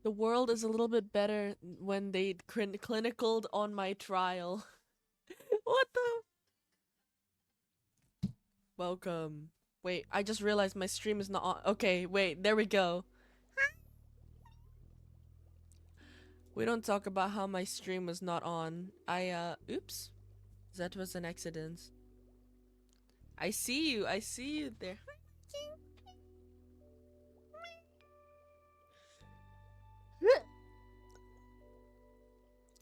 The world is a little bit better when they clinicaled on my trial. What the? Welcome. Wait, I just realized my stream is not on. Okay, wait, there we go. We don't talk about how my stream was not on. Oops. That was an accident. I see you there.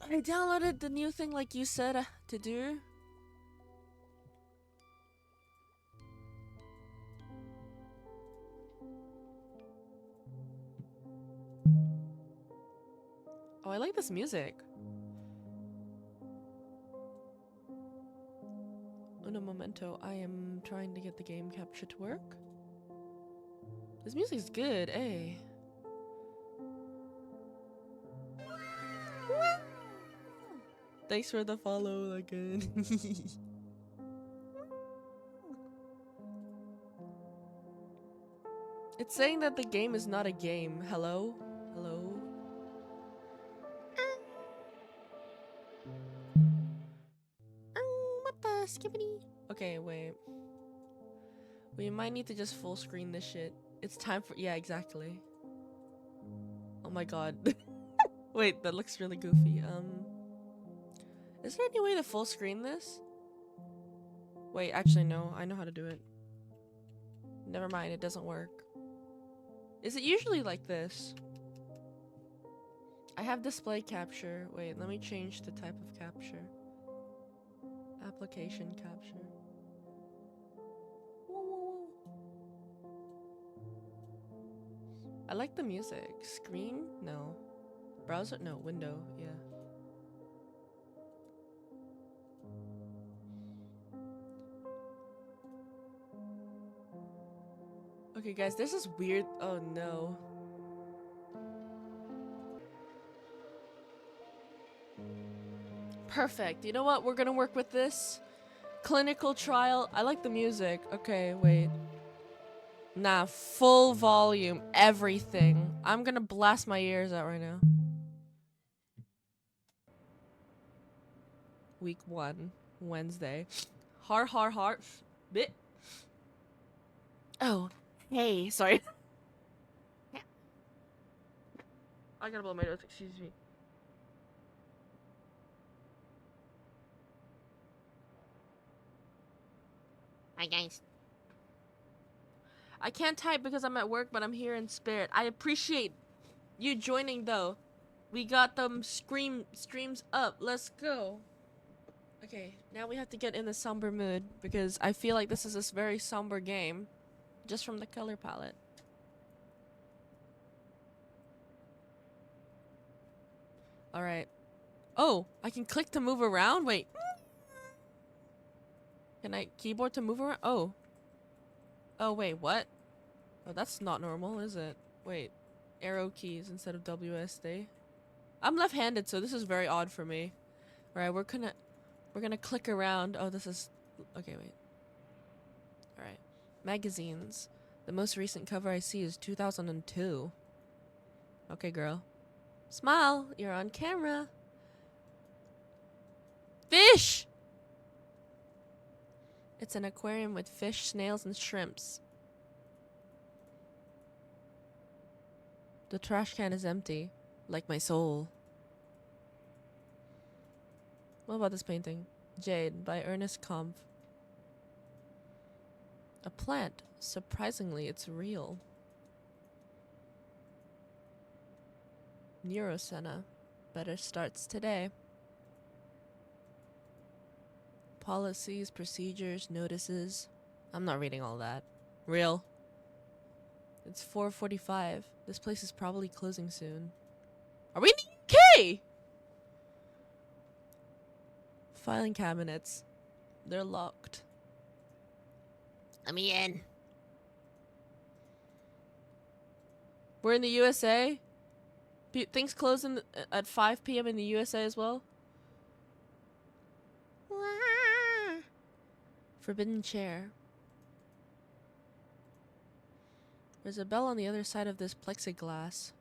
I downloaded the new thing like you said to do. Oh, I like this music. Uno momento, I am trying to get the game capture to work. This music's good, eh? Thanks for the follow again. It's saying that the game is not a game. Hello? Hello? What the skibbity? Okay, wait. We might need to just full screen this shit. It's time for— yeah, exactly. Oh my god. Wait, that looks really goofy. Is there any way to full screen this? Wait, actually no, I know how to do it. Never mind, it doesn't work. Is it usually like this? I have display capture. Wait, let me change the type of capture. Application capture. I like the music. Screen? No. Browser? No. Window. Yeah. Okay, guys, this is weird. Oh no. Perfect. You know what? We're gonna work with this. Clinical trial. I like the music. Okay, wait. Nah, full volume. Everything. I'm gonna blast my ears out right now. Week 1. Wednesday. Har. Bit. Oh. Hey. Sorry. I gotta blow my nose. Excuse me. Hi, guys. I can't type because I'm at work, but I'm here in spirit. I appreciate you joining, though. We got them streams up. Let's go. Okay, now we have to get in the somber mood because I feel like this is this very somber game, just from the color palette. All right. Oh, I can click to move around. Wait. Can I keyboard to move around? Oh. Oh wait, what? Oh, that's not normal, is it? Wait. Arrow keys instead of WSD. I'm left-handed, so this is very odd for me. All right, we're gonna click around. Oh, this is okay. Wait. All right, magazines. The most recent cover I see is 2002. Okay, girl. Smile. You're on camera. Fish. It's an aquarium with fish, snails, and shrimps. The trash can is empty, like my soul. What about this painting? Jade by Ernest Kampf. A plant. Surprisingly, it's real. Neurosena. Better starts today. Policies, procedures, notices. I'm not reading all that. Real. It's 4:45. This place is probably closing soon. Are we in the UK? Filing cabinets. They're locked. Let me in. We're in the USA. Things close at 5 p.m. in the USA as well. Forbidden chair. There's a bell on the other side of this plexiglass.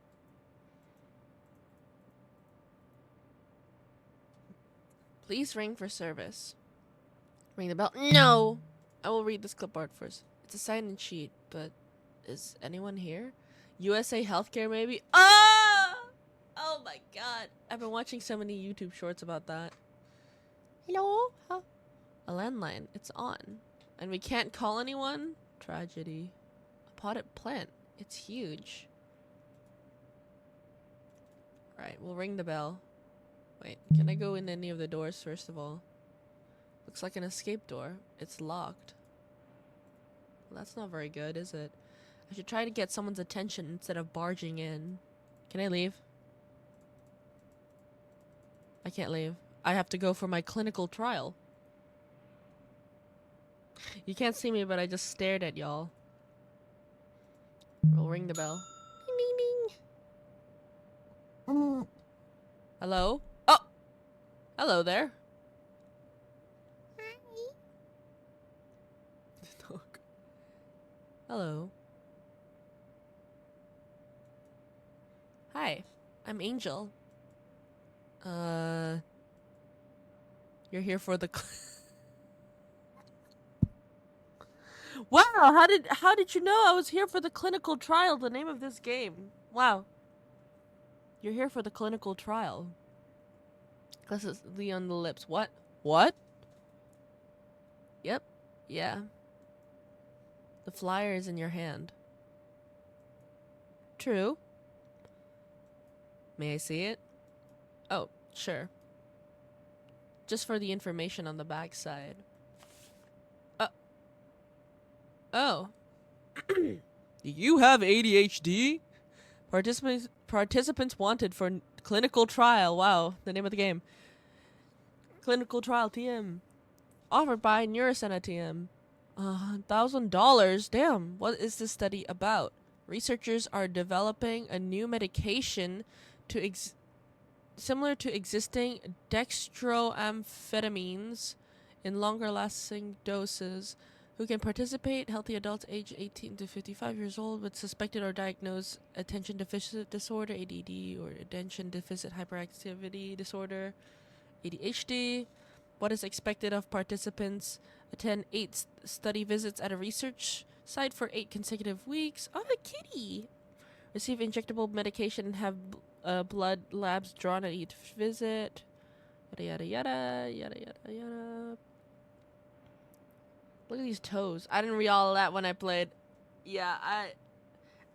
Please ring for service. Ring the bell. No! I will read this clipboard first. It's a sign-in sheet, but is anyone here? USA Healthcare, maybe? Ah! Oh my god. I've been watching so many YouTube shorts about that. Hello? Huh? A landline. It's on. And we can't call anyone? Tragedy. A potted plant. It's huge. Alright, we'll ring the bell. Wait, can I go in any of the doors first of all? Looks like an escape door. It's locked. Well, that's not very good, is it? I should try to get someone's attention instead of barging in. Can I leave? I can't leave. I have to go for my clinical trial. You can't see me, but I just stared at y'all. We'll ring the bell. Ding, ding, ding. Hello? Oh! Hello there. Hi. Dog. Hello. Hi. I'm Angel. You're here for the Wow, how did you know I was here for the clinical trial, the name of this game? Wow. You're here for the clinical trial. Explicitly on the lips. What? What? Yep. Yeah. The flyer is in your hand. True. May I see it? Oh, sure. Just for the information on the back side. Oh. Do you have ADHD? Participants wanted for clinical trial. Wow, the name of the game. Clinical trial TM. Offered by Neurosena TM. $1,000. Damn, what is this study about? Researchers are developing a new medication to similar to existing dextroamphetamines in longer-lasting doses. Who can participate? Healthy adults aged 18 to 55 years old with suspected or diagnosed attention deficit disorder, ADD, or attention deficit hyperactivity disorder, ADHD. What is expected of participants? Attend 8 study visits at a research site for 8 consecutive weeks. Oh, a kitty! Receive injectable medication and have blood labs drawn at each visit. Yada yada yada yada yada yada. Look at these toes. I didn't read all of that when I played. Yeah,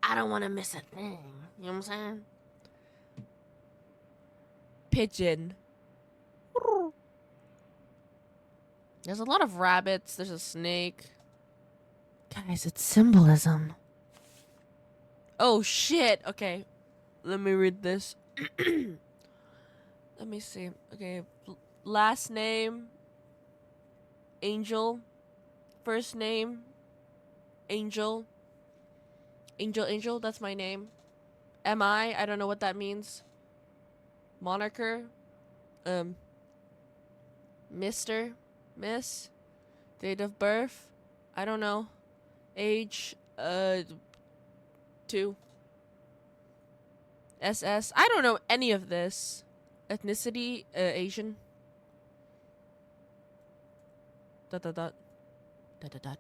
I don't want to miss a thing. You know what I'm saying? Pigeon. There's a lot of rabbits. There's a snake. Guys, it's symbolism. Oh, shit. Okay. Let me read this. Let me see. Okay. Last name. Angel. First name. Angel. Angel. That's my name. M.I. I don't know what that means. Moniker. Mr. Miss. Date of birth. I don't know. Age. 2. SS. I don't know any of this. Ethnicity. Asian. Dot dot dot. Dot dot dot.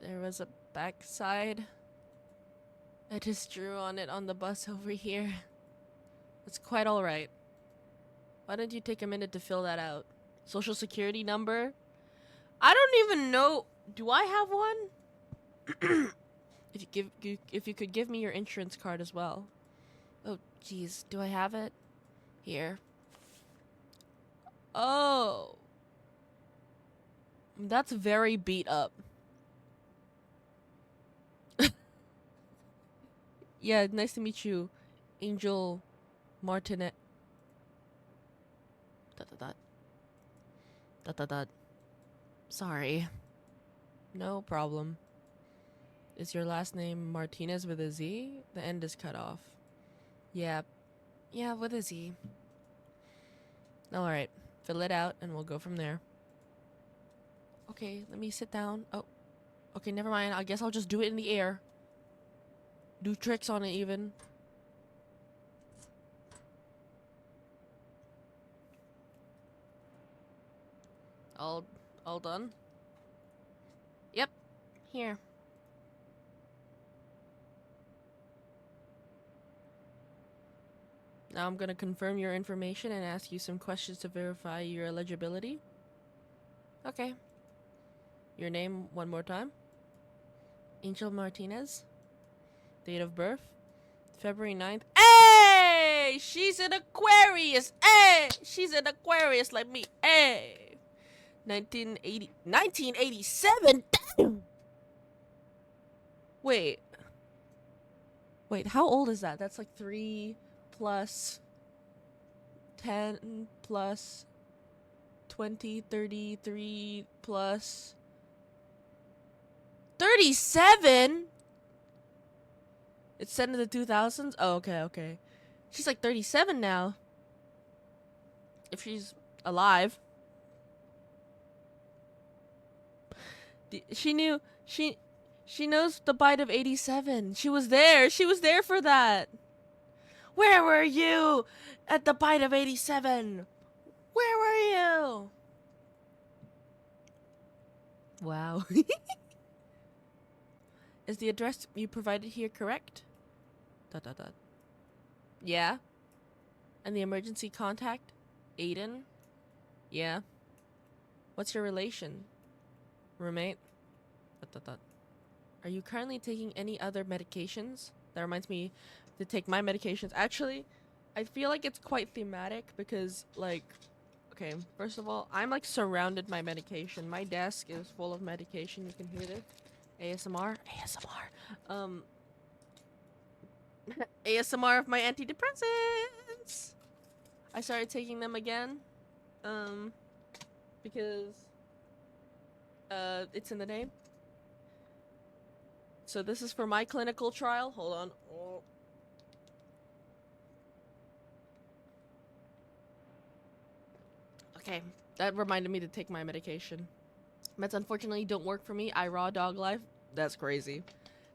There was a backside. I just drew on it on the bus over here. It's quite alright. Why don't you take a minute to fill that out? Social security number? I don't even know. Do I have one? If you could give me your insurance card as well. Oh, jeez. Do I have it? Here. Oh. That's very beat up. Yeah, nice to meet you, Angel Martinet. Dot dot dot. Dot dot dot. Sorry. No problem. Is your last name Martinez with a Z? The end is cut off. Yeah. Yeah, with a Z. Alright. Fill it out and we'll go from there. Okay, let me sit down. Oh. Okay, never mind. I guess I'll just do it in the air. Do tricks on it even. All done? Yep. Here. Now I'm gonna confirm your information and ask you some questions to verify your eligibility. Okay. Your name one more time. Angel Martinez. Date of birth. February 9th. Hey! She's an Aquarius! Hey! She's an Aquarius like me. Hey! 1987? Damn! Wait. Wait, how old is that? That's like 3 plus 10 plus 20, 33 plus 37? It's set in the 2000s? Oh, okay, okay. She's like 37 now. If she's alive. She knew, she knows the bite of 87. She was there. She was there for that. Where were you at the bite of 87? Where were you? Wow. Is the address you provided here correct? ... Yeah. And the emergency contact? Aiden? Yeah. What's your relation? Roommate? ... Are you currently taking any other medications? That reminds me to take my medications. Actually, I feel like it's quite thematic because, like, okay, first of all, I'm like surrounded by medication. My desk is full of medication. You can hear this. ASMR? ASMR. ASMR of my antidepressants. I started taking them again. Because it's in the name. So this is for my clinical trial. Hold on. Oh. Okay, that reminded me to take my medication. Meds unfortunately don't work for me. I raw dog life. That's crazy.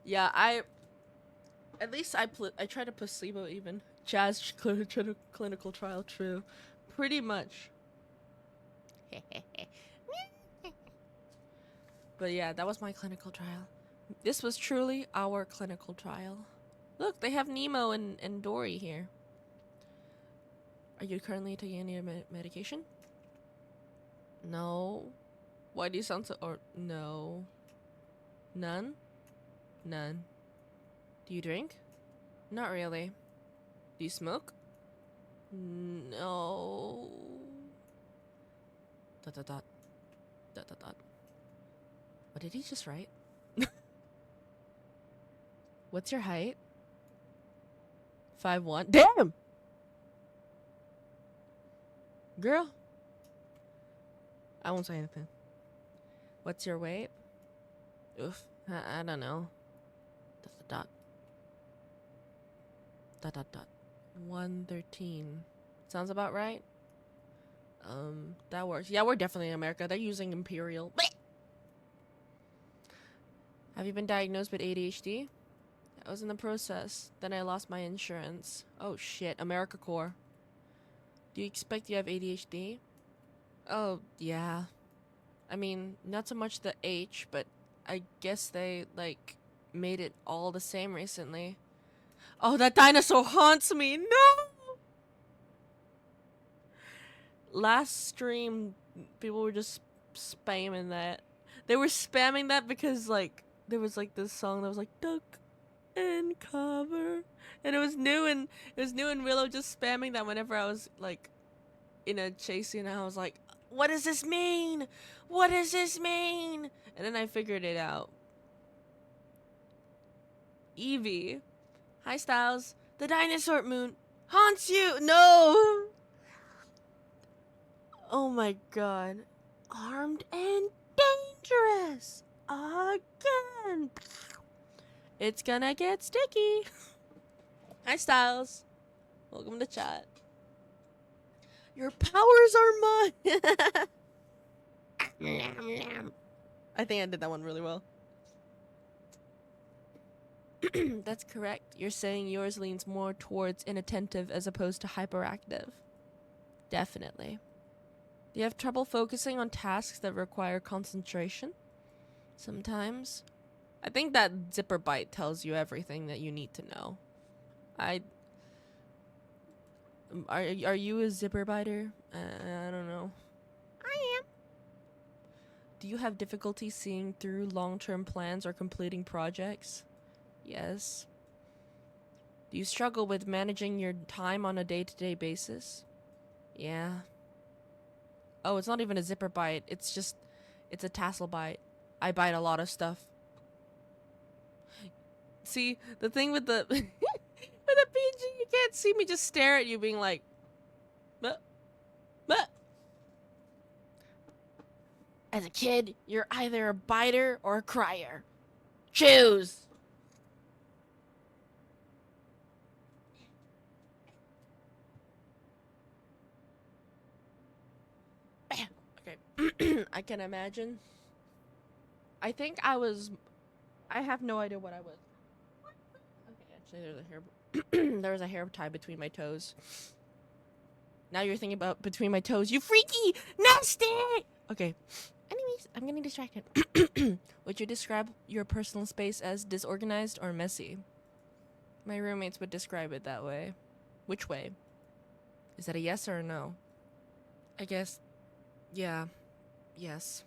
Yeah, at least I try to placebo even. Jazz clinical trial, true. Pretty much. But yeah, that was my clinical trial. This was truly our clinical trial. Look, they have Nemo and Dory here. Are you currently taking any medication? No. Why do you sound so... Or no. None? None. Do you drink? Not really. Do you smoke? No. ... What did he just write? What's your height? 5'1". Damn! Girl. I won't say anything. What's your weight? Oof. I don't know. ... 113. Sounds about right? That works. Yeah, we're definitely in America. They're using Imperial. Have you been diagnosed with ADHD? I was in the process. Then I lost my insurance. Oh shit, AmeriCorps. Do you expect you have ADHD? Oh, yeah. I mean, not so much the H, but I guess they, like, made it all the same recently. Oh, that dinosaur haunts me! No! Last stream, people were just spamming that. They were spamming that because, like, there was, like, this song that was like, duck and cover. And it was new and Willow just spamming that whenever I was, like, in a chase scene. I was like, what does this mean? What does this mean? And then I figured it out. Evie. Hi, Styles. The dinosaur moon haunts you. No. Oh my god. Armed and dangerous. Again. It's gonna get sticky. Hi, Styles. Welcome to chat. Your powers are mine. I think I did that one really well. That's correct. You're saying yours leans more towards inattentive as opposed to hyperactive. Definitely. Do you have trouble focusing on tasks that require concentration? Sometimes. I think that zipper bite tells you everything that you need to know. Are you a zipper biter? I don't know. I am. Do you have difficulty seeing through long-term plans or completing projects? Yes. Do you struggle with managing your time on a day-to-day basis? Yeah. Oh, it's not even a zipper bite. It's a tassel bite. I bite a lot of stuff. See, the thing with the with the PG, you can't see me just stare at you being like, but. As a kid, you're either a biter or a crier. Choose! Okay. I can imagine. I think I have no idea what I was. Okay, actually there's a hair there was a hair tie between my toes. Now you're thinking about between my toes. You freaky! Nasty! Okay. Anyways, I'm getting distracted. Would you describe your personal space as disorganized or messy? My roommates would describe it that way. Which way? Is that a yes or a no? I guess, yeah. Yes.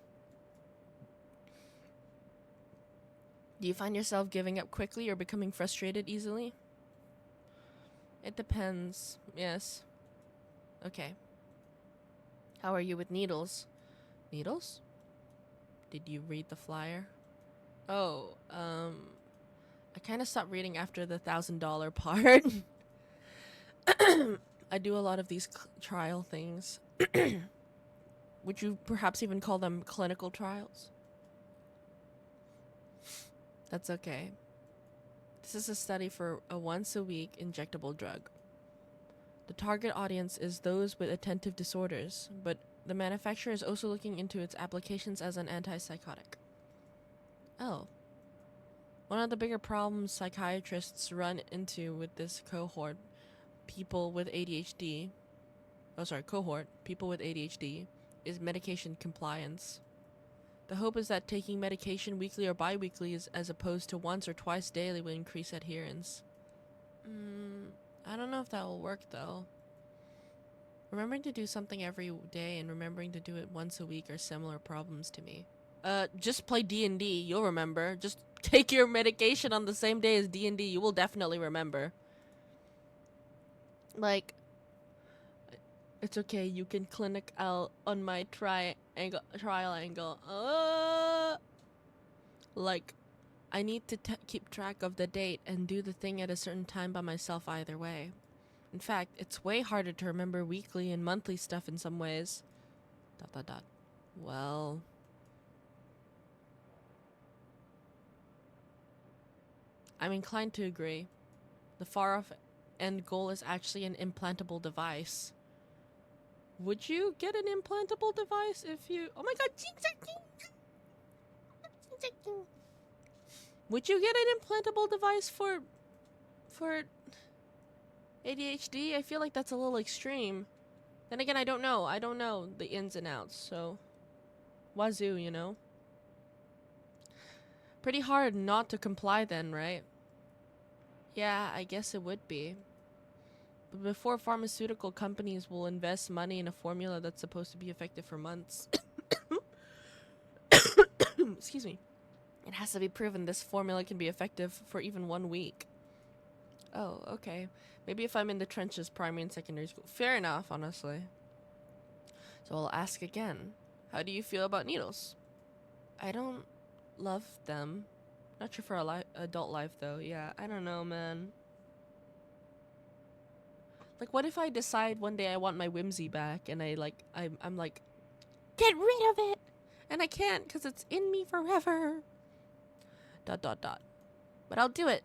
Do you find yourself giving up quickly or becoming frustrated easily? It depends. Yes. Okay. How are you with needles? Needles? Did you read the flyer? Oh, I kind of stopped reading after the $1,000 part. I do a lot of these trial things. Would you perhaps even call them clinical trials? That's okay. This is a study for a once-a-week injectable drug. The target audience is those with attentive disorders, but the manufacturer is also looking into its applications as an antipsychotic. Oh. One of the bigger problems psychiatrists run into with this cohort, people with ADHD, is medication compliance. The hope is that taking medication weekly or bi-weekly as opposed to once or twice daily will increase adherence. I don't know if that will work though. Remembering to do something every day and remembering to do it once a week are similar problems to me. Just play D&D, you'll remember. Just take your medication on the same day as D&D, you will definitely remember. Like, it's okay, you can clinic out on my trial angle. Like, I need to keep track of the date and do the thing at a certain time by myself either way. In fact, it's way harder to remember weekly and monthly stuff in some ways. ... Well... I'm inclined to agree. The far-off end goal is actually an implantable device. Would you get an implantable device if you... Oh my god! Would you get an implantable device for ADHD? I feel like that's a little extreme. Then again, I don't know. I don't know the ins and outs, so... Wazoo, you know? Pretty hard not to comply then, right? Yeah, I guess it would be. But before pharmaceutical companies will invest money in a formula that's supposed to be effective for months... Excuse me. It has to be proven this formula can be effective for even 1 week. Oh, okay. Maybe if I'm in the trenches, primary and secondary school. Fair enough, honestly. So I'll ask again. How do you feel about needles? I don't love them. Not sure for adult life, though. Yeah, I don't know, man. Like, what if I decide one day I want my whimsy back, and I'm like, get rid of it! And I can't, because it's in me forever. ... But I'll do it.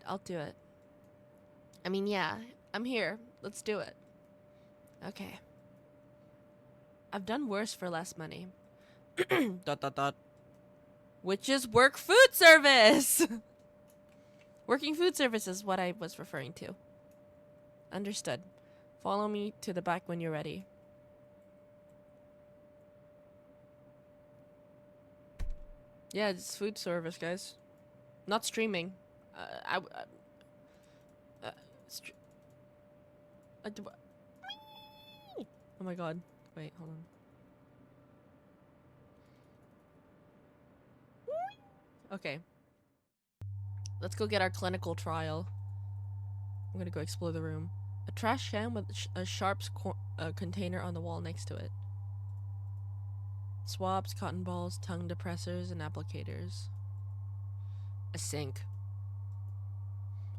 I mean, yeah, I'm here. Let's do it. Okay. I've done worse for less money. ... Which is work food service! Working food service is what I was referring to. Understood. Follow me to the back when you're ready. Yeah, it's food service, guys. Not streaming. Uh, str oh my god. Wait, hold on. Okay. Let's go get our clinical trial. I'm gonna go explore the room. A trash can with a sharps container on the wall next to it. Swabs, cotton balls, tongue depressors, and applicators. A sink.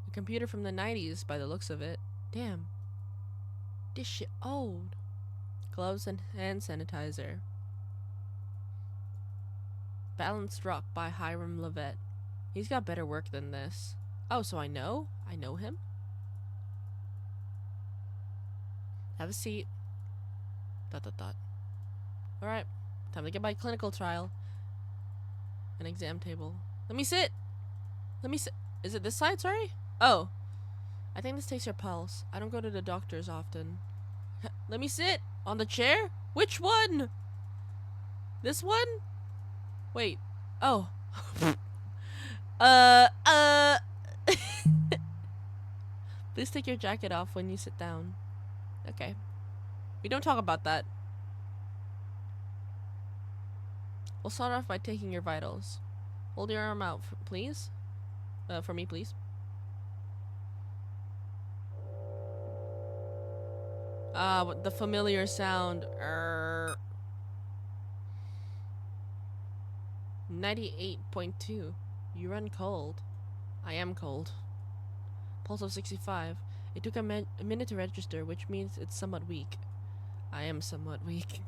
A computer from the 90s by the looks of it. Damn. This shit old. Gloves and hand sanitizer. Balanced Rock by Hiram Levette. He's got better work than this. Oh, so I know? I know him? Have a seat. ... Alright. Time to get my clinical trial. An exam table. Let me sit! Let me sit. Is it this side? Sorry? Oh. I think this takes your pulse. I don't go to the doctors often. Let me sit! On the chair? Which one? This one? Wait. Oh. Please take your jacket off when you sit down. Okay. We don't talk about that. We'll start off by taking your vitals. Hold your arm out, please. For me, please. The familiar sound. 98.2. You run cold. I am cold. Pulse of 65. It took a minute to register, which means it's somewhat weak. I am somewhat weak.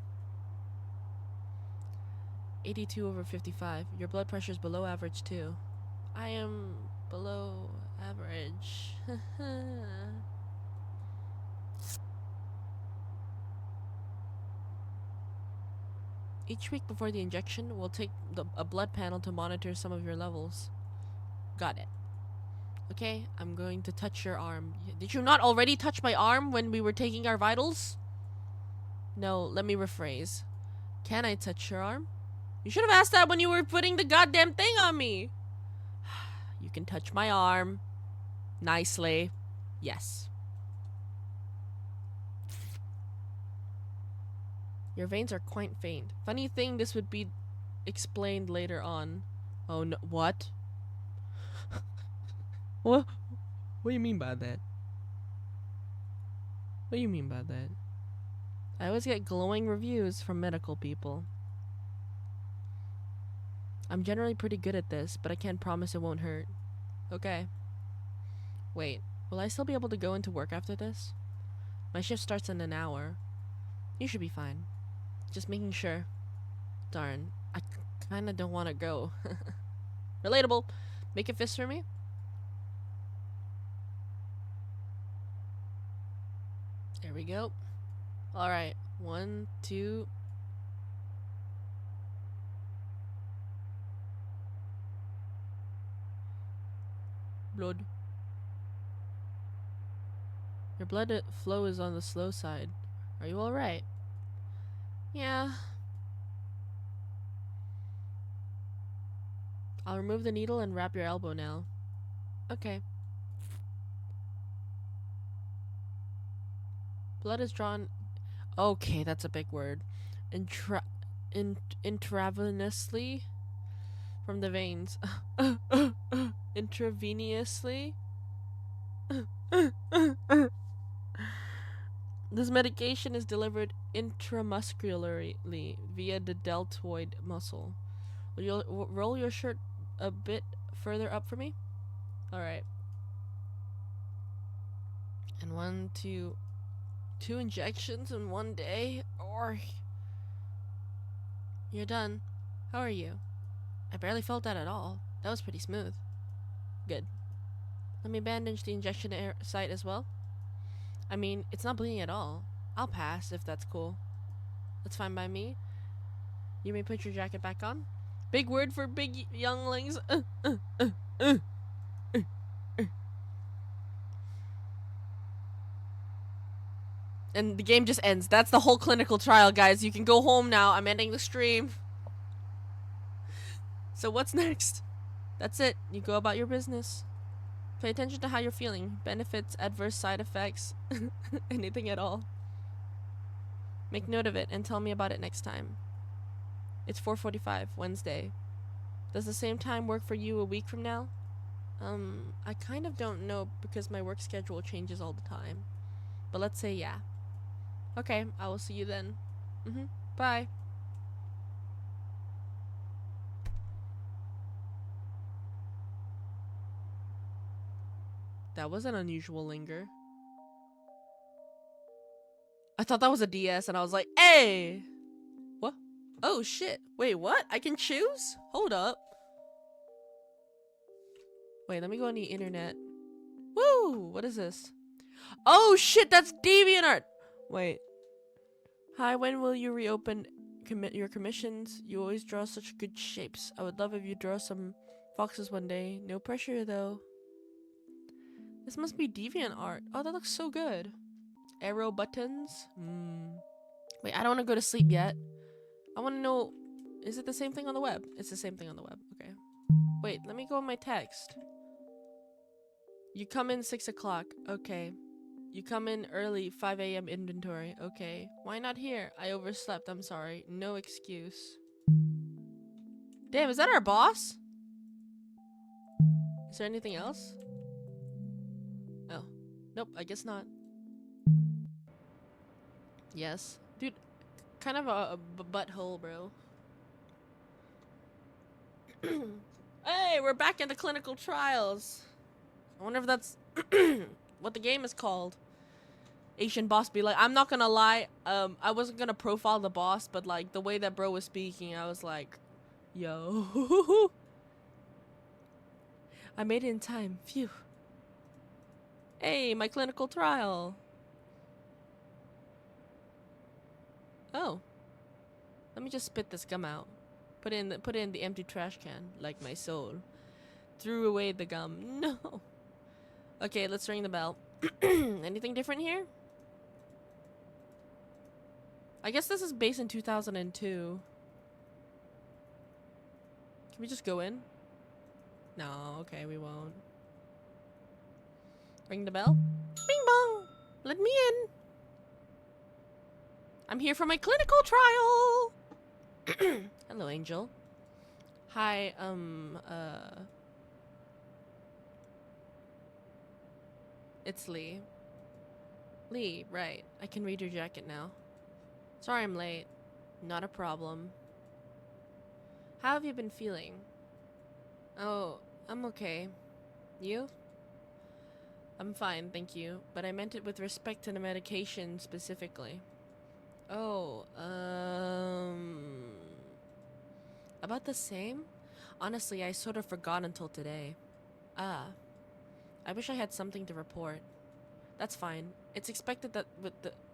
82/55. Your blood pressure is below average too. I am below average. Each week before the injection, we'll take a blood panel to monitor some of your levels. Got it. Okay, I'm going to touch your arm. Did you not already touch my arm when we were taking our vitals? No, let me rephrase. Can I touch your arm? You should have asked that when you were putting the goddamn thing on me. You can touch my arm. Nicely. Yes. Your veins are quite faint. Funny thing, this would be explained later on. Oh no, what? What? What do you mean by that? What do you mean by that? I always get glowing reviews from medical people. I'm generally pretty good at this, but I can't promise it won't hurt. Okay. Wait, will I still be able to go into work after this? My shift starts in an hour. You should be fine. Just making sure. Darn, I kinda don't wanna go. Relatable. Make a fist for me? There we go. Alright, 1, 2... Blood. Your blood flow is on the slow side. Are you alright? Yeah. I'll remove the needle and wrap your elbow now. Okay. Blood is drawn... Okay, that's a big word. Intravenously from the veins. Intravenously? This medication is delivered intramuscularly via the deltoid muscle. Will you roll your shirt a bit further up for me? Alright. And 1, 2... 2 injections in one day? Or... You're done. How are you? I barely felt that at all. That was pretty smooth. Good. Let me bandage the injection site as well. I mean, it's not bleeding at all. I'll pass if that's cool. That's fine by me. You may put your jacket back on. Big word for big younglings. And the game just ends. That's the whole clinical trial, guys. You can go home now. I'm ending the stream. So what's next? That's it. You go about your business. Pay attention to how you're feeling. Benefits, adverse side effects, anything at all. Make note of it and tell me about it next time. It's 4:45, Wednesday. Does the same time work for you a week from now? I kind of don't know because my work schedule changes all the time. But let's say yeah. Okay, I will see you then. Bye. That was an unusual linger. I thought that was a DS and I was like, hey! What? Oh shit. Wait, what? I can choose? Hold up. Wait, let me go on the internet. Woo! What is this? Oh shit, that's DeviantArt! Wait. Hi, when will you reopen your commissions? You always draw such good shapes. I would love if you draw some foxes one day. No pressure though. This must be DeviantArt. Oh, that looks so good. Arrow buttons? Wait, I don't want to go to sleep yet. I want to know, is it the same thing on the web? It's the same thing on the web. Okay. Wait, let me go on my text. You come in 6 o'clock. Okay. You come in early, 5 a.m. inventory. Okay. Why not here? I overslept. I'm sorry. No excuse. Damn, is that our boss? Is there anything else? Oh. Nope, I guess not. Yes. Dude, kind of a butthole, bro. Hey, we're back in the clinical trials. I wonder if that's what the game is called. Asian boss be like, I'm not gonna lie, I wasn't gonna profile the boss, but like the way that bro was speaking, I was like, yo. I made it in time. Phew. Hey, my clinical trial. Oh. Let me just spit this gum out. Put it in the empty trash can, like my soul. Threw away the gum. No. Okay, let's ring the bell. Anything different here? I guess this is based in 2002. Can we just go in? No, okay, we won't. Ring the bell. Bing bong! Let me in! I'm here for my clinical trial! Hello, Angel. Hi, it's Lee. Lee, right. I can read your jacket now. Sorry I'm late. Not a problem. How have you been feeling? Oh, I'm okay. You? I'm fine, thank you. But I meant it with respect to the medication specifically. Oh, about the same? Honestly, I sort of forgot until today. Ah. I wish I had something to report. That's fine. It's expected that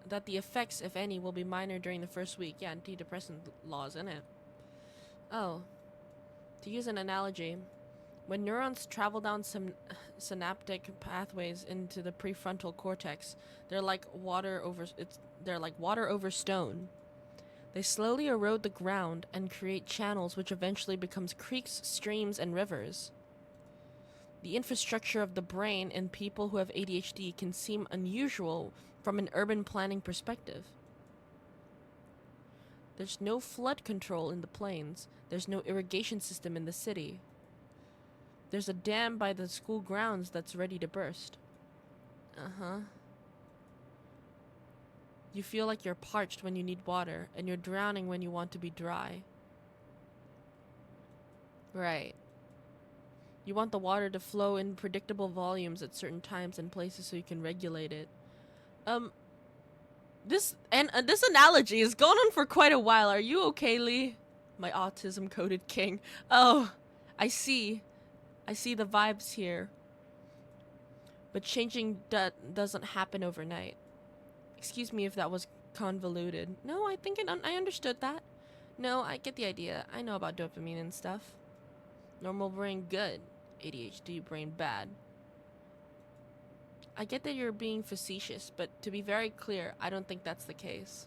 that the effects, if any, will be minor during the first week. Yeah, antidepressant laws, innit? Oh. To use an analogy, when neurons travel down some synaptic pathways into the prefrontal cortex, they're like water over stone. They slowly erode the ground and create channels which eventually becomes creeks, streams, and rivers. The infrastructure of the brain in people who have ADHD can seem unusual from an urban planning perspective. There's no flood control in the plains. There's no irrigation system in the city. There's a dam by the school grounds that's ready to burst. Uh-huh. You feel like you're parched when you need water, and you're drowning when you want to be dry. Right. You want the water to flow in predictable volumes at certain times and places so you can regulate it. This analogy has gone on for quite a while. Are you okay, Lee? My autism-coded king. Oh, I see. I see the vibes here. But changing doesn't happen overnight. Excuse me if that was convoluted. No, I think I understood that. No, I get the idea. I know about dopamine and stuff. Normal brain good. ADHD brain bad. I get that you're being facetious, but to be very clear, I don't think that's the case.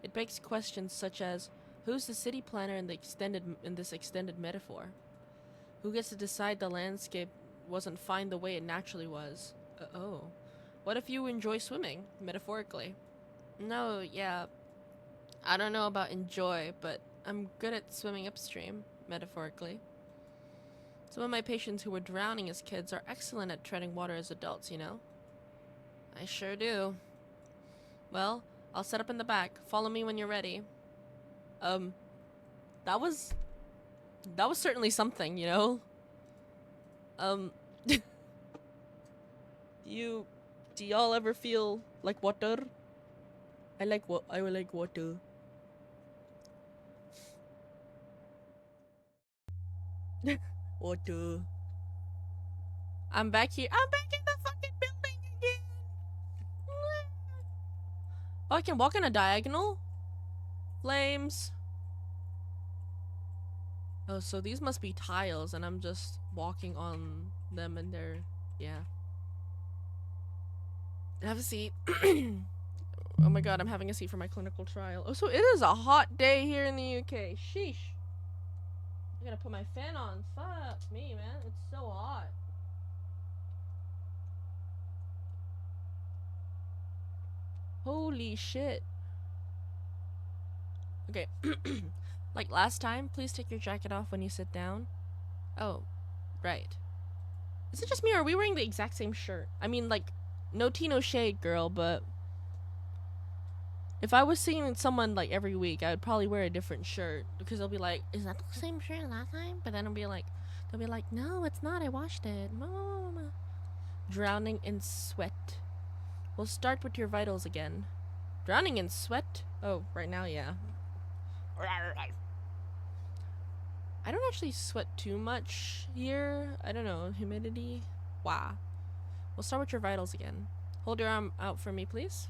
It begs questions such as, Who's the city planner in this extended metaphor? Who gets to decide the landscape wasn't fine the way it naturally was? Oh. What if you enjoy swimming, metaphorically? No, yeah. I don't know about enjoy, but I'm good at swimming upstream, metaphorically. Some of my patients who were drowning as kids are excellent at treading water as adults, you know? I sure do. Well, I'll set up in the back. Follow me when you're ready. That was certainly something, you know? Do y'all ever feel like water? I like water. Water. I'm back here. I'm back in the fucking building again. Oh, I can walk in a diagonal? Flames. Oh, so these must be tiles and I'm just walking on them and they're, yeah. Have a seat. Oh my god, I'm having a seat for my clinical trial. Oh, so it is a hot day here in the UK. Sheesh. I gotta put my fan on. Fuck me, man. It's so hot. Holy shit. Okay. Like last time, please take your jacket off when you sit down. Oh, right. Is it just me or are we wearing the exact same shirt? I mean, like, no tea, no shade, girl, but if I was seeing someone like every week, I would probably wear a different shirt because they'll be like, "Is that the same shirt last time?" But then they'll be like, "No, it's not. I washed it." Drowning in sweat. We'll start with your vitals again. Drowning in sweat? Oh, right now, yeah. I don't actually sweat too much here. I don't know. Humidity? Wow. We'll start with your vitals again. Hold your arm out for me, please.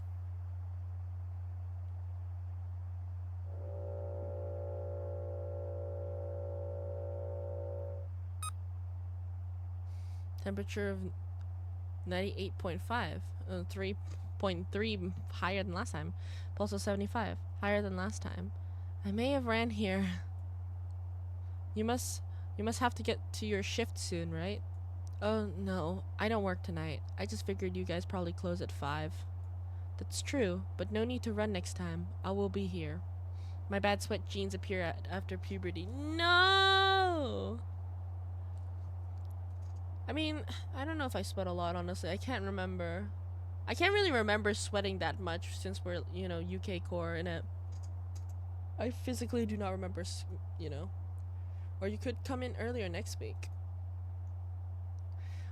Temperature of 98.5. 3.3 higher than last time. Pulse of 75. Higher than last time. I may have ran here. You must have to get to your shift soon, right? Oh, no. I don't work tonight. I just figured you guys probably close at 5. That's true, but no need to run next time. I will be here. My bad sweat genes appear after puberty. No! I mean, I don't know if I sweat a lot, honestly. I can't remember. I can't really remember sweating that much since we're, you know, UK core in it. I physically do not remember, you know. Or you could come in earlier next week.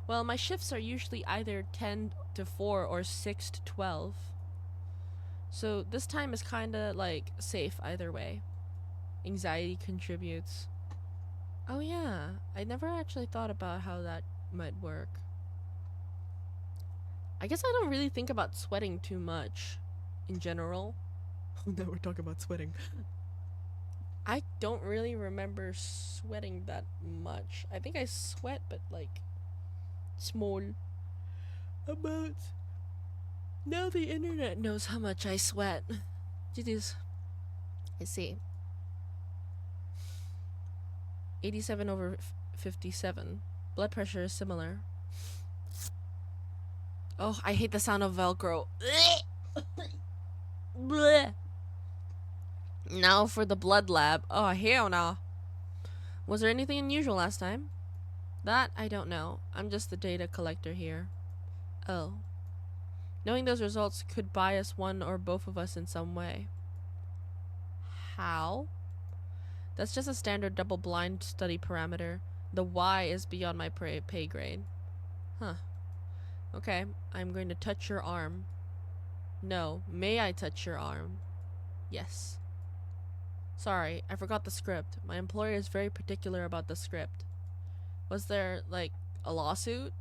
Well, my shifts are usually either 10 to 4 or 6 to 12. So this time is kinda, like, safe either way. Anxiety contributes. Oh yeah, I never actually thought about how that might work. I guess I don't really think about sweating too much in general. Now we're talking about sweating. I don't really remember sweating that much. I think I sweat, but like small amounts. Now the internet knows how much I sweat. Jeez. I see. 87 over 57. Blood pressure is similar. Oh, I hate the sound of Velcro. Bleh. Now for the blood lab. Oh, hell no. Was there anything unusual last time? That I don't know. I'm just the data collector here. Oh. Knowing those results could bias one or both of us in some way. How? That's just a standard double-blind study parameter. The Y is beyond my pay grade. Huh. Okay, I'm going to touch your arm. No, may I touch your arm? Yes. Sorry, I forgot the script. My employer is very particular about the script. Was there, like, a lawsuit?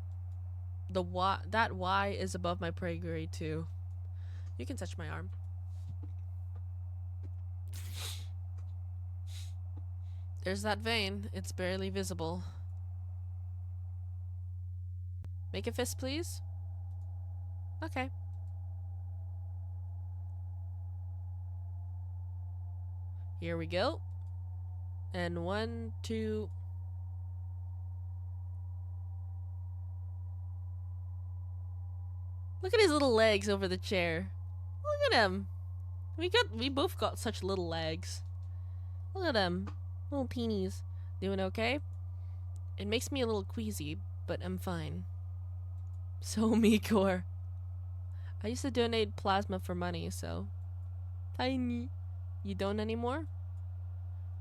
That Y is above my pay grade too. You can touch my arm. There's that vein. It's barely visible. Make a fist, please. Okay. Here we go. And 1, 2. Look at his little legs over the chair. Look at him. We both got such little legs. Look at them. Little teenies. Doing okay? It makes me a little queasy, but I'm fine. So Mikor. I used to donate plasma for money, so. Tiny. You don't anymore?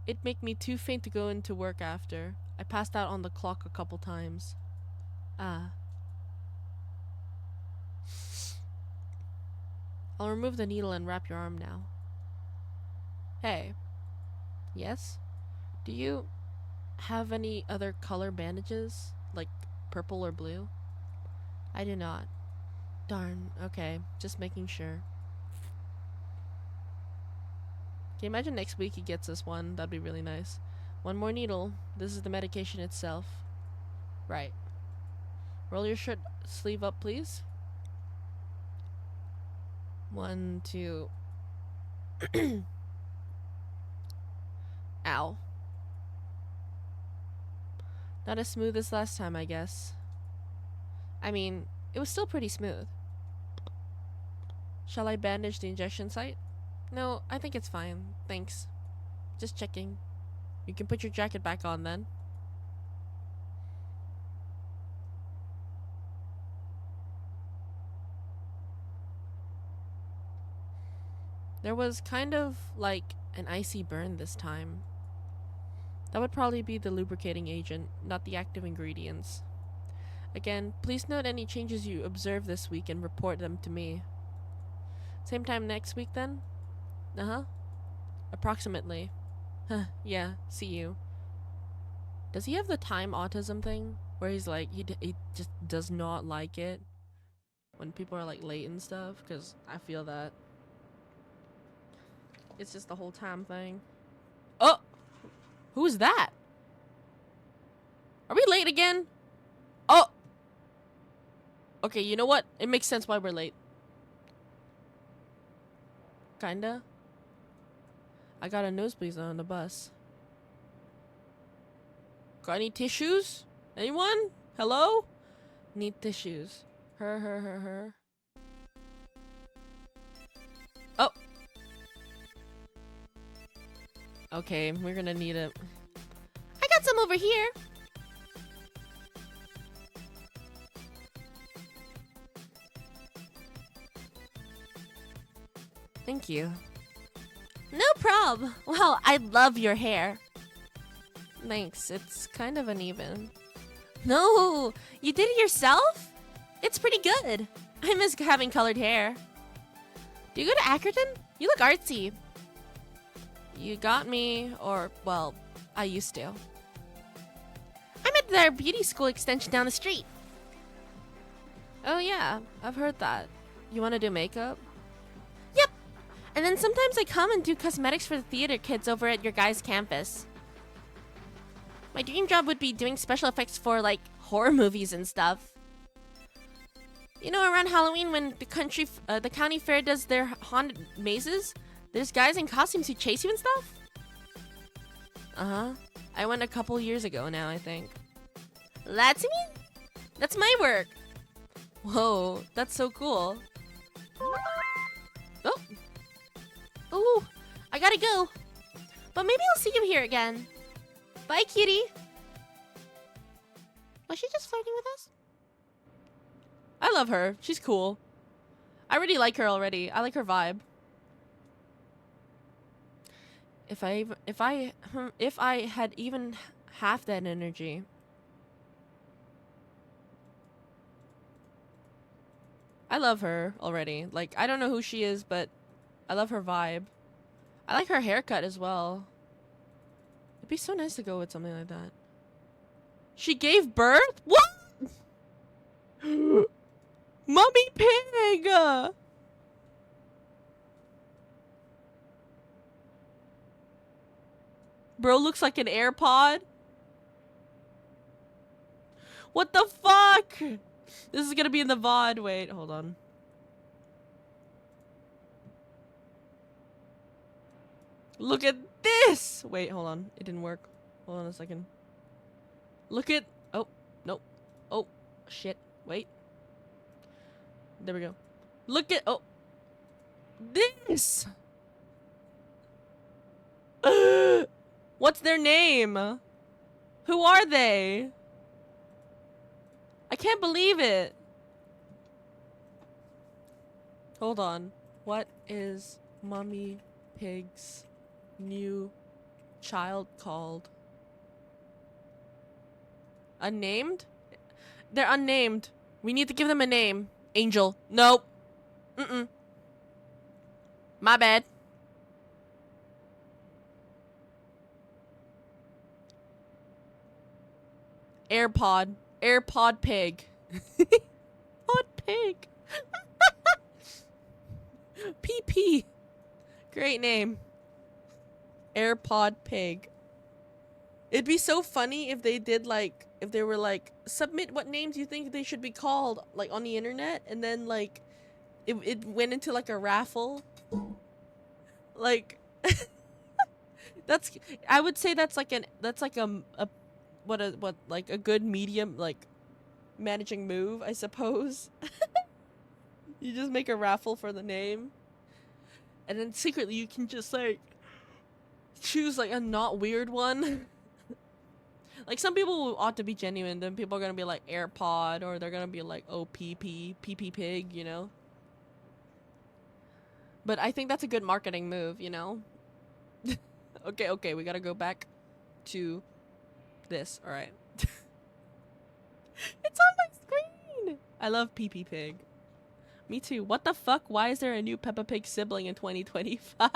It'd make me too faint to go into work after. I passed out on the clock a couple times. Ah. I'll remove the needle and wrap your arm now. Hey. Yes? Do you have any other color bandages? Like purple or blue? I do not. Darn. Okay. Just making sure. Can you imagine next week he gets us one? That'd be really nice. One more needle. This is the medication itself. Right. Roll your shirt sleeve up, please. 1, 2. Ow. Not as smooth as last time, I guess. I mean, it was still pretty smooth. Shall I bandage the injection site? No, I think it's fine. Thanks. Just checking. You can put your jacket back on then. There was kind of like an icy burn this time. That would probably be the lubricating agent, not the active ingredients. Again, please note any changes you observe this week and report them to me. Same time next week then? Uh-huh. Approximately. Huh, yeah, see you. Does he have the time autism thing? Where he's like, he just does not like it when people are like late and stuff? Because I feel that. It's just the whole time thing. Oh! Who's that? Are we late again? Oh! Okay, you know what? It makes sense why we're late. Kinda. I got a nosebleed on the bus. Got any tissues? Anyone? Hello? Need tissues. Her. Oh! Okay, we're gonna need it. I got some over here. Thank you. No prob. Well, I love your hair. Thanks. It's kind of uneven. No, you did it yourself? It's pretty good. I miss having colored hair. Do you go to Ackerton? You look artsy. You got me, or, well, I used to. I'm at their beauty school extension down the street. Oh yeah, I've heard that. You want to do makeup? Yep. And then sometimes I come and do cosmetics for the theater kids over at your guys' campus. My dream job would be doing special effects for, like, horror movies and stuff. You know, around Halloween when the county fair does their haunted mazes, there's guys in costumes who chase you and stuff? Uh-huh. I went a couple years ago now, I think. That's me? That's my work. Whoa, that's so cool. Oh. Ooh, I gotta go. But maybe I'll see you here again. Bye, cutie. Was she just flirting with us? I love her. She's cool. I really like her already. I like her vibe. If I had even half that energy. I love her already. Like, I don't know who she is, but I love her vibe. I like her haircut as well. It'd be so nice to go with something like that. She gave birth? What? Mummy pig! Bro looks like an AirPod. What the fuck? This is gonna be in the VOD. Wait, hold on. Look at this! Wait, hold on. It didn't work. Hold on a second. Look at... Oh, nope. Oh, shit. Wait. There we go. Look at... Oh. This! What's their name? Who are they? I can't believe it. Hold on. What is Mommy Pig's new child called? Unnamed? They're unnamed. We need to give them a name. Angel. Nope. Mm-mm. My bad. AirPod. AirPod Pig. Pod Pig. PP. Great name. AirPod Pig. It'd be so funny if they did like, if they were like, submit what names you think they should be called, like on the internet, and then like, it went into like a raffle. Like, that's, I would say that's like an, that's like what like a good medium, like, managing move, I suppose. You just make a raffle for the name. And then secretly you can just like, choose like a not weird one. Like some people ought to be genuine, then people are gonna be like AirPod, or they're gonna be like OPP, PP Pig, you know? But I think that's a good marketing move, you know? Okay, we gotta go back to this, alright. It's on my screen! I love PP Pig. Me too. What the fuck? Why is there a new Peppa Pig sibling in 2025?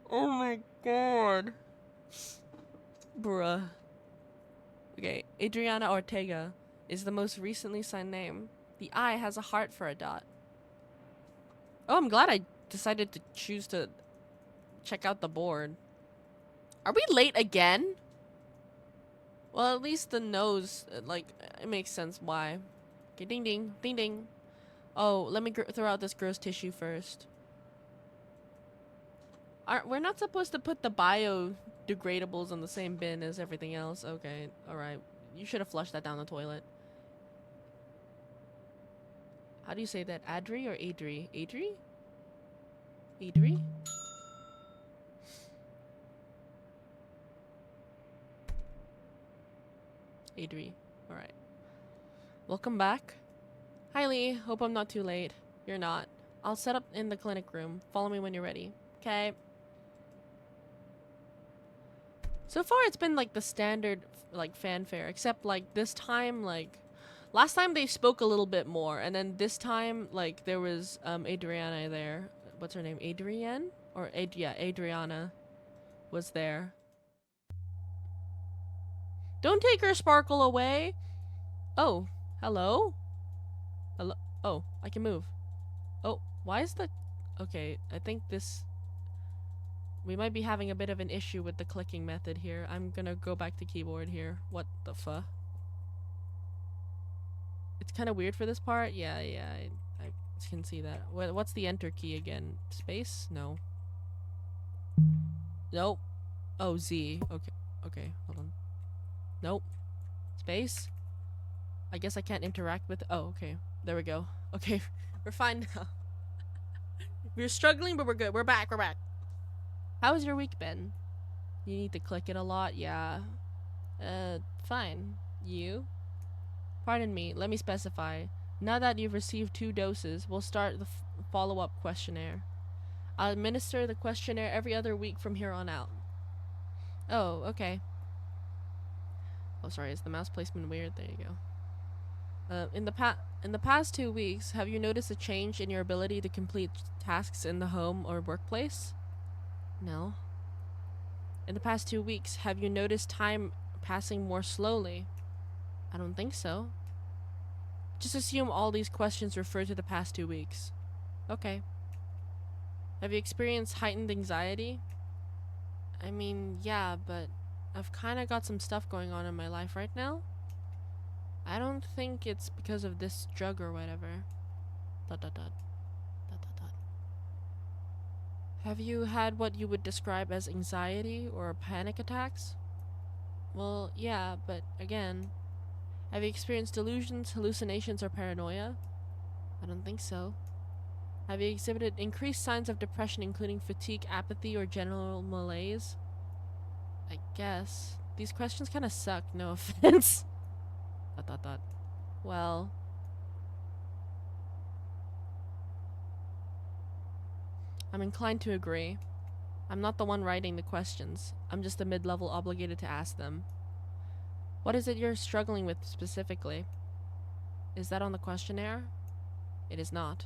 Oh my god. Bruh. Okay, Adriana Ortega is the most recently signed name. The I has a heart for a dot. Oh, I'm glad I decided to choose to check out the board. Are we late again? Well, at least the nose, like, it makes sense why. Okay, ding ding, ding ding. Oh, let me throw out this gross tissue first. We're not supposed to put the biodegradables in the same bin as everything else. Okay, alright. You should have flushed that down the toilet. How do you say that? Adri or Adri? Adri? Adri? Adri. Alright. Welcome back. Hi Lee. Hope I'm not too late. You're not. I'll set up in the clinic room. Follow me when you're ready. Okay. So far it's been like the standard like fanfare, except like this time, like last time they spoke a little bit more, and then this time like there was Adriana there. What's her name? Adrienne? Or yeah, Adriana was there. Don't take her sparkle away. Oh, hello? Hello? Oh, I can move. Oh, why is the... Okay, I think this... We might be having a bit of an issue with the clicking method here. I'm gonna go back to keyboard here. What the fuck? It's kind of weird for this part. Yeah, I can see that. What's the enter key again? Space? No. Nope. Oh, Z. Okay, hold on. Nope. Space? I guess I can't interact with... Oh, okay. There we go. Okay, we're fine now. We're struggling, but we're good. We're back. How's your week been? You need to click it a lot? Yeah. Fine. You? Pardon me, let me specify. Now that you've received 2 doses, we'll start the follow-up questionnaire. I'll administer the questionnaire every other week from here on out. Oh, okay. Oh, sorry, is the mouse placement weird? There you go. In the past 2 weeks, have you noticed a change in your ability to complete tasks in the home or workplace? No. In the past 2 weeks, have you noticed time passing more slowly? I don't think so. Just assume all these questions refer to the past 2 weeks. Okay. Have you experienced heightened anxiety? I mean, yeah, but I've kind of got some stuff going on in my life right now. I don't think it's because of this drug or whatever. ... Have you had what you would describe as anxiety or panic attacks? Well, yeah, but again, have you experienced delusions, hallucinations, or paranoia? I don't think so. Have you exhibited increased signs of depression, including fatigue, apathy, or general malaise? I guess. These questions kind of suck, no offense. ... Well, I'm inclined to agree. I'm not the one writing the questions. I'm just the mid-level obligated to ask them. What is it you're struggling with specifically? Is that on the questionnaire? It is not.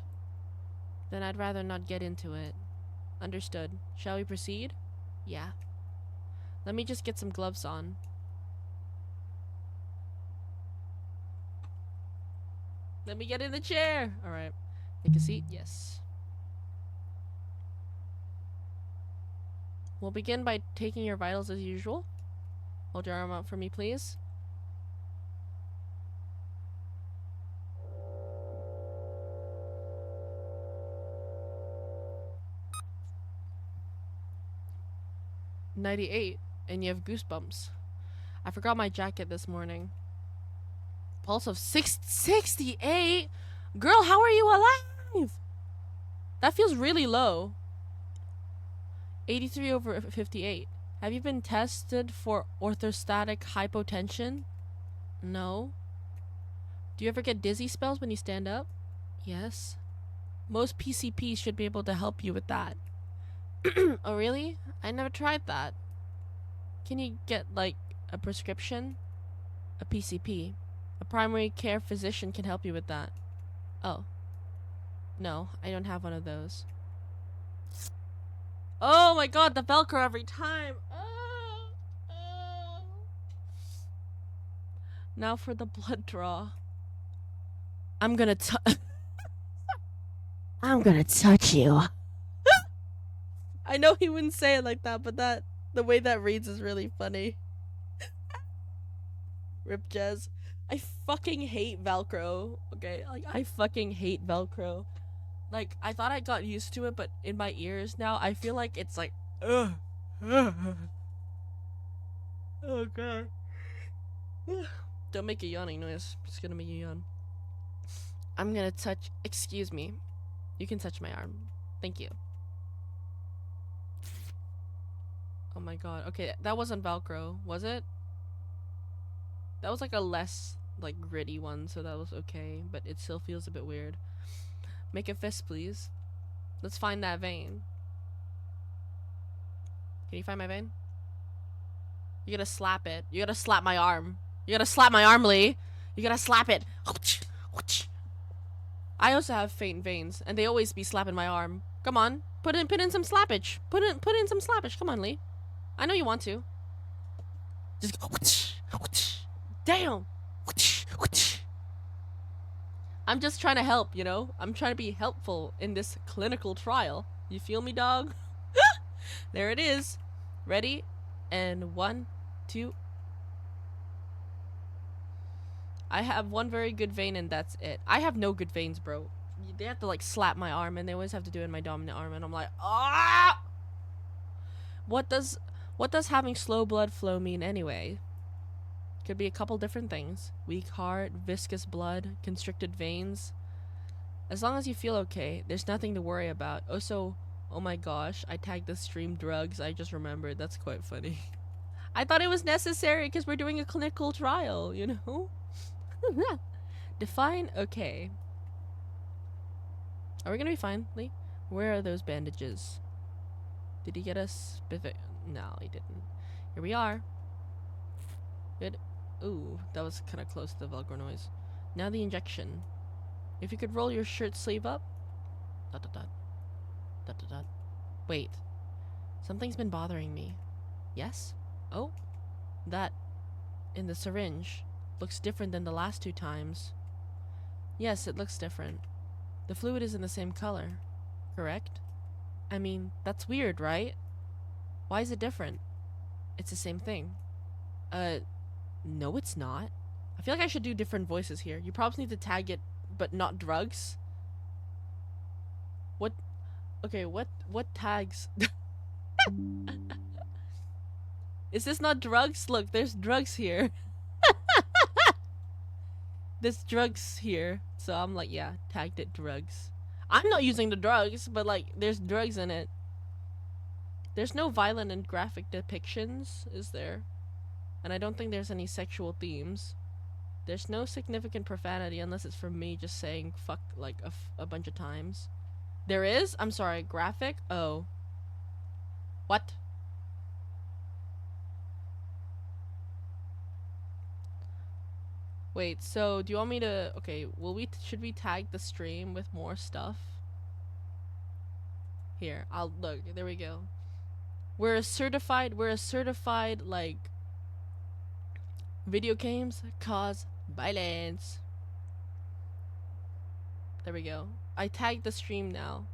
Then I'd rather not get into it. Understood. Shall we proceed? Yeah. Let me just get some gloves on. Let me get in the chair! Alright. Take a seat? Yes. We'll begin by taking your vitals as usual. Hold your arm out for me, please. "98, and you have goosebumps. I forgot my jacket this morning. Pulse of 68? Girl, how are you alive? That feels really low. 83 over 58. Have you been tested for orthostatic hypotension? No. Do you ever get dizzy spells when you stand up? Yes. Most PCPs should be able to help you with that. Oh, really? I never tried that. Can you get, like, a prescription? A PCP. A primary care physician can help you with that. Oh. No, I don't have one of those. Oh my god, the Velcro every time! Oh. Oh. Now for the blood draw. I'm gonna touch you. I know he wouldn't say it like that, but the way that reads is really funny. Rip Jez. I fucking hate Velcro. Okay, like I fucking hate Velcro. Like I thought I got used to it, but in my ears now, I feel like it's like, ugh. Oh god. Don't make a yawning noise. It's gonna make you yawn. I'm gonna touch. Excuse me. You can touch my arm. Thank you. Oh my god. Okay, that wasn't Velcro, was it? That was like a less like gritty one, so that was okay, but it still feels a bit weird. Make a fist, please. Let's find that vein. Can you find my vein? You gotta slap it. You gotta slap my arm. You gotta slap my arm, Lee. You gotta slap it. I also have faint veins, and they always be slapping my arm. Come on, put in some slappage. Put in some slappage. Come on, Lee. I know you want to. Just go. Damn. I'm just trying to help, you know? I'm trying to be helpful in this clinical trial. You feel me, dog? There it is. Ready? And 1, 2. I have one very good vein and that's it. I have no good veins, bro. They have to like slap my arm and they always have to do it in my dominant arm and I'm like, ah! What does having slow blood flow mean anyway? Could be a couple different things. Weak heart, viscous blood, constricted veins. As long as you feel okay, there's nothing to worry about. Also, oh my gosh, I tagged the stream drugs. I just remembered. That's quite funny. I thought it was necessary because we're doing a clinical trial, you know? Define okay. Are we gonna be fine, Lee? Where are those bandages? Did he get us? No, he didn't. Here we are. Good. Ooh, that was kind of close to the Velcro noise. Now the injection. If you could roll your shirt sleeve up. ... Wait. Something's been bothering me. Yes? Oh? That in the syringe looks different than the last 2 times. Yes, it looks different. The fluid is in the same color. Correct? I mean, that's weird, right? Why is it different? It's the same thing. No, it's not. I feel like I should do different voices here. You probably need to tag it, but not drugs. What? Okay, what tags? Is this not drugs? Look, there's drugs here. There's drugs here. So I'm like, yeah, tagged it drugs. I'm not using the drugs, but like, there's drugs in it. There's no violent and graphic depictions, is there? And I don't think there's any sexual themes. There's no significant profanity unless it's from me just saying fuck like a bunch of times. There is? I'm sorry, graphic? Oh. What? Wait, so do you want me to... Okay, should we tag the stream with more stuff? Here, I'll... Look, there we go. We're a certified, like... Video games cause violence. There we go. I tagged the stream now.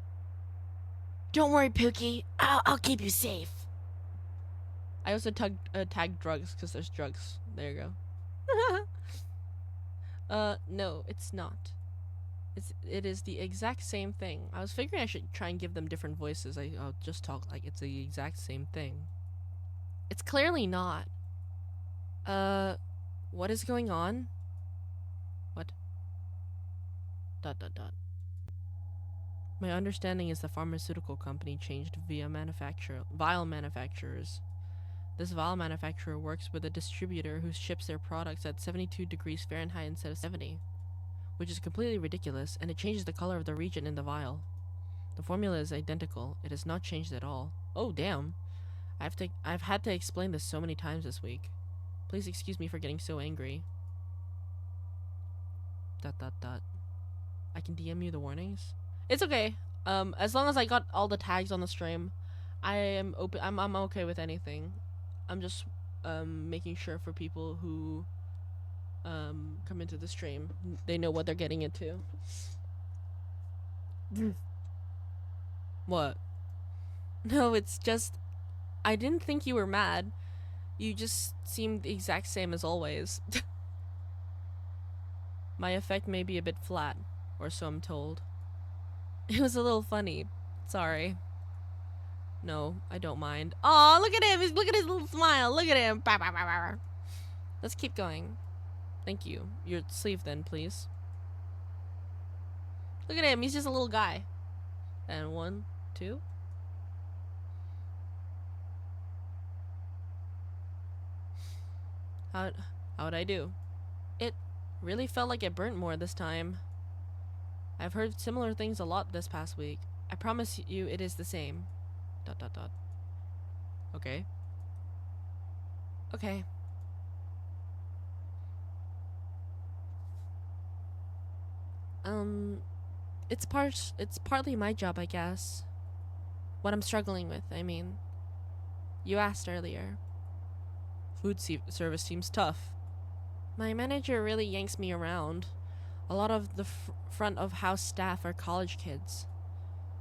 Don't worry, Pookie. I'll keep you safe. I also tagged drugs because there's drugs. There you go. No, it's not. It is the exact same thing. I was figuring I should try and give them different voices. I'll just talk like it's the exact same thing. It's clearly not. What is going on? What? ... My understanding is the pharmaceutical company changed vial manufacturers. This vial manufacturer works with a distributor who ships their products at 72 degrees Fahrenheit instead of 70, which is completely ridiculous, and it changes the color of the region in the vial. The formula is identical. It has not changed at all. Oh, damn. I've had to explain this so many times this week. Please excuse me for getting so angry. ... I can DM you the warnings? It's okay. As long as I got all the tags on the stream, I am open. I'm okay with anything. I'm just making sure for people who come into the stream, they know what they're getting into. What? No, it's just I didn't think you were mad. You just seemed the exact same as always. My effect may be a bit flat, or so I'm told. It was a little funny. Sorry. No, I don't mind. Aw, look at him! Look at his little smile! Look at him! Let's keep going. Thank you. Your sleeve then, please. Look at him, he's just a little guy. And 1, 2. How'd I do? It really felt like it burnt more this time. I've heard similar things a lot this past week. I promise you it is the same. ... Okay. Okay. It's partly my job, I guess. What I'm struggling with, I mean. You asked earlier. Food service seems tough. My manager really yanks me around. A lot of the front of house staff are college kids.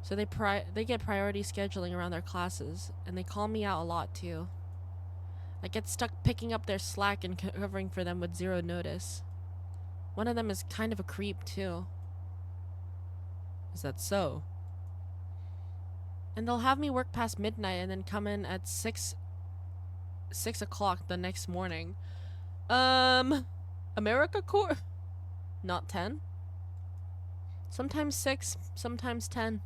So they get priority scheduling around their classes, and they call me out a lot too. I get stuck picking up their slack and covering for them with zero notice. One of them is kind of a creep too. Is that so? And they'll have me work past midnight and then come in at 6 o'clock the next morning. America Corps? Not 10? Sometimes 6, sometimes 10.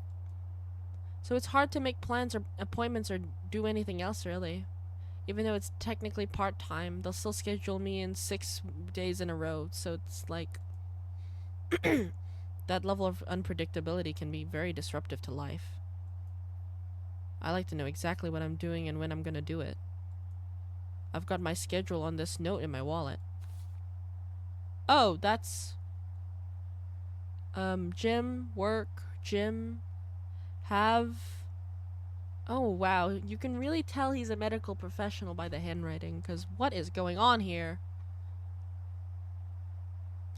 So it's hard to make plans or appointments or do anything else really. Even though it's technically part-time, they'll still schedule me in 6 days in a row, so it's like... that level of unpredictability can be very disruptive to life. I like to know exactly what I'm doing and when I'm gonna do it. I've got my schedule on this note in my wallet. Oh, that's... gym, work, gym, have... Oh, wow. You can really tell he's a medical professional by the handwriting, because what is going on here?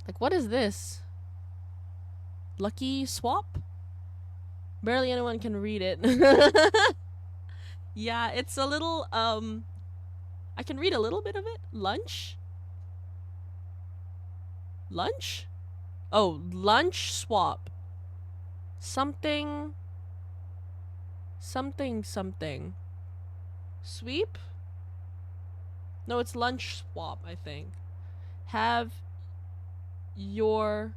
Like, what is this? Lucky swap? Barely anyone can read it. Yeah, it's a little, I can read a little bit of it. Lunch? Lunch? Oh, lunch swap. Something... Something something. Sweep? No, it's lunch swap, I think. Have your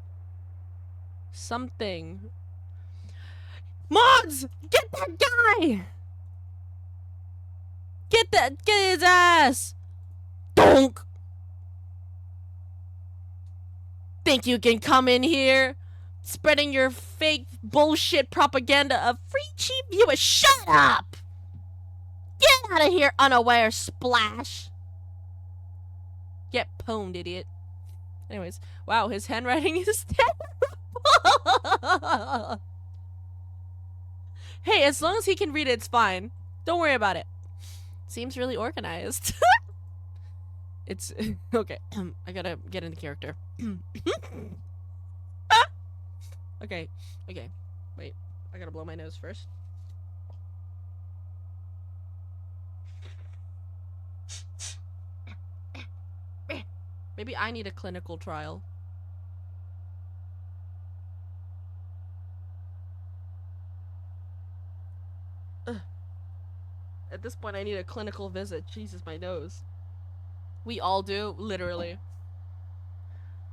something. Mods! Get that guy! Get his ass! Donk! Think you can come in here? Spreading your fake bullshit propaganda of free cheap viewers. Shut up! Get out of here, unaware splash! Get pwned, idiot. Anyways, wow, his handwriting is terrible. Hey, as long as he can read it, it's fine. Don't worry about it. Seems really organized. It's okay. I gotta get into character. Okay, okay. Wait, I gotta blow my nose first. Maybe I need a clinical trial. Ugh. At this point, I need a clinical visit. Jesus, my nose. We all do, literally.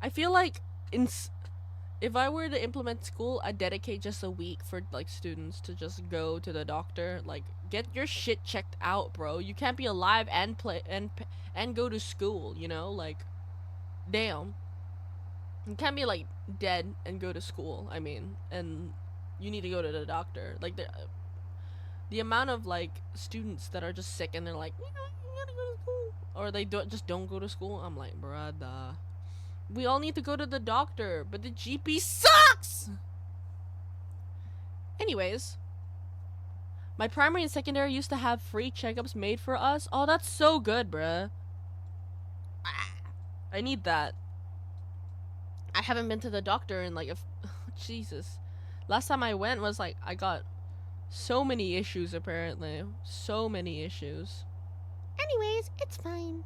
I feel like if I were to implement school, I'd dedicate just a week for like students to just go to the doctor. Like, get your shit checked out, bro. You can't be alive and play and go to school. You know, like, damn. You can't be like dead and go to school. I mean, and you need to go to the doctor. Like the amount of like students that are just sick and they're like, you gotta go to school, or they don't go to school. I'm like, brother. We all need to go to the doctor, but the GP sucks! Anyways. My primary and secondary used to have free checkups made for us. Oh, that's so good, bruh. I need that. I haven't been to the doctor in like Jesus. Last time I went was like, I got so many issues apparently. So many issues. Anyways, it's fine.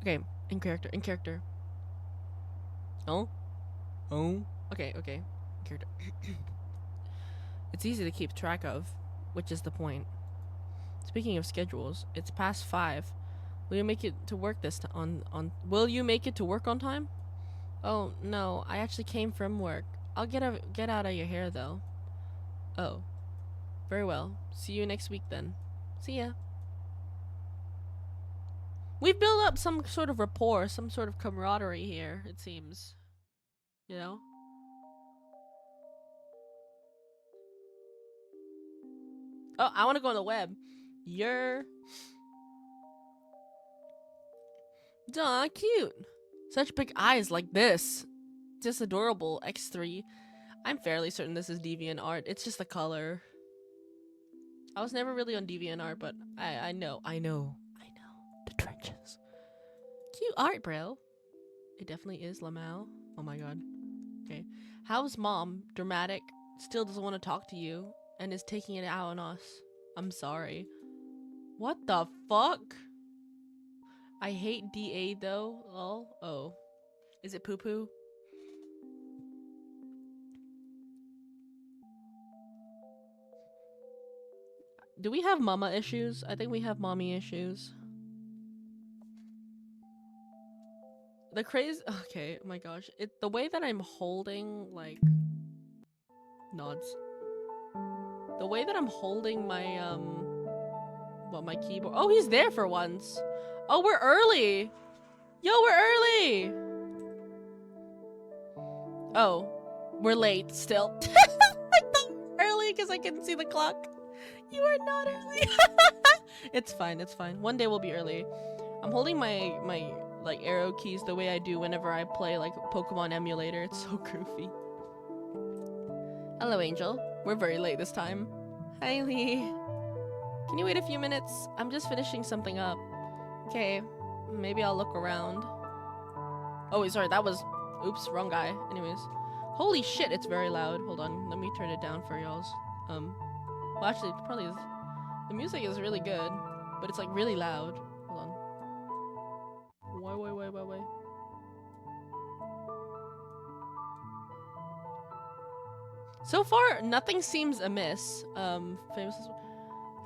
Okay. In character. Oh? Okay. In character. It's easy to keep track of, which is the point. Speaking of schedules, it's past 5. Will you make it to work Will you make it to work on time? Oh, no, I actually came from work. I'll get out of your hair, though. Oh. Very well. See you next week, then. See ya. We've built up some sort of rapport, some sort of camaraderie here, it seems. You know? Oh, I want to go on the web. Aw, cute. Such big eyes like this. Just adorable. X3. I'm fairly certain this is DeviantArt. It's just the color. I was never really on DeviantArt, but I know. The trenches. Cute art, bro. It definitely is, Lamau. Oh my god. Okay. How's mom? Dramatic. Still doesn't want to talk to you. And is taking it out on us. I'm sorry. What the fuck? I hate DA though. Oh. Is it poo-poo? Do we have mama issues? I think we have mommy issues. The crazy. Okay, oh my gosh. The way that I'm holding, like. Nods. The way that I'm holding my, my keyboard. Oh, he's there for once. Oh, we're early. Yo, we're early. Oh, we're late still. I thought we were early because I couldn't see the clock. You are not early. It's fine. One day we'll be early. I'm holding my like arrow keys the way I do whenever I play like Pokemon emulator. It's so goofy. Hello, Angel. We're very late this time. Hi, Lee. Can you wait a few minutes? I'm just finishing something up. Okay, maybe I'll look around. Oh, sorry, that was... Oops, wrong guy. Anyways. Holy shit, it's very loud. Hold on, let me turn it down for y'all's. Well, actually, it probably is... The music is really good, but it's, like, really loud. Hold on. Wait. So far, nothing seems amiss. Famous.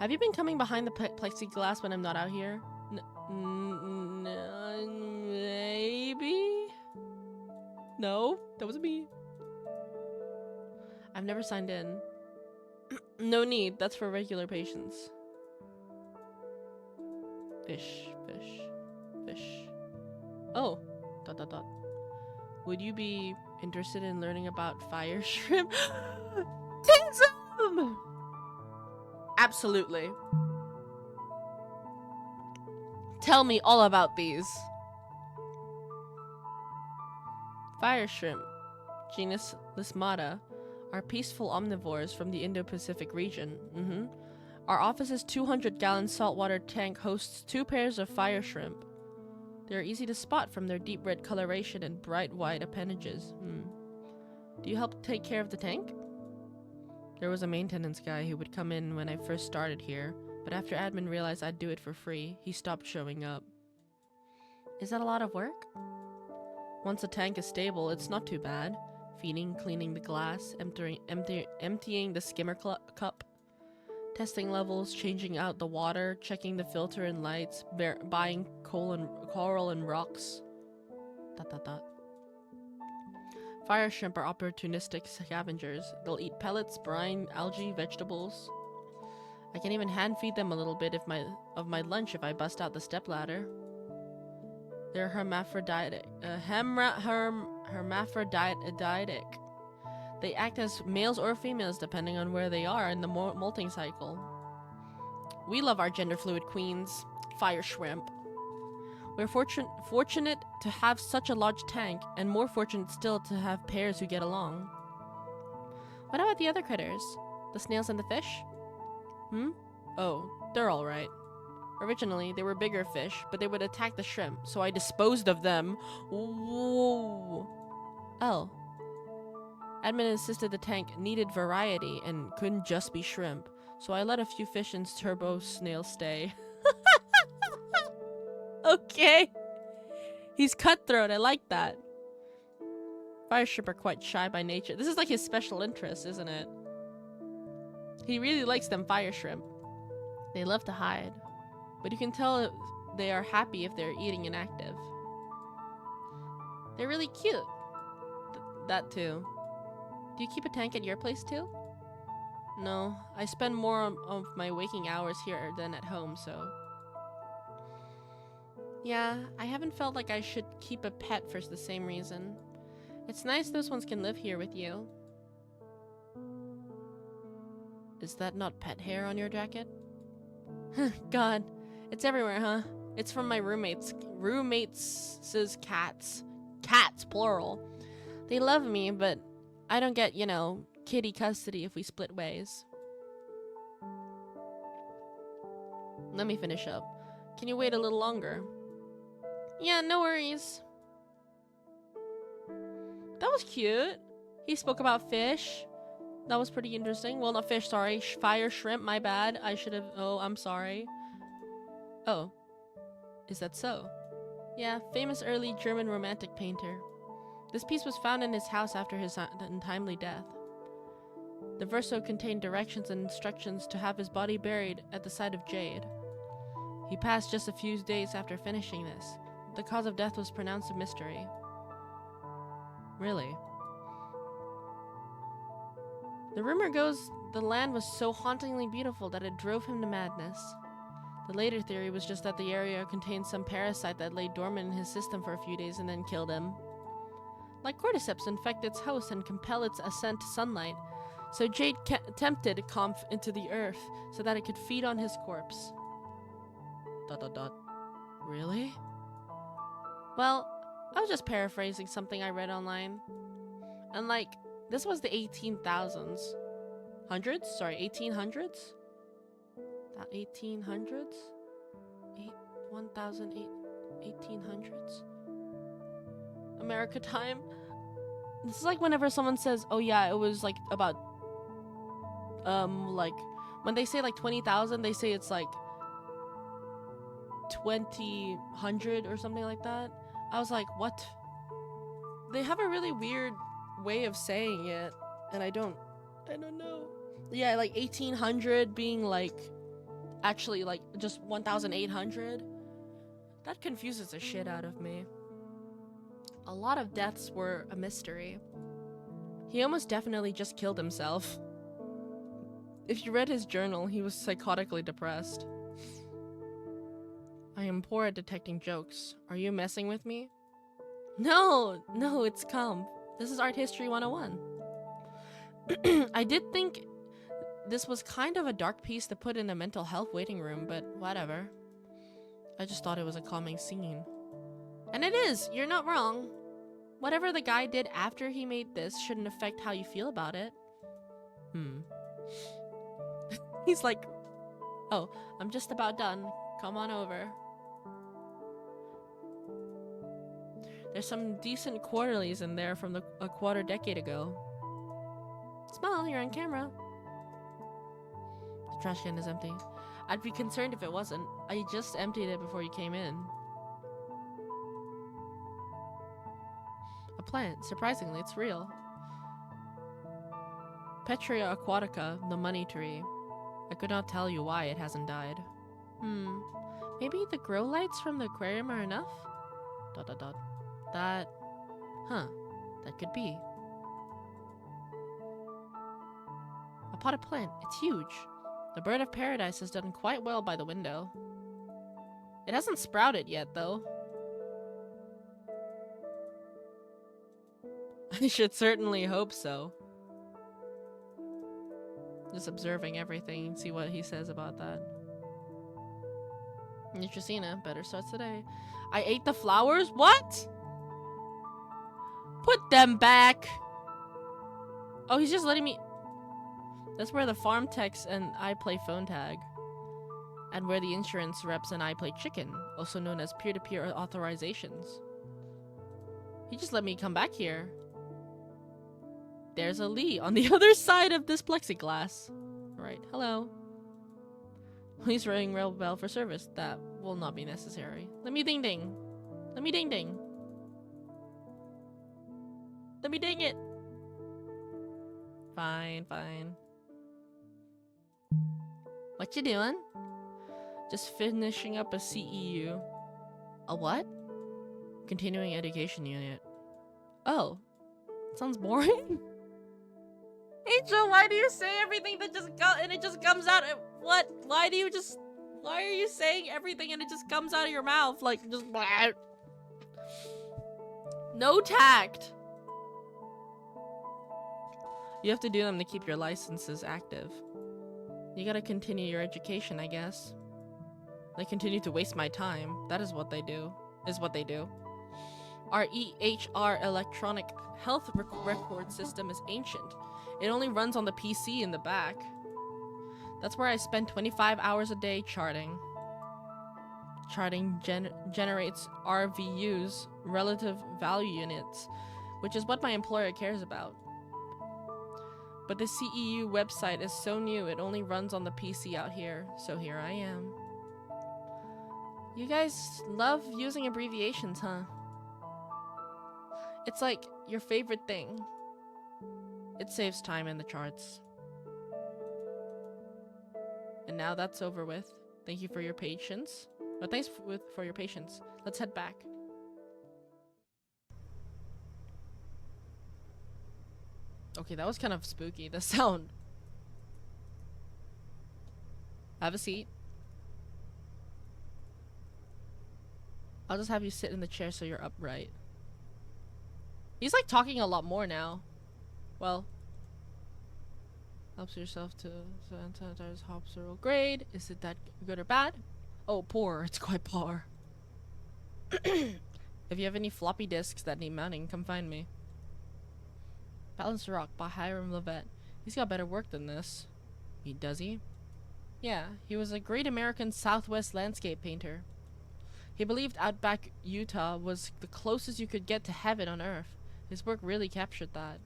Have you been coming behind the plexiglass when I'm not out here? Maybe? No, that was me. I've never signed in. No need, that's for regular patients. Fish, fish, fish. Oh, ... Would you be interested in learning about fire shrimp? Tism! Absolutely. Tell me all about these. Fire shrimp, genus Lismata, are peaceful omnivores from the Indo-Pacific region. Our office's 200-gallon saltwater tank hosts 2 pairs of fire shrimp. They are easy to spot from their deep red coloration and bright white appendages. Do you help take care of the tank? There was a maintenance guy who would come in when I first started here, but after admin realized I'd do it for free, he stopped showing up. Is that a lot of work? Once the tank is stable, it's not too bad. Feeding, cleaning the glass, emptying the skimmer cup, testing levels, changing out the water, checking the filter and lights, buying coral and rocks. ... Fire shrimp are opportunistic scavengers. They'll eat pellets, brine, algae, vegetables. I can even hand feed them a little bit of my lunch if I bust out the stepladder. They're hermaphroditic. Hermaphroditic. They act as males or females depending on where they are in the molting cycle. We love our gender fluid queens, fire shrimp. We're fortunate to have such a large tank, and more fortunate still to have pairs who get along. What about the other critters? The snails and the fish? Oh, they're alright. Originally, they were bigger fish, but they would attack the shrimp, so I disposed of them. Whoa. Oh. Admin insisted the tank needed variety and couldn't just be shrimp, so I let a few fish and turbo snail stay. Okay. He's cutthroat, I like that. Fire shrimp are quite shy by nature. This is like his special interest, isn't it? He really likes them fire shrimp. They love to hide, but you can tell they are happy if they're eating and active. They're really cute. That too. Do you keep a tank at your place too? No, I spend more of my waking hours here than at home, so... Yeah, I haven't felt like I should keep a pet for the same reason. It's nice those ones can live here with you. Is that not pet hair on your jacket? God, it's everywhere, huh? It's from my roommates' cats. Cats, plural. They love me, but I don't get, kitty custody if we split ways. Let me finish up. Can you wait a little longer? Yeah, no worries. That was cute. He spoke about fish. That was pretty interesting. Well, not fish, sorry. Fire shrimp, my bad. I should have... Oh, I'm sorry. Oh. Is that so? Yeah, famous early German romantic painter. This piece was found in his house after his untimely death. The verso contained directions and instructions to have his body buried at the site of Jade. He passed just a few days after finishing this. The cause of death was pronounced a mystery. Really? The rumor goes the land was so hauntingly beautiful that it drove him to madness. The later theory was just that the area contained some parasite that lay dormant in his system for a few days and then killed him. Like cordyceps infect its host and compel its ascent to sunlight, so Jade attempted to comp into the earth so that it could feed on his corpse. ... Really? Well, I was just paraphrasing something I read online. And this was the 18,000s. Hundreds? Sorry, 1800s? 1800s? 1800s? America time? This is like whenever someone says, oh yeah, it was about, when they say 20,000, they say it's 2000 or something like that. I was like, what? They have a really weird way of saying it, and I don't I don't know. Yeah, like 1800 being like actually like just 1800. That confuses the shit out of me. A lot of deaths were a mystery. He almost definitely just killed himself. If you read his journal, he was psychotically depressed. I am poor at detecting jokes. Are you messing with me? No, it's calm. This is Art History 101. I did think this was kind of a dark piece to put in a mental health waiting room, but whatever. I just thought it was a calming scene. And it is! You're not wrong. Whatever the guy did after he made this shouldn't affect how you feel about it. He's like, oh, I'm just about done. Come on over. There's some decent quarterlies in there from a quarter decade ago. Smile, you're on camera. The trash can is empty. I'd be concerned if it wasn't. I just emptied it before you came in. A plant. Surprisingly, it's real. Petria aquatica, the money tree. I could not tell you why it hasn't died. Maybe the grow lights from the aquarium are enough? ... That... Huh. That could be. A potted plant. It's huge. The bird of paradise has done quite well by the window. It hasn't sprouted yet, though. I should certainly hope so. Just observing everything and see what he says about that. Neutrocena, better starts today. I ate the flowers? What? Put them back! Oh, he's just letting me... That's where the farm techs and I play phone tag. And where the insurance reps and I play chicken, also known as peer-to-peer authorizations. He just let me come back here. There's a Lee on the other side of this plexiglass. Right, hello. Please ring rail bell for service. That will not be necessary. Let me ding ding. Let me ding ding. Let me ding it. Fine, fine. What you doing? Just finishing up a CEU. A what? Continuing education unit. Oh. Sounds boring. Angel, why do you say everything that just and it just comes out? What? Why are you saying everything and it just comes out of your mouth? Like, just blah. No tact. You have to do them to keep your licenses active. You gotta continue your education, I guess. They continue to waste my time. That is what they do. Our EHR electronic health record system is ancient. It only runs on the PC in the back. That's where I spend 25 hours a day charting. Charting generates RVUs, relative value units, which is what my employer cares about. But the CEU website is so new, it only runs on the PC out here, so here I am. You guys love using abbreviations, huh? It's like your favorite thing. It saves time in the charts. And now that's over with. Thank you for your patience. Oh, thanks for your patience. Let's head back. Okay, that was kind of spooky, the sound. Have a seat. I'll just have you sit in the chair so you're upright. He's like talking a lot more now. Well, helps yourself to sanitize hops or grade. Is it that good or bad? Oh, poor. It's quite poor. If you have any floppy disks that need mounting, come find me. Balanced Rock by Hiram Levette. He's got better work than this. Does he? Yeah, he was a great American Southwest landscape painter. He believed Outback Utah was the closest you could get to heaven on earth. His work really captured that.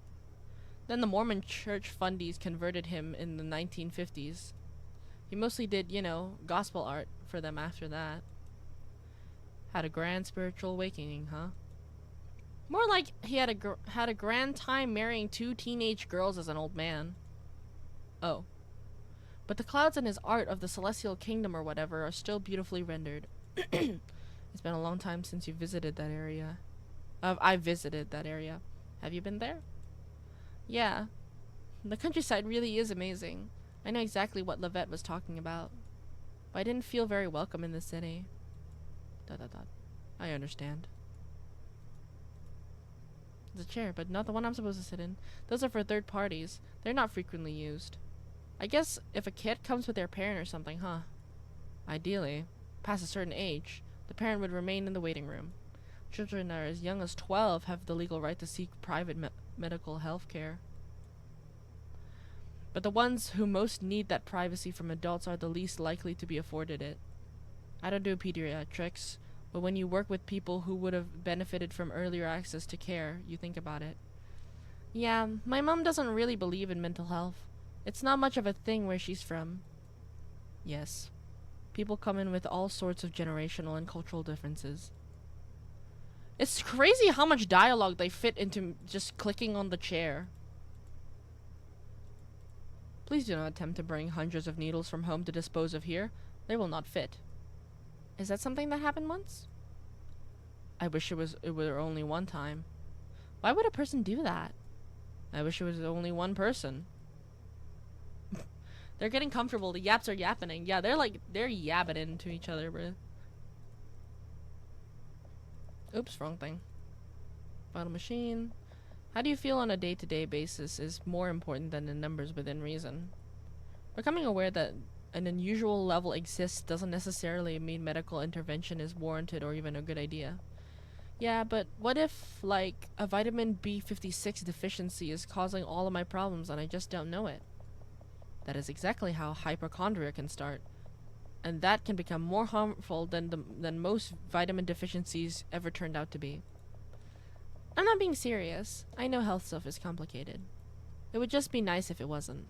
Then the Mormon church fundies converted him in the 1950s. He mostly did, you know, gospel art for them after that. Had a grand spiritual awakening, huh? More like he had a grand time marrying 2 teenage girls as an old man. Oh. But the clouds in his art of the celestial kingdom or whatever are still beautifully rendered. It's been a long time since you visited that area. I visited that area. Have you been there? Yeah. The countryside really is amazing. I know exactly what Levette was talking about. But I didn't feel very welcome in the city. ... I understand. The chair, but not the one I'm supposed to sit in. Those are for third parties. They're not frequently used. I guess if a kid comes with their parent or something, huh? Ideally, past a certain age, the parent would remain in the waiting room. Children that are as young as 12 have the legal right to seek private medical health care. But the ones who most need that privacy from adults are the least likely to be afforded it. I don't do pediatrics, but when you work with people who would have benefited from earlier access to care, you think about it. Yeah, my mom doesn't really believe in mental health. It's not much of a thing where she's from. Yes. People come in with all sorts of generational and cultural differences. It's crazy how much dialogue they fit into just clicking on the chair. Please do not attempt to bring hundreds of needles from home to dispose of here. They will not fit. Is that something that happened once? I wish it were only one time. Why would a person do that? I wish it was only one person. They're getting comfortable. The yaps are yapping. Yeah, they're yapping into each other, bro. Oops, wrong thing. Bottle machine. How do you feel on a day-to-day basis is more important than the numbers within reason. Becoming aware that an unusual level exists doesn't necessarily mean medical intervention is warranted or even a good idea. Yeah, but what if, like, a vitamin B56 deficiency is causing all of my problems and I just don't know it? That is exactly how hypochondria can start. And that can become more harmful than most vitamin deficiencies ever turned out to be. I'm not being serious. I know health stuff is complicated. It would just be nice if it wasn't. ...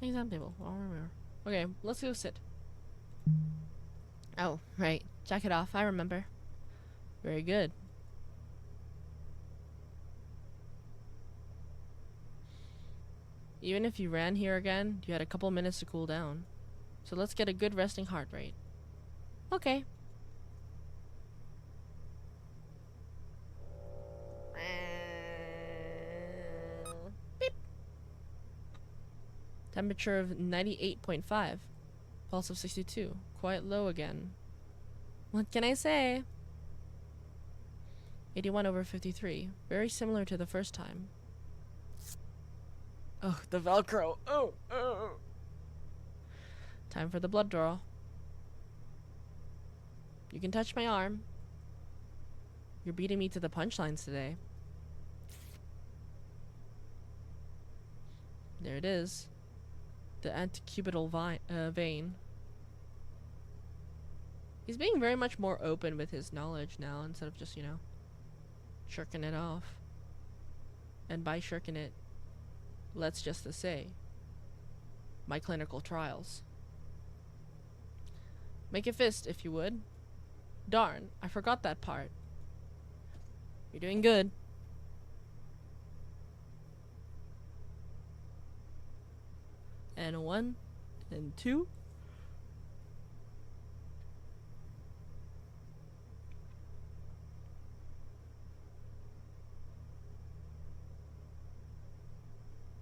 Exam table. I'll remember. Okay, let's go sit. Oh, right. Jacket off. I remember. Very good. Even if you ran here again, you had a couple minutes to cool down. So let's get a good resting heart rate. Okay. Beep. Temperature of 98.5. Pulse of 62. Quite low again. What can I say? 81/53. Very similar to the first time. Oh, the Velcro. Oh. Time for the blood draw. You can touch my arm. You're beating me to the punchlines today. There it is. The antecubital vein. He's being very much more open with his knowledge now instead of just, shirking it off. And by shirking it, let's just say, my clinical trials. Make a fist, if you would. Darn, I forgot that part. You're doing good. And 1, and 2.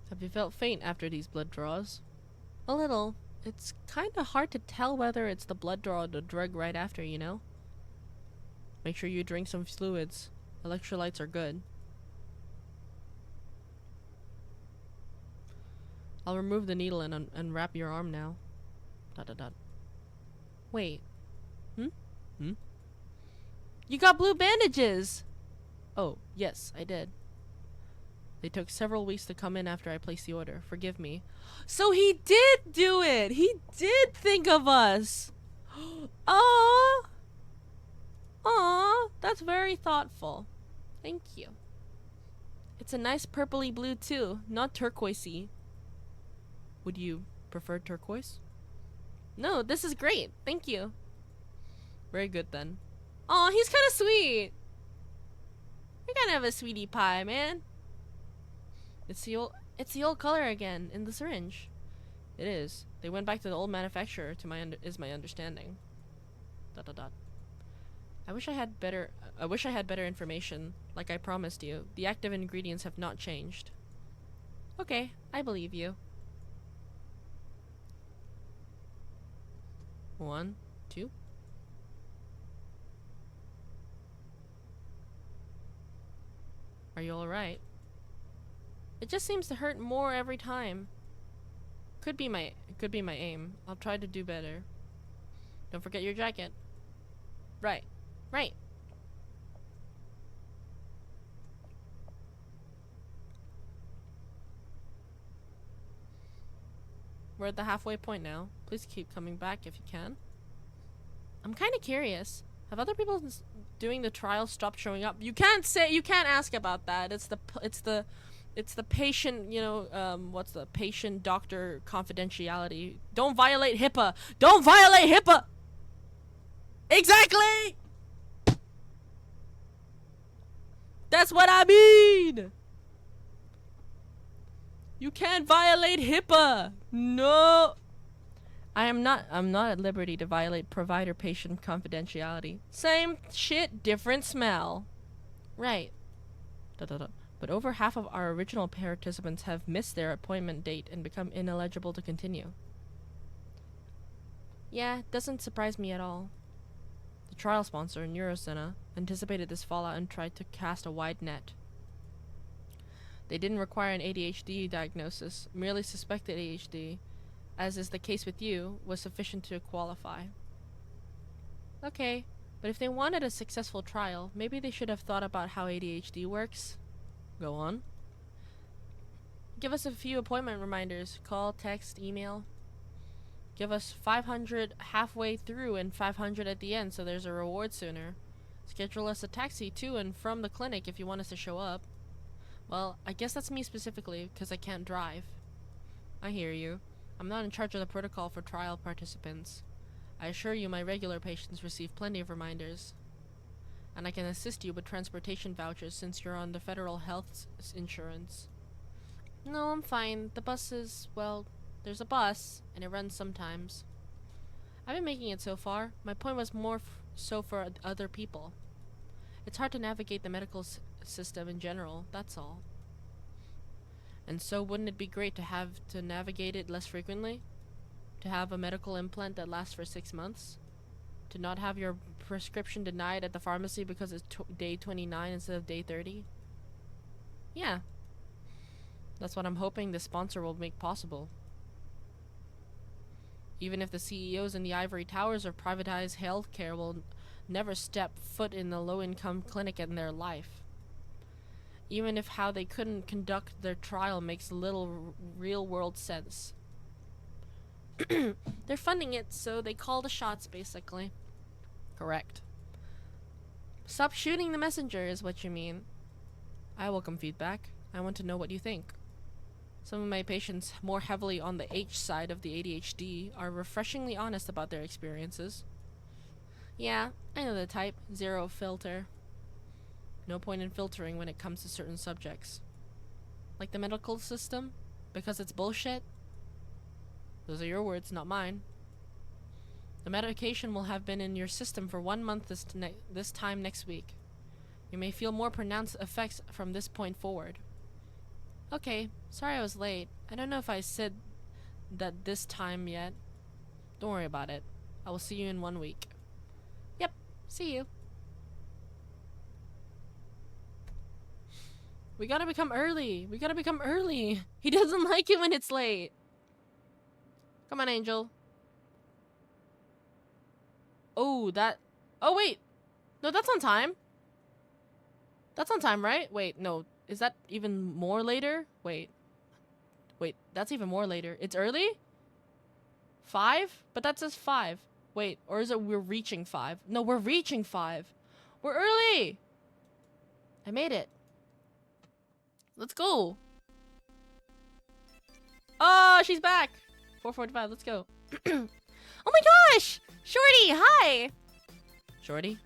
Have you felt faint after these blood draws? A little. It's kinda hard to tell whether it's the blood draw or the drug right after, Make sure you drink some fluids. Electrolytes are good. I'll remove the needle and unwrap your arm now. ... Wait. Hmm? You got blue bandages! Oh, yes, I did. They took several weeks to come in after I placed the order. Forgive me. So he did do it! He did think of us! Aww! Aww! That's very thoughtful. Thank you. It's a nice purpley blue too, not turquoisey. Would you prefer turquoise? No, this is great. Thank you. Very good then. Aw, he's kind of sweet. You're kind of a sweetie pie, man. It's the old color again in the syringe. It is. They went back to the old manufacturer is my understanding. ... I wish I had better information, like I promised you. The active ingredients have not changed. Okay, I believe you. 1, 2. Are you alright? It just seems to hurt more every time. Could be my aim. I'll try to do better. Don't forget your jacket. Right. Right. We're at the halfway point now. Please keep coming back if you can. I'm kind of curious. Have other people doing the trial stopped showing up? You can't ask about that. It's the patient, you know, what's the patient doctor confidentiality. Don't violate HIPAA. Don't violate HIPAA. Exactly. That's what I mean. You can't violate HIPAA. No. I'm not at liberty to violate provider-patient confidentiality. Same shit, different smell. Right. But over half of our original participants have missed their appointment date and become ineligible to continue. Yeah, doesn't surprise me at all. The trial sponsor, Neurocena, anticipated this fallout and tried to cast a wide net. They didn't require an ADHD diagnosis, merely suspected ADHD, as is the case with you, was sufficient to qualify. Okay, but if they wanted a successful trial, maybe they should have thought about how ADHD works. Go on. Give us a few appointment reminders. Call, text, email. Give us 500 halfway through and 500 at the end so there's a reward sooner. Schedule us a taxi to and from the clinic if you want us to show up. Well, I guess that's me specifically, because I can't drive. I hear you. I'm not in charge of the protocol for trial participants. I assure you my regular patients receive plenty of reminders. And I can assist you with transportation vouchers since you're on the federal health insurance. No, I'm fine. The bus is, well, there's a bus, and it runs sometimes. I've been making it so far. My point was more so for other people. It's hard to navigate the medical system in general, that's all. And so wouldn't it be great to have to navigate it less frequently? To have a medical implant that lasts for 6 months? To not have your prescription denied at the pharmacy because it's day 29 instead of day 30? Yeah. That's what I'm hoping the sponsor will make possible. Even if the CEOs in the ivory towers of privatized healthcare will never step foot in a low-income clinic in their life. Even if how they couldn't conduct their trial makes little real-world sense. They're funding it, so they call the shots, basically. Correct. Stop shooting the messenger is what you mean. I welcome feedback. I want to know what you think. Some of my patients, more heavily on the H side of the ADHD, are refreshingly honest about their experiences. Yeah, I know the type. Zero filter. No point in filtering when it comes to certain subjects. Like the medical system? Because it's bullshit? Those are your words, not mine. The medication will have been in your system for 1 month this time next week. You may feel more pronounced effects from this point forward. Okay, sorry I was late. I don't know if I said that this time yet. Don't worry about it. I will see you in 1 week. Yep, see you. We gotta become early. We gotta become early. He doesn't like it when it's late. Come on, Angel. Oh, that... Oh, wait. No, that's on time. That's on time, right? Wait, no. Is that even more later? Wait. Wait, that's even more later. It's early? 5? But that says 5. Wait, or is it we're reaching 5? No, we're reaching 5. We're early! I made it. Let's go. Oh, she's back. 4:45, let's go. Oh my gosh! Shorty, hi! Shorty?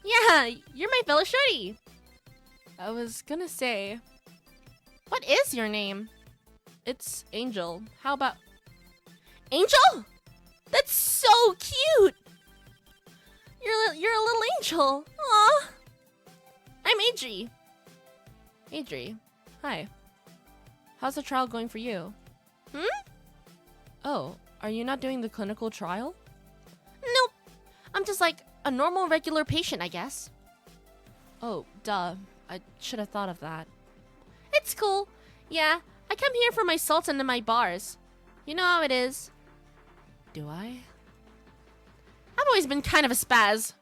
Yeah, you're my fellow Shorty. I was gonna say, What is your name? It's Angel. How about... Angel? That's so cute! You're a little angel. Aw. I'm Adri. Adri. Hi. How's the trial going for you? Oh, are you not doing the clinical trial? Nope. I'm just like a normal, regular patient, I guess. Oh, duh. I should have thought of that. It's cool. Yeah, I come here for my salts and my bars. You know how it is. Do I? I've always been kind of a spaz.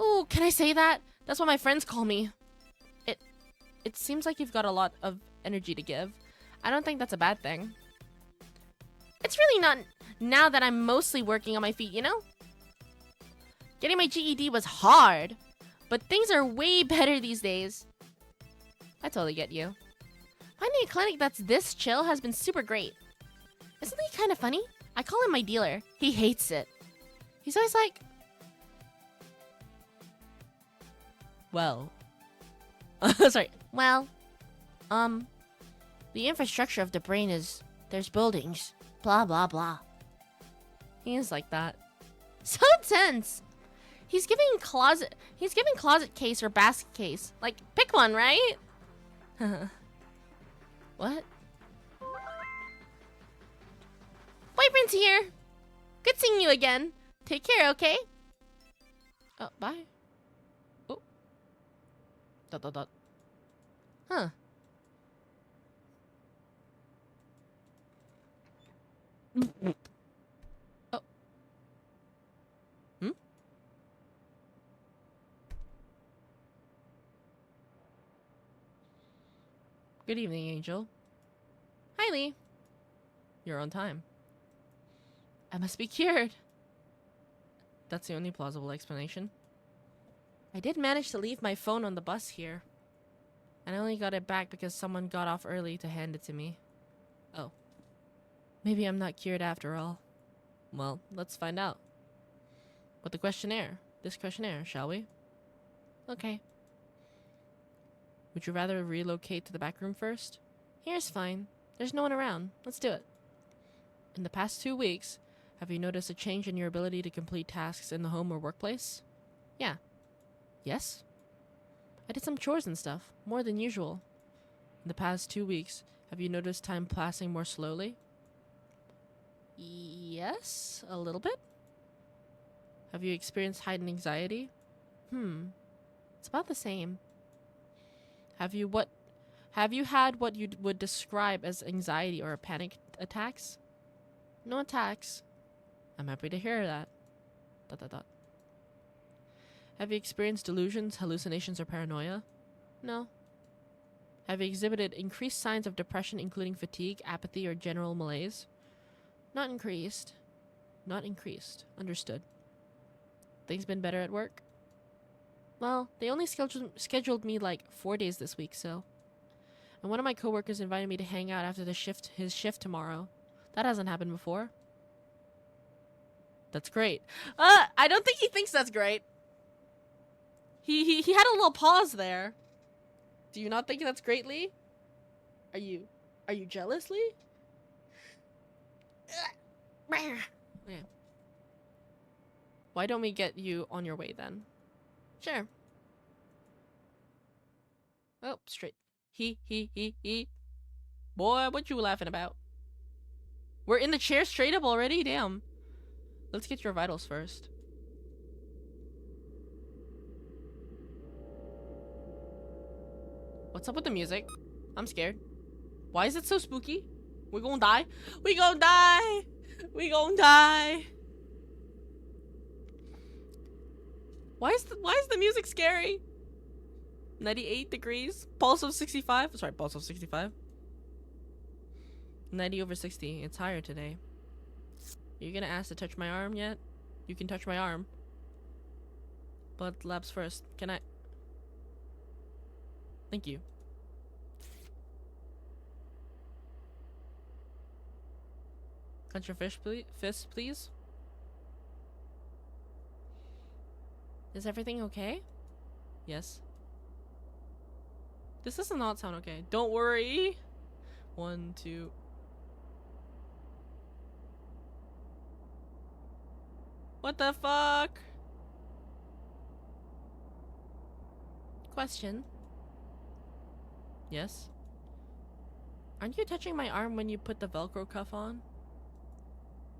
Ooh, can I say that? That's what my friends call me. It seems like you've got a lot of energy to give. I don't think that's a bad thing. It's really not now that I'm mostly working on my feet, you know? Getting my GED was hard, but things are way better these days. I totally get you. Finding a clinic that's this chill has been super great. Isn't he kind of funny? I call him my dealer. He hates it. He's always like, well. sorry. Well, the infrastructure of the brain is, there's buildings, blah, blah, blah. He is like that. So tense. He's giving closet case or basket case. Like, pick one, right? What? Boyfriend's here. Good seeing you again. Take care, okay? Oh, bye. Oh. ... Huh. Oh. Hmm? Good evening, Angel. Hi, Lee. You're on time. I must be cured. That's the only plausible explanation. I did manage to leave my phone on the bus here. And I only got it back because someone got off early to hand it to me. Oh. Maybe I'm not cured after all. Well, let's find out. With the questionnaire. This questionnaire, shall we? Okay. Would you rather relocate to the back room first? Here's fine. There's no one around. Let's do it. In the past 2 weeks, have you noticed a change in your ability to complete tasks in the home or workplace? Yeah. Yes? I did some chores and stuff, more than usual. In the past 2 weeks, have you noticed time passing more slowly? Yes, a little bit. Have you experienced heightened anxiety? It's about the same. Have you had what you would describe as anxiety or panic attacks? No attacks. I'm happy to hear that. ... Have you experienced delusions, hallucinations, or paranoia? No. Have you exhibited increased signs of depression, including fatigue, apathy, or general malaise? Not increased. Not increased. Understood. Things been better at work? Well, they only scheduled me like 4 days this week, so. And one of my coworkers invited me to hang out after his shift tomorrow. That hasn't happened before. That's great. I don't think he thinks that's great. He had a little pause there. Do you not think that's great, Lee? Are you jealous, Lee? Yeah. Why don't we get you on your way then? Sure. Oh, straight. He. Boy, what you laughing about? We're in the chair straight up already? Damn. Let's get your vitals first. What's up with the music? I'm scared. Why is it so spooky? We're gonna die. We gonna die. We gonna die. Why is the music scary? 98 degrees. Pulse of 65. Sorry, pulse of 65. 90/60. It's higher today. Are you gonna ask to touch my arm yet? You can touch my arm. Blood labs first. Can I? Thank you. Clench your fist, please. Is everything okay? Yes. This does not sound okay. Don't worry. 1, 2. What the fuck? Question. Yes? Aren't you touching my arm when you put the Velcro cuff on?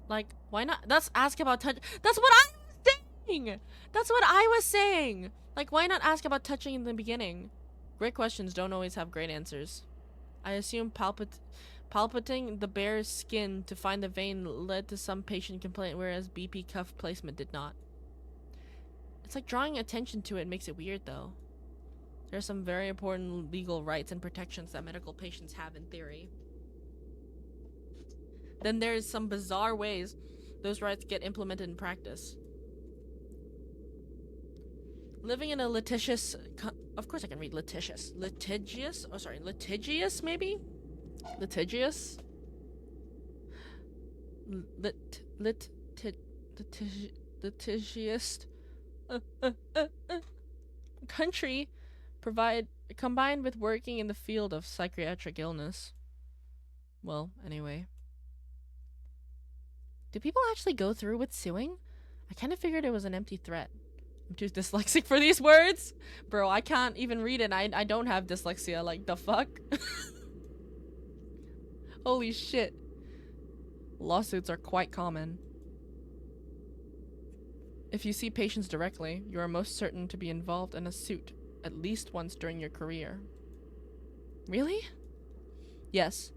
Like, why not? Let's ask about touch. That's what I was saying! That's what I was saying! Like, why not ask about touching in the beginning? Great questions don't always have great answers. I assume palpating the bear's skin to find the vein led to some patient complaint, whereas BP cuff placement did not. It's like drawing attention to it makes it weird, though. There are some very important legal rights and protections that medical patients have in theory. Then there's some bizarre ways those rights get implemented in practice. Living in a litigious... Of course I can read litigious. Litigious? Oh, sorry. Litigious, maybe? Litigious? Litigious country combined with working in the field of psychiatric illness. Well, anyway. Do people actually go through with suing? I kind of figured it was an empty threat. I'm too dyslexic for these words. Bro, I can't even read it. I don't have dyslexia. Like, the fuck? Holy shit. Lawsuits are quite common. If you see patients directly, you are most certain to be involved in a suit at least once during your career. Really? Yes.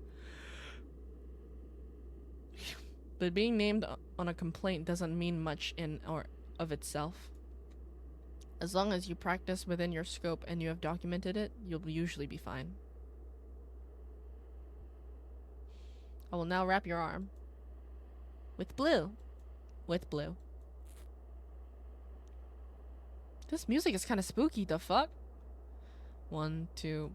But being named on a complaint doesn't mean much in or of itself. As long as you practice within your scope and you have documented it, you'll usually be fine. I will now wrap your arm. With blue. With blue. This music is kind of spooky, the fuck? 1, 2.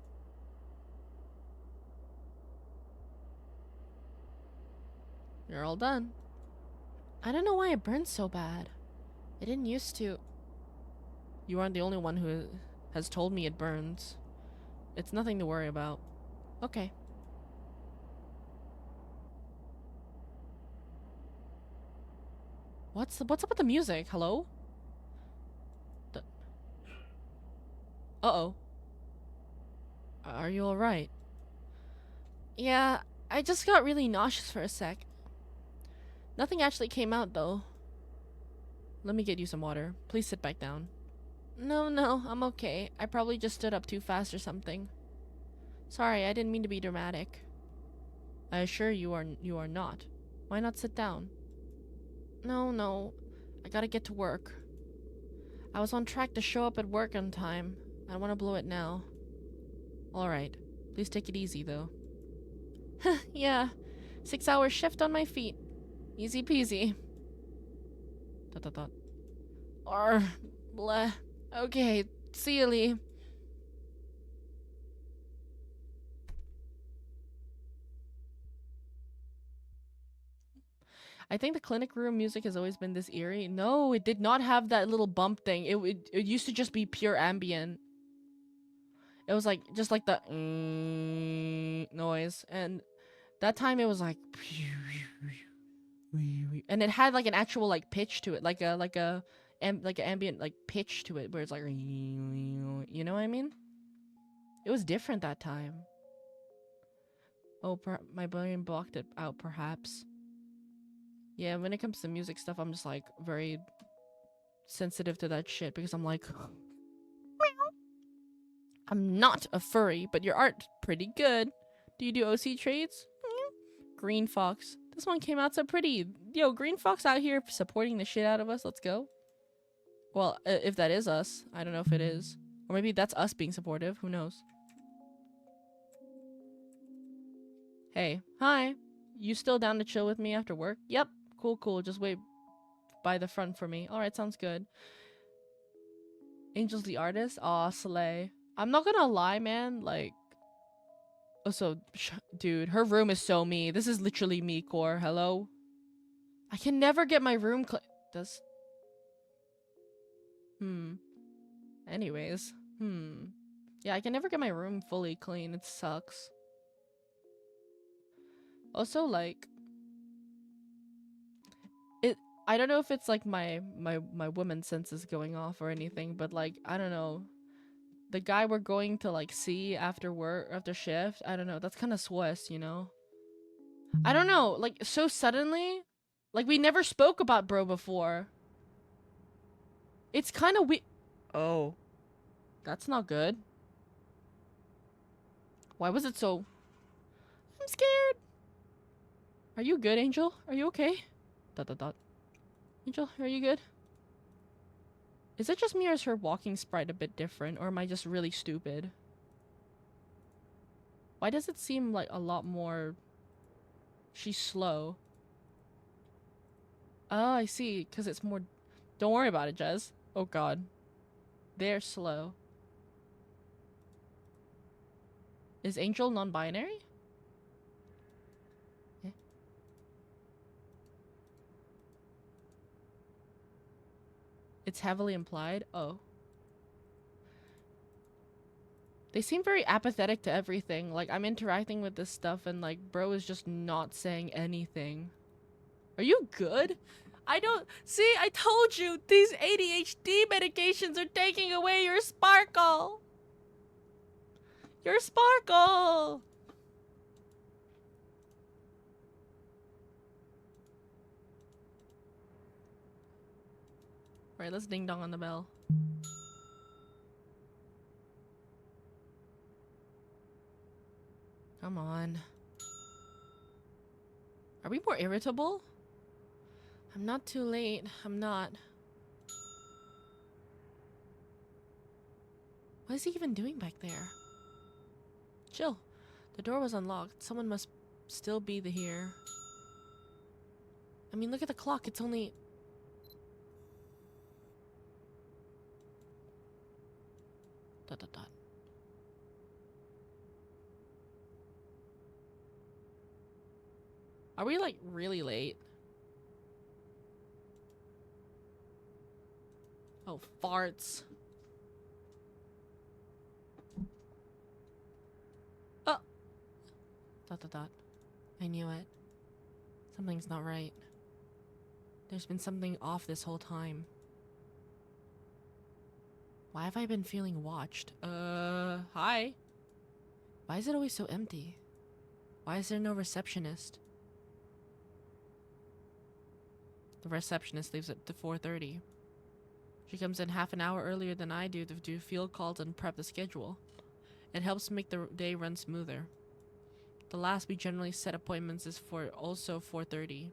You're all done. I don't know why it burns so bad. It didn't used to. You aren't the only one who has told me it burns. It's nothing to worry about. Okay. What's up with the music? Hello? Uh-oh. Are you alright? Yeah, I just got really nauseous for a sec. Nothing actually came out, though. Let me get you some water. Please sit back down. No, I'm okay. I probably just stood up too fast or something. Sorry, I didn't mean to be dramatic. I assure you are not. Why not sit down? No. I gotta get to work. I was on track to show up at work on time. I don't want to blow it now. Alright. Please take it easy, though. Yeah. 6-hour shift on my feet. Easy peasy. ... Bleh. Okay. See you, Lee. I think the clinic room music has always been this eerie. No, it did not have that little bump thing. It used to just be pure ambient. It was like just like the noise, and that time it was like, and it had like an actual like pitch to it, like an ambient like pitch to it, where it's like, you know what I mean? It was different that time. Oh, my brain blocked it out, perhaps. Yeah, when it comes to music stuff, I'm just like very sensitive to that shit because I'm like, I'm not a furry, but your art pretty good. Do you do OC trades? Green Fox. This one came out so pretty. Yo, Green Fox out here supporting the shit out of us. Let's go. Well, if that is us, I don't know if it is. Or maybe that's us being supportive. Who knows? Hey. Hi. You still down to chill with me after work? Yep. Cool. Just wait by the front for me. Alright, sounds good. Angel's the artist? Aw, slay. I'm not gonna lie, man. Like... Oh, so... Dude, her room is so me. This is literally me, core. Hello? I can never get my room Does... Anyways. Yeah, I can never get my room fully clean. It sucks. Also, like, I don't know if it's like my woman senses going off or anything, but like, I don't know. The guy we're going to like see after work, after shift, I don't know. That's kind of Swiss, you know? I don't know. Like, so suddenly, like, we never spoke about bro before. It's kind of Oh. That's not good. Why was it so... I'm scared. Are you good, Angel? Are you okay? ... Angel, are you good? Is it just me or is her walking sprite a bit different? Or am I just really stupid? Why does it seem like a lot more... She's slow. Oh, I see. Because it's more... Don't worry about it, Jez. Oh god. They're slow. Is Angel non-binary? Eh? It's heavily implied? Oh. They seem very apathetic to everything. Like, I'm interacting with this stuff and, like, bro is just not saying anything. Are you good? I don't... See, I told you! These ADHD medications are taking away your sparkle! Your sparkle! Alright, let's ding dong on the bell. Come on. Are we more irritable? I'm not too late. I'm not. What is he even doing back there? Chill. The door was unlocked. Someone must still be here. I mean, look at the clock. It's only... Dot dot dot. Are we, like, really late? Oh, farts. Oh! Dot dot dot. I knew it. Something's not right. There's been something off this whole time. Why have I been feeling watched? Hi? Why is it always so empty? Why is there no receptionist? The receptionist leaves at 4:30. She comes in half an hour earlier than I do to do field calls and prep the schedule. It helps make the day run smoother. The last we generally set appointments is for also 4:30.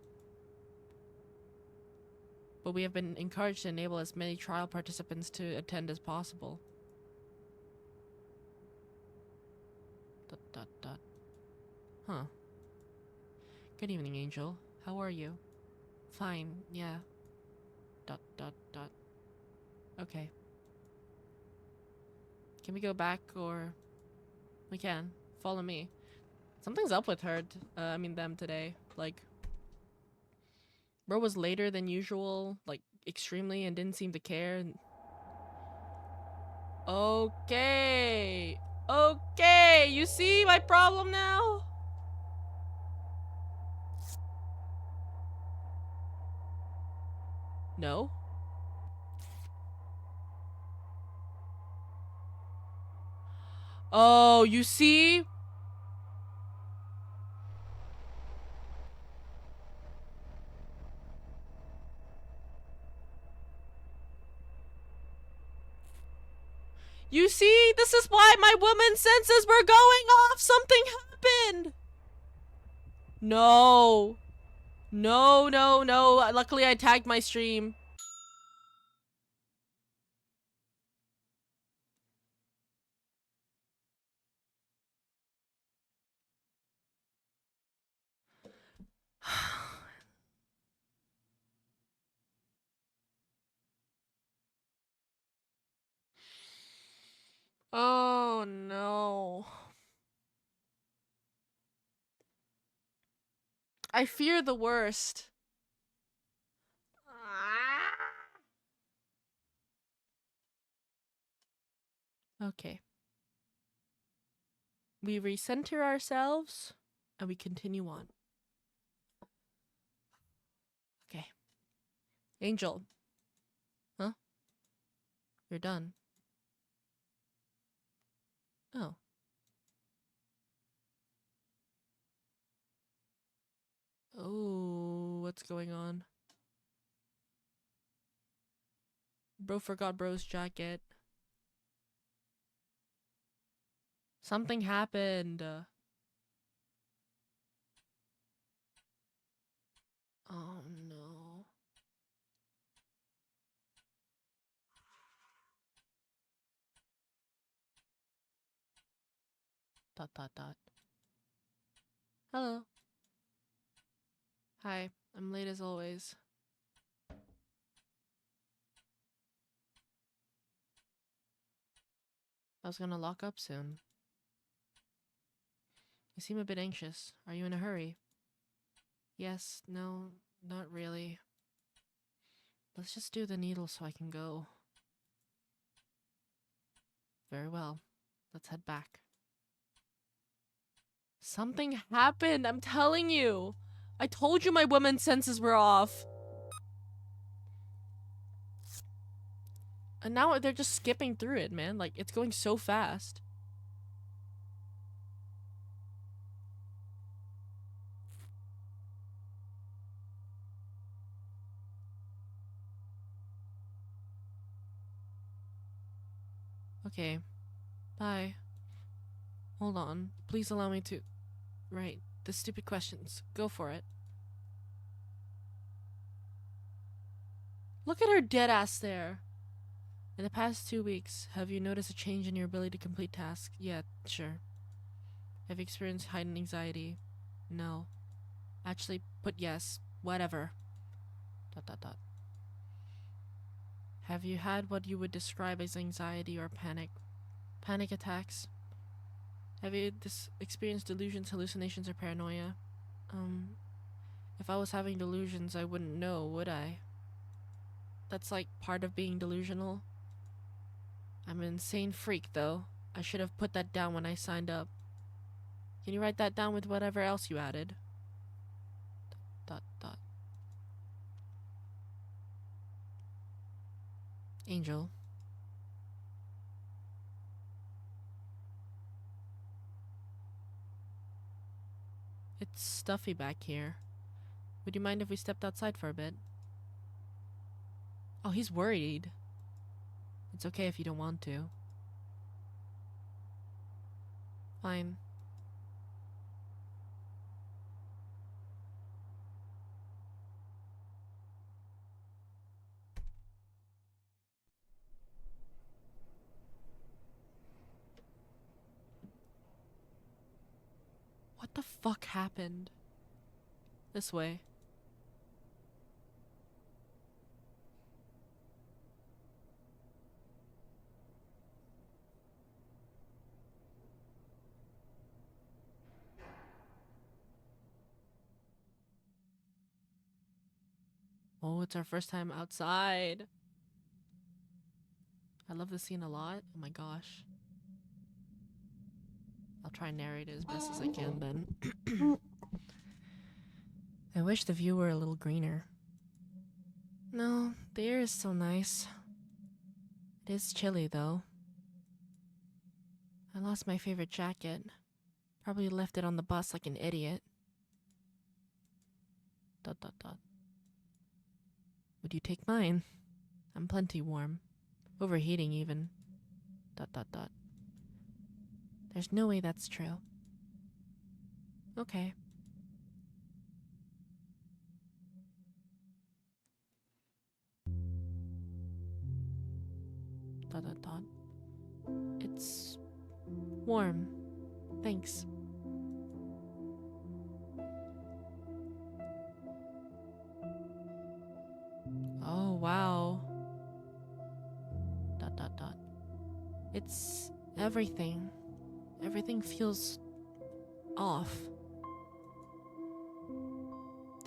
But we have been encouraged to enable as many trial participants to attend as possible. Dot dot dot. Huh. Good evening, Angel. How are you? Fine, yeah. Dot dot dot. Okay. Can we go back or... We can. Follow me. Something's up with her, I mean them today. Like... Bro was later than usual, like, extremely, and didn't seem to care. Okay. Okay, you see my problem now? No? Oh, you see? You see? This is why my woman senses were going off! Something happened! No. No, no, no. Luckily I tagged my stream. Oh no. I fear the worst. Okay. We recenter ourselves and we continue on. Okay. Angel. Huh? You're done. Oh. Oh, what's going on? Bro forgot bro's jacket. Something happened. Oh no. Dot dot dot. Hello. Hi. I'm late as always. I was gonna lock up soon. You seem a bit anxious. Are you in a hurry? Yes, no, not really. Let's just do the needle so I can go. Very well. Let's head back. Something happened, I'm telling you! I told you my woman's senses were off! And now they're just skipping through it, man. Like, it's going so fast. Okay. Bye. Hold on. Please allow me to... Right. The stupid questions. Go for it. Look at her dead ass there. In the past 2 weeks, have you noticed a change in your ability to complete tasks? Yeah, sure. Have you experienced heightened anxiety? No. Actually, put yes. Whatever. Dot dot dot. Have you had what you would describe as anxiety or panic? Panic attacks? Have you experienced delusions, hallucinations, or paranoia? If I was having delusions, I wouldn't know, would I? That's like part of being delusional. I'm an insane freak, though. I should have put that down when I signed up. Can you write that down with whatever else you added? Dot dot. Angel. It's stuffy back here. Would you mind if we stepped outside for a bit? Oh, he's worried. It's okay if you don't want to. Fine. What the fuck happened? This way. Oh, it's our first time outside. I love this scene a lot. Oh my gosh. I'll try and narrate it as best as I can then. I wish the view were a little greener. No, the air is so nice. It is chilly though. I lost my favorite jacket. Probably left it on the bus like an idiot. Dot dot dot. Would you take mine? I'm plenty warm. Overheating even. Dot dot dot. There's no way that's true. Okay. Dot dot dot. It's warm. Thanks. Oh, wow. Dot dot dot. It's everything. Everything feels off.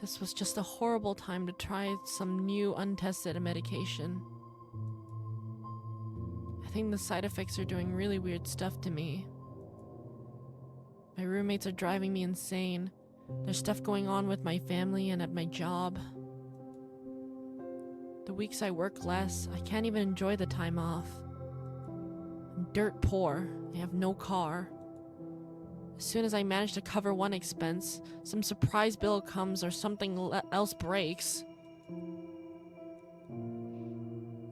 This was just a horrible time to try some new untested medication. I think the side effects are doing really weird stuff to me. My roommates are driving me insane. There's stuff going on with my family and at my job. The weeks I work less, I can't even enjoy the time off. I'm dirt poor. I have no car. As soon as I manage to cover one expense, some surprise bill comes or something else breaks.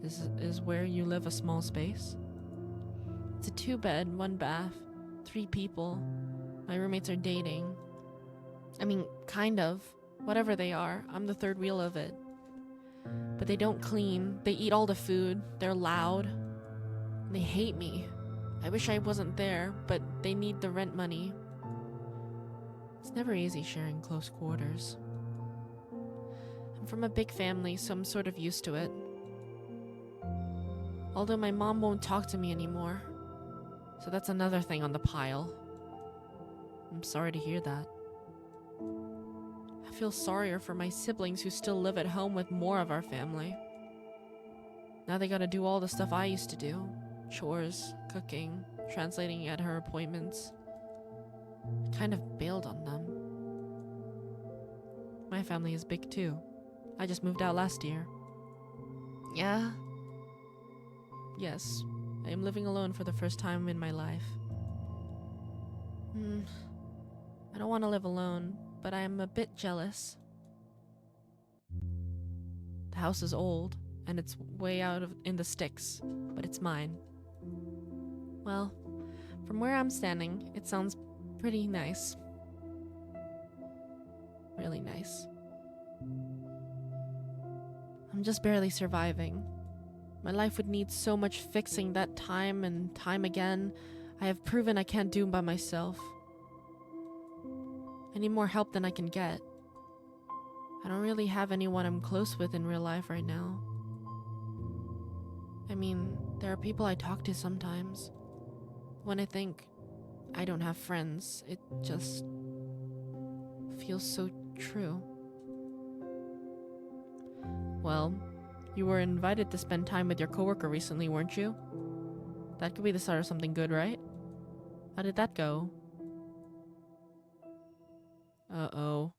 Is where you live a small space? It's a 2-bed, 1-bath, 3 people. My roommates are dating. I mean, kind of. Whatever they are, I'm the third wheel of it. But they don't clean, they eat all the food, they're loud. They hate me. I wish I wasn't there, but they need the rent money. It's never easy sharing close quarters. I'm from a big family, so I'm sort of used to it. Although my mom won't talk to me anymore. So that's another thing on the pile. I'm sorry to hear that. I feel sorrier for my siblings who still live at home with more of our family. Now they gotta do all the stuff I used to do. Chores, cooking, translating at her appointments. I kind of bailed on them. My family is big too. I just moved out last year. Yeah? Yes, I am living alone for the first time in my life. I don't want to live alone, but I am a bit jealous. The house is old, and it's way out in the sticks, but it's mine. Well, from where I'm standing, it sounds pretty nice. Really nice. I'm just barely surviving. My life would need so much fixing that time and time again. I have proven I can't do by myself. I need more help than I can get. I don't really have anyone I'm close with in real life right now. I mean, there are people I talk to sometimes. When I think I don't have friends, it just feels so true. Well, you were invited to spend time with your coworker recently, weren't you? That could be the start of something good, right? How did that go? Uh-oh.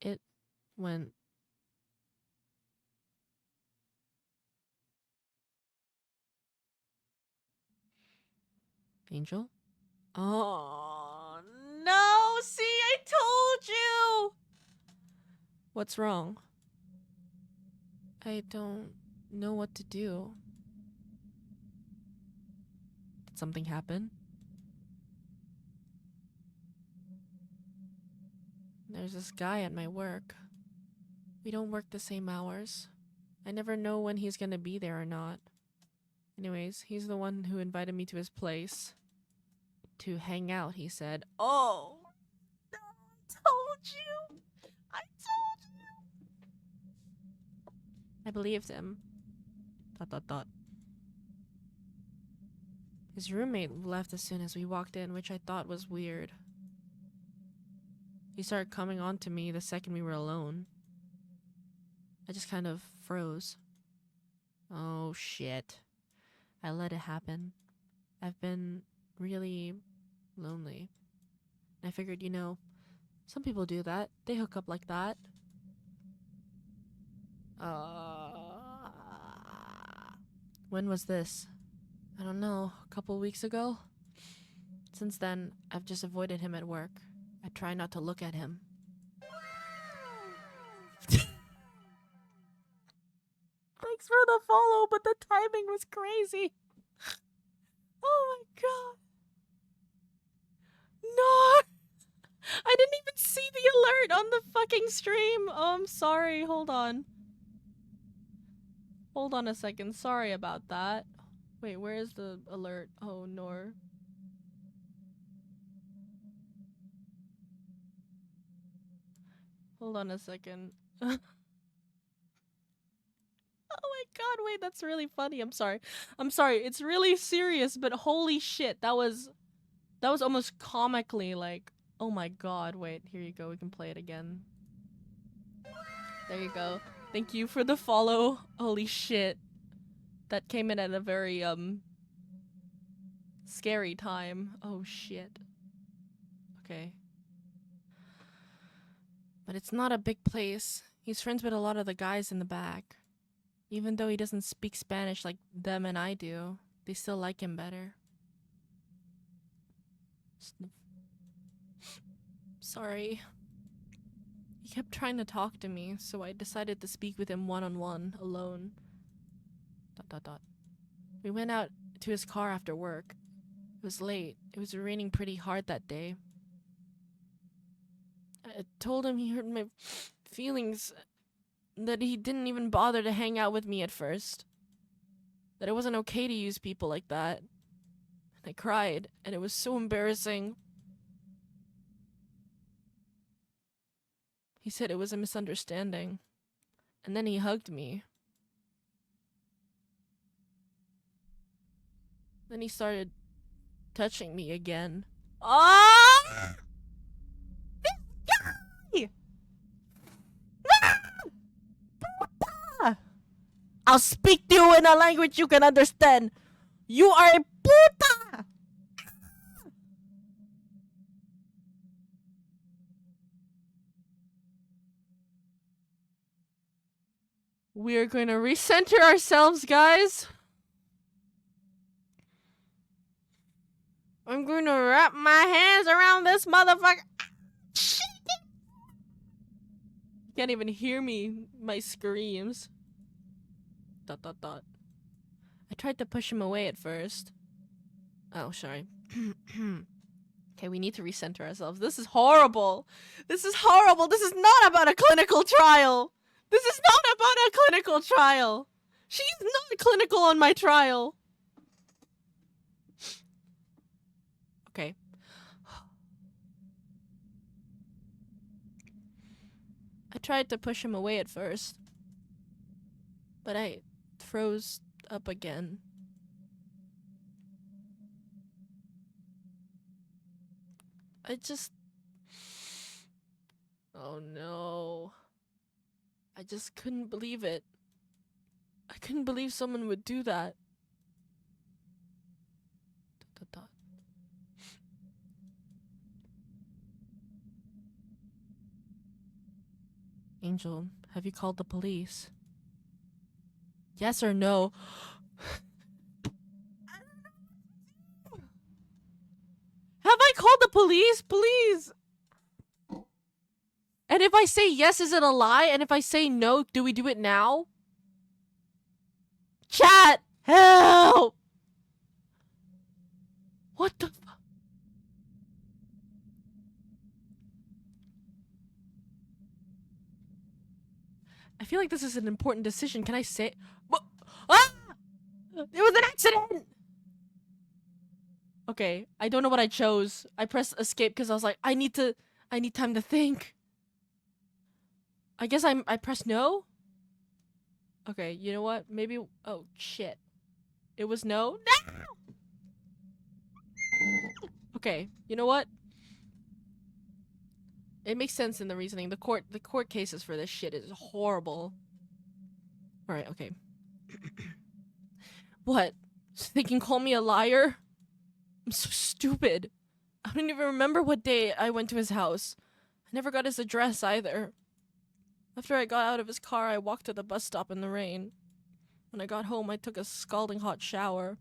It went... Angel? Oh, no! See, I told you! What's wrong? I don't know what to do. Did something happen? There's this guy at my work. We don't work the same hours. I never know when he's gonna be there or not. Anyways, he's the one who invited me to his place. To hang out, he said. Oh! No, I told you! I told you! I believed him. ... His roommate left as soon as we walked in, which I thought was weird. He started coming on to me the second we were alone. I just kind of froze. Oh shit. I let it happen. I've been really lonely. I figured, some people do that. They hook up like that. When was this? I don't know, a couple weeks ago? Since then, I've just avoided him at work. I try not to look at him. Thanks for the follow, but the timing was crazy. Oh my god. No! I didn't even see the alert on the fucking stream. Oh, I'm sorry. Hold on. Hold on a second. Sorry about that. Wait, where is the alert? Oh, no. Hold on a second. Oh my god, wait, that's really funny. I'm sorry. It's really serious, but holy shit. That was almost comically like, oh my god, wait, here you go. We can play it again. There you go. Thank you for the follow. Holy shit. That came in at a very, Scary time. Oh shit. Okay. But it's not a big place. He's friends with a lot of the guys in the back. Even though he doesn't speak Spanish like them and I do, they still like him better. Sorry. He kept trying to talk to me, so I decided to speak with him one-on-one, alone. ... We went out to his car after work. It was late. It was raining pretty hard that day. I told him he hurt my feelings, that he didn't even bother to hang out with me at first. That it wasn't okay to use people like that. And I cried, and it was so embarrassing. He said it was a misunderstanding. And then he hugged me. Then he started touching me again. Ah! This guy! Ah! I'll speak to you in a language you can understand. You are a puta! We are going to recenter ourselves, guys. I'm going to wrap my hands around this motherfucker. You can't even hear me, my screams. ... I tried to push him away at first. Oh, sorry. Okay, we need to recenter ourselves. This is horrible. This is horrible. This is not about a clinical trial. This is not about a clinical trial. She's not clinical on my trial. Okay. I tried to push him away at first, but I froze up again. Oh no. I just couldn't believe it. I couldn't believe someone would do that. Angel, have you called the police? Yes or no? Have I called the police? Please. And if I say yes, is it a lie? And if I say no, do we do it now? Chat! Help! What the fuck? I feel like this is an important decision. Can I say... Ah! It was an accident! Okay, I don't know what I chose. I pressed escape because I was like, I need time to think. I guess I pressed no? Okay, you know what? Maybe... Oh, shit. It was no? No! Okay, you know what? It makes sense in the reasoning. The court cases for this shit is horrible. Alright, okay. What? So they can call me a liar? I'm so stupid. I don't even remember what day I went to his house. I never got his address either. After I got out of his car, I walked to the bus stop in the rain. When I got home, I took a scalding hot shower.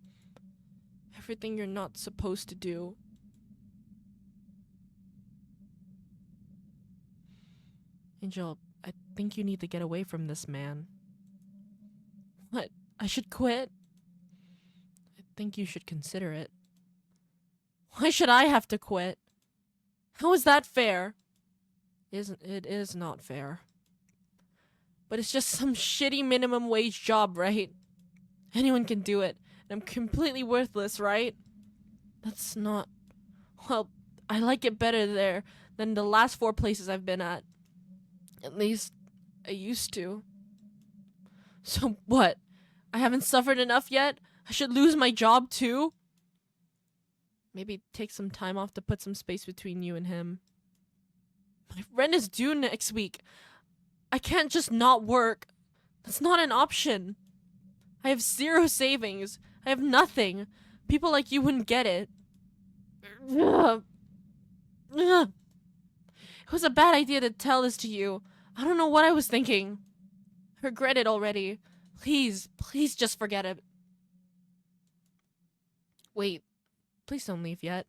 Everything you're not supposed to do. Angel, I think you need to get away from this man. What? I should quit? I think you should consider it. Why should I have to quit? How is that fair? It is not fair. But it's just some shitty minimum wage job, right? Anyone can do it. And I'm completely worthless, right? That's not... Well, I like it better there than the last 4 places I've been at. At least, I used to. So what? I haven't suffered enough yet? I should lose my job too? Maybe take some time off to put some space between you and him. My rent is due next week. I can't just not work. That's not an option. I have 0 savings. I have nothing. People like you wouldn't get it. Ugh. Ugh. It was a bad idea to tell this to you. I don't know what I was thinking. I regret it already. Please, please just forget it. Wait, please don't leave yet.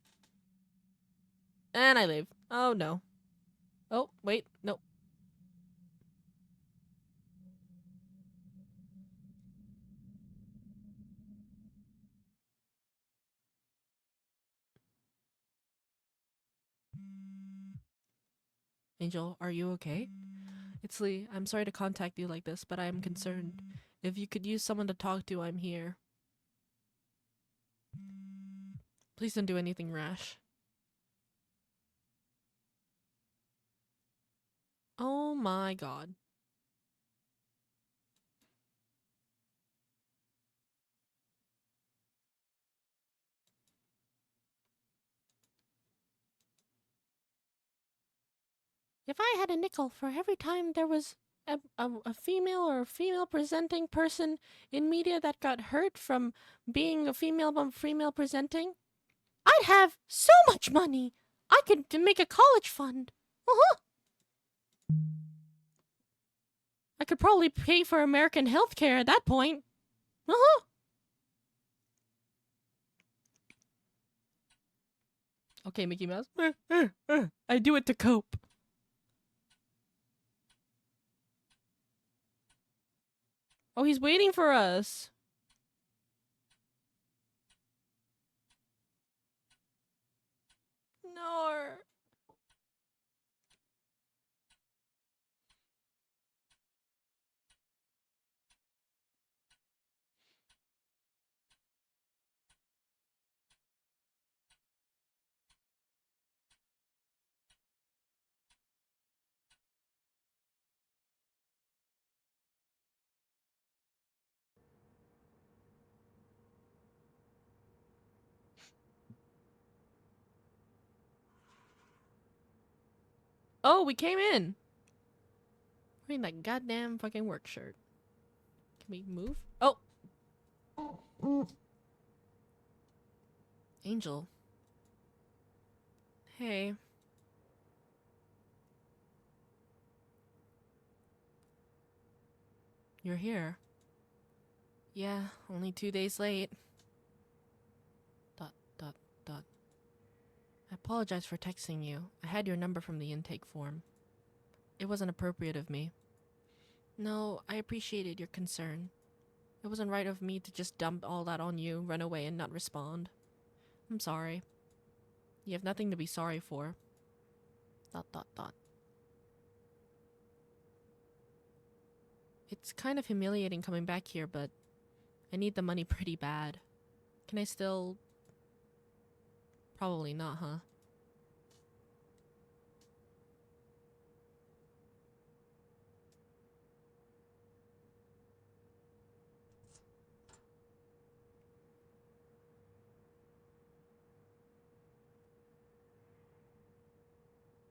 And I leave. Oh no. Oh, wait, no. Angel, are you okay? It's Lee. I'm sorry to contact you like this, but I am concerned. If you could use someone to talk to, I'm here. Please don't do anything rash. Oh my god. If I had a nickel for every time there was a female or a female presenting person in media that got hurt from being a female presenting, I'd have so much money. I could make a college fund. Uh-huh. I could probably pay for American healthcare at that point. Uh-huh. Okay, Mickey Mouse. I do it to cope. Oh, he's waiting for us. No. Oh, we came in. Wearing that goddamn fucking work shirt. Can we move? Oh. Angel. Hey. You're here. Yeah, only 2 days late. ... I apologize for texting you. I had your number from the intake form. It wasn't appropriate of me. No, I appreciated your concern. It wasn't right of me to just dump all that on you, run away, and not respond. I'm sorry. You have nothing to be sorry for. ... It's kind of humiliating coming back here, but I need the money pretty bad. Can I still... Probably not, huh?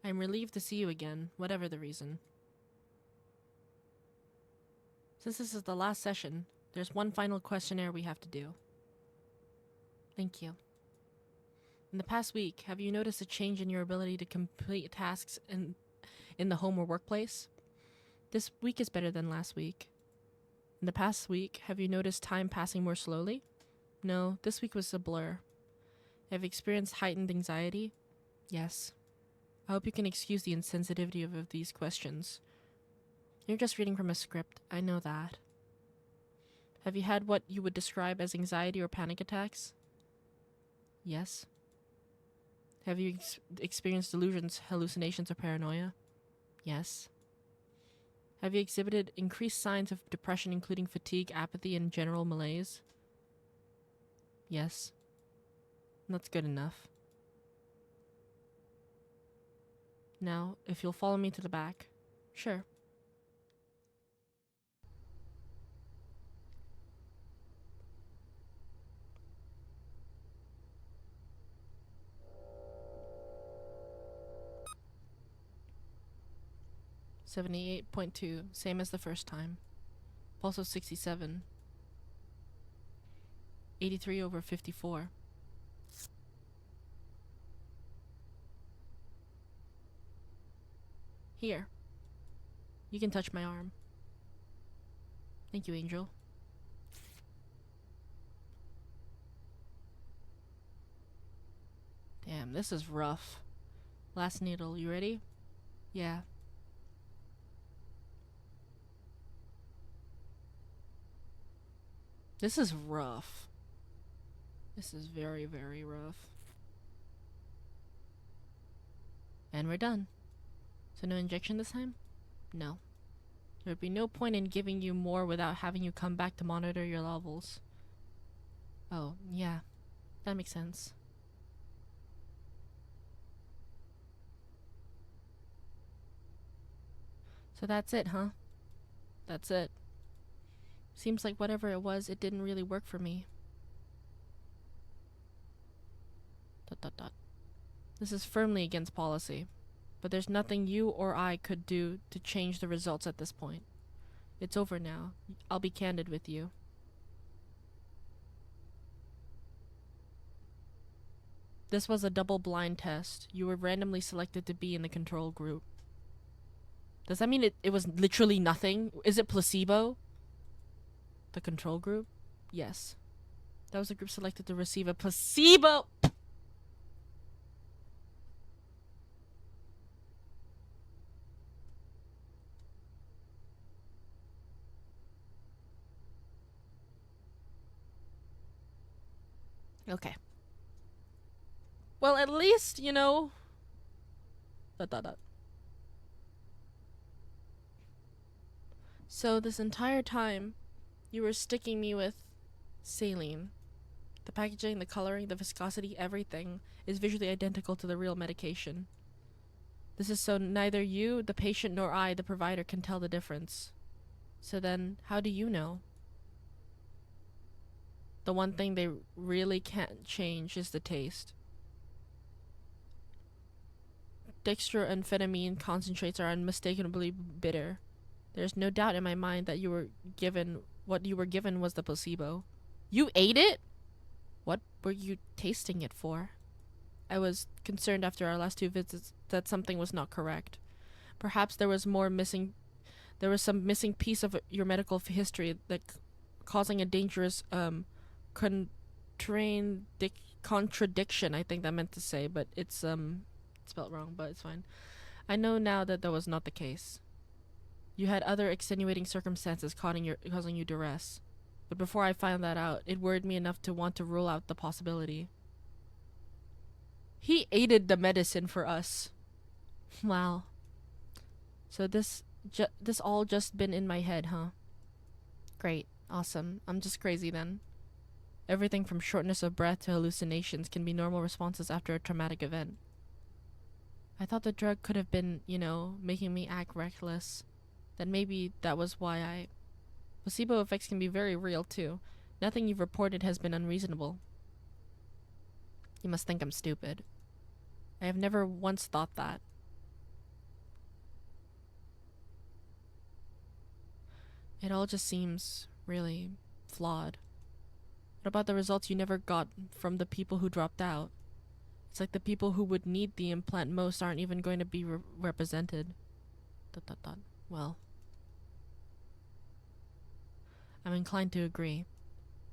I'm relieved to see you again, whatever the reason. Since this is the last session, there's one final questionnaire we have to do. Thank you. In the past week, have you noticed a change in your ability to complete tasks in the home or workplace? This week is better than last week. In the past week, have you noticed time passing more slowly? No, this week was a blur. Have you experienced heightened anxiety? Yes. I hope you can excuse the insensitivity of these questions. You're just reading from a script, I know that. Have you had what you would describe as anxiety or panic attacks? Yes. Have you experienced delusions, hallucinations, or paranoia? Yes. Have you exhibited increased signs of depression, including fatigue, apathy, and general malaise? Yes. That's good enough. Now, if you'll follow me to the back. Sure. $78.2, same as the first time. Pulse of 67. 83/54. Here. You can touch my arm. Thank you, Angel. Damn, this is rough. Last needle, you ready? Yeah. This is rough. This is very, very rough. And we're done. So no injection this time? No. There would be no point in giving you more without having you come back to monitor your levels. Oh, yeah. That makes sense. So that's it, huh? That's it. Seems like whatever it was, it didn't really work for me. ... This is firmly against policy, but there's nothing you or I could do to change the results at this point. It's over now. I'll be candid with you. This was a double-blind test. You were randomly selected to be in the control group. Does that mean it was literally nothing? Is it placebo? The control group? Yes. That was a group selected to receive a placebo. Okay. Well, at least, you know... ... So this entire time, you were sticking me with saline. The packaging, the coloring, the viscosity, everything is visually identical to the real medication. This is so neither you, the patient, nor I, the provider, can tell the difference. So then, how do you know? The one thing they really can't change is the taste. Dextroamphetamine concentrates are unmistakably bitter. There's no doubt in my mind that what you were given was the placebo. You ate it? What were you tasting it for? I was concerned after our last 2 visits that something was not correct. Perhaps there was some missing piece of your medical history that causing a dangerous contradiction, I think that meant to say, but it's spelled wrong, but it's fine. I know now that was not the case. You had other extenuating circumstances causing you duress. But before I found that out, it worried me enough to want to rule out the possibility. He aided the medicine for us. Wow. So this all just been in my head, huh? Great. Awesome. I'm just crazy then. Everything from shortness of breath to hallucinations can be normal responses after a traumatic event. I thought the drug could have been, making me act reckless. Then maybe that was why Placebo effects can be very real, too. Nothing you've reported has been unreasonable. You must think I'm stupid. I have never once thought that. It all just seems really flawed. What about the results you never got from the people who dropped out? It's like the people who would need the implant most aren't even going to be represented. ... Well, I'm inclined to agree.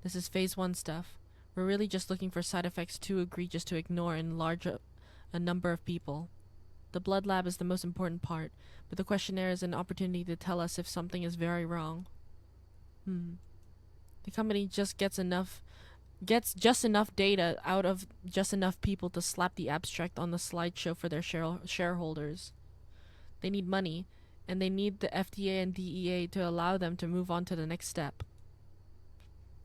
This is phase 1 stuff. We're really just looking for side effects too egregious to ignore in a number of people. The blood lab is the most important part, but the questionnaire is an opportunity to tell us if something is very wrong. The company just gets just enough data out of just enough people to slap the abstract on the slideshow for their shareholders. They need money, and they need the FDA and DEA to allow them to move on to the next step.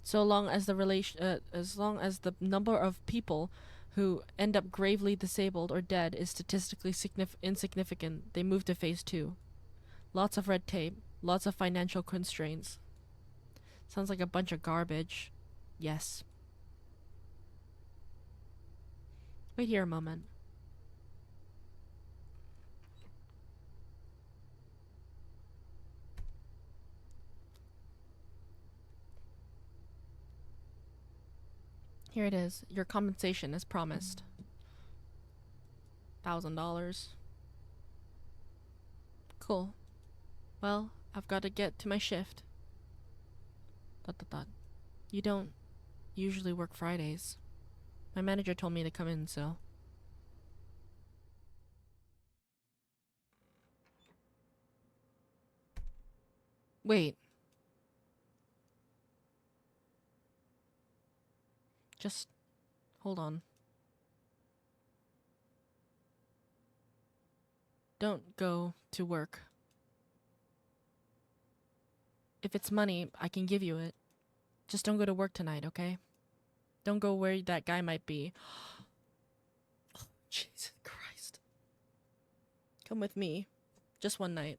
So long as the number of people who end up gravely disabled or dead is statistically insignificant, they move to phase 2. Lots of red tape, lots of financial constraints. Sounds like a bunch of garbage. Yes. Wait here a moment. Here it is. Your compensation as promised. $1,000. Cool. Well, I've got to get to my shift. ... You don't usually work Fridays. My manager told me to come in, so... Wait. Just hold on. Don't go to work. If it's money, I can give you it. Just don't go to work tonight, okay? Don't go where that guy might be. Oh, Jesus Christ. Come with me. Just one night. ...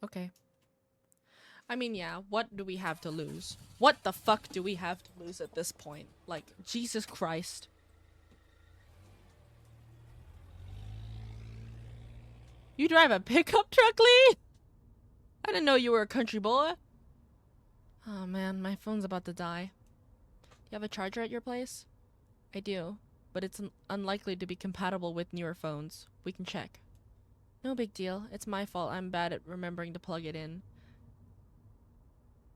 Okay. I mean, yeah, what do we have to lose? What the fuck do we have to lose at this point? Like, Jesus Christ. You drive a pickup truck, Lee? I didn't know you were a country boy. Oh man, my phone's about to die. Do you have a charger at your place? I do, but it's unlikely to be compatible with newer phones. We can check. No big deal. It's my fault. I'm bad at remembering to plug it in.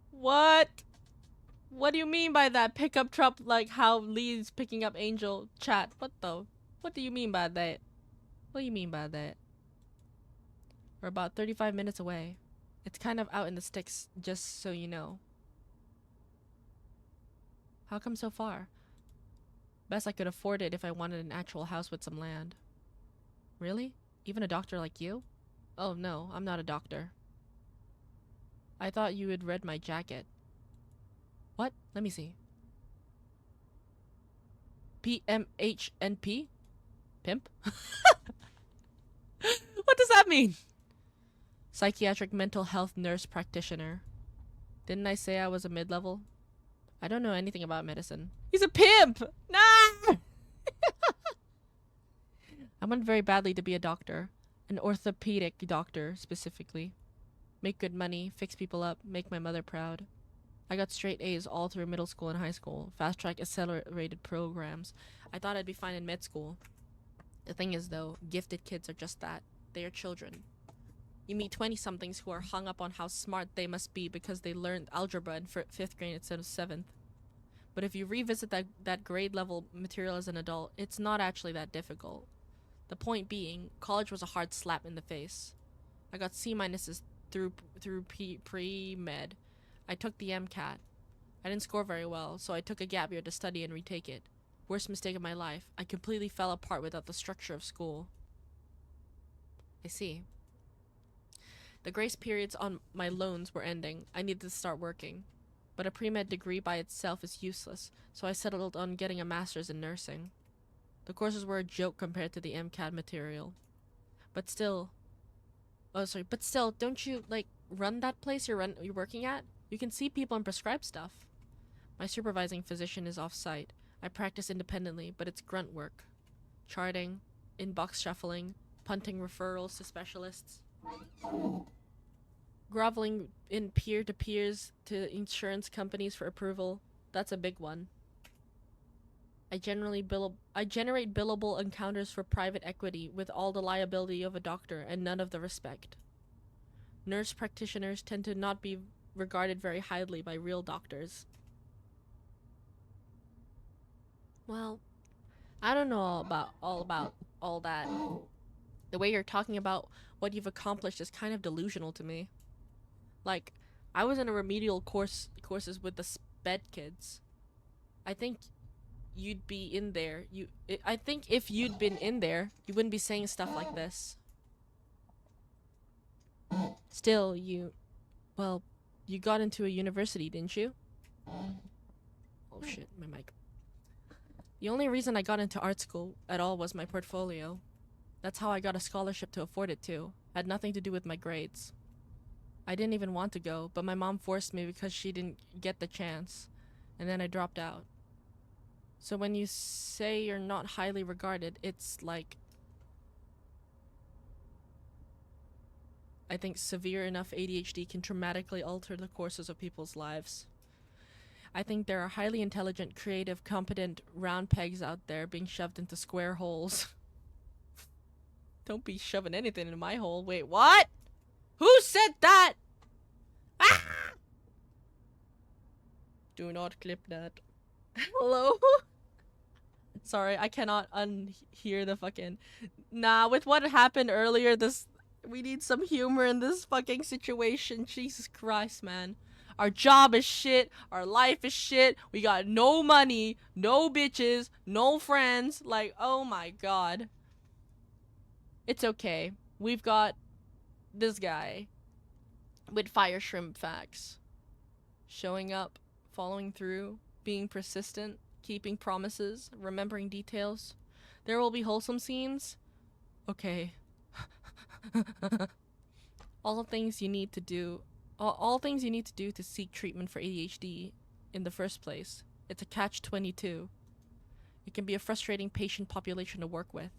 What? What do you mean by that? Pickup truck, like how Lee's picking up Angel chat. What the? What do you mean by that? What do you mean by that? We're about 35 minutes away. It's kind of out in the sticks, just so you know. How come so far? Best I could afford it if I wanted an actual house with some land. Really? Even a doctor like you? Oh no, I'm not a doctor. I thought you had read my jacket. What? Let me see. PMHNP? Pimp? What does that mean? Psychiatric mental health nurse practitioner. Didn't I say I was a mid-level? I don't know anything about medicine. He's a pimp! Nah! I want very badly to be a doctor. An orthopedic doctor, specifically. Make good money, fix people up, make my mother proud. I got straight A's all through middle school and high school. Fast-track accelerated programs. I thought I'd be fine in med school. The thing is, though, gifted kids are just that. They are children. You meet 20-somethings who are hung up on how smart they must be because they learned algebra in 5th grade instead of 7th. But if you revisit that grade-level material as an adult, it's not actually that difficult. The point being, college was a hard slap in the face. I got C-minuses through pre-med. I took the MCAT. I didn't score very well, so I took a gap year to study and retake it. Worst mistake of my life. I completely fell apart without the structure of school. I see. The grace periods on my loans were ending. I needed to start working. But a pre-med degree by itself is useless, so I settled on getting a master's in nursing. The courses were a joke compared to the MCAT material. But still... But still, don't you, like, run that place you're working at? You can see people and prescribe stuff. My supervising physician is off-site. I practice independently, but it's grunt work. Charting, inbox shuffling, punting referrals to specialists. Groveling in peer-to-peers to insurance companies for approval. That's a big one. I generate billable encounters for private equity with all the liability of a doctor and none of the respect. Nurse practitioners tend to not be regarded very highly by real doctors. Well, I don't know all about all that. The way you're talking about what you've accomplished is kind of delusional to me. Like, I was in a remedial courses with the SPED kids. I think you'd be in there. I think if you'd been in there, you wouldn't be saying stuff like this. Still, you got into a university, didn't you? Oh shit, my mic. The only reason I got into art school at all was my portfolio. That's how I got a scholarship to afford it too. Had nothing to do with my grades. I didn't even want to go, but my mom forced me because she didn't get the chance. And then I dropped out. So when you say you're not highly regarded, it's like... I think severe enough ADHD can dramatically alter the courses of people's lives. I think there are highly intelligent, creative, competent round pegs out there being shoved into square holes. Don't be shoving anything into my hole. Wait, what? Who said that? Ah! Do not clip that. Hello? Sorry, I cannot unhear the fucking... Nah, with what happened earlier, we need some humor in this fucking situation. Jesus Christ, man. Our job is shit. Our life is shit. We got no money, no bitches, no friends. Like, oh my god. It's okay. We've got this guy with fire shrimp facts. Showing up, following through, being persistent, keeping promises, remembering details. There will be wholesome scenes. Okay. All things you need to do. All things you need to do to seek treatment for ADHD in the first place. It's a catch-22. It can be a frustrating patient population to work with.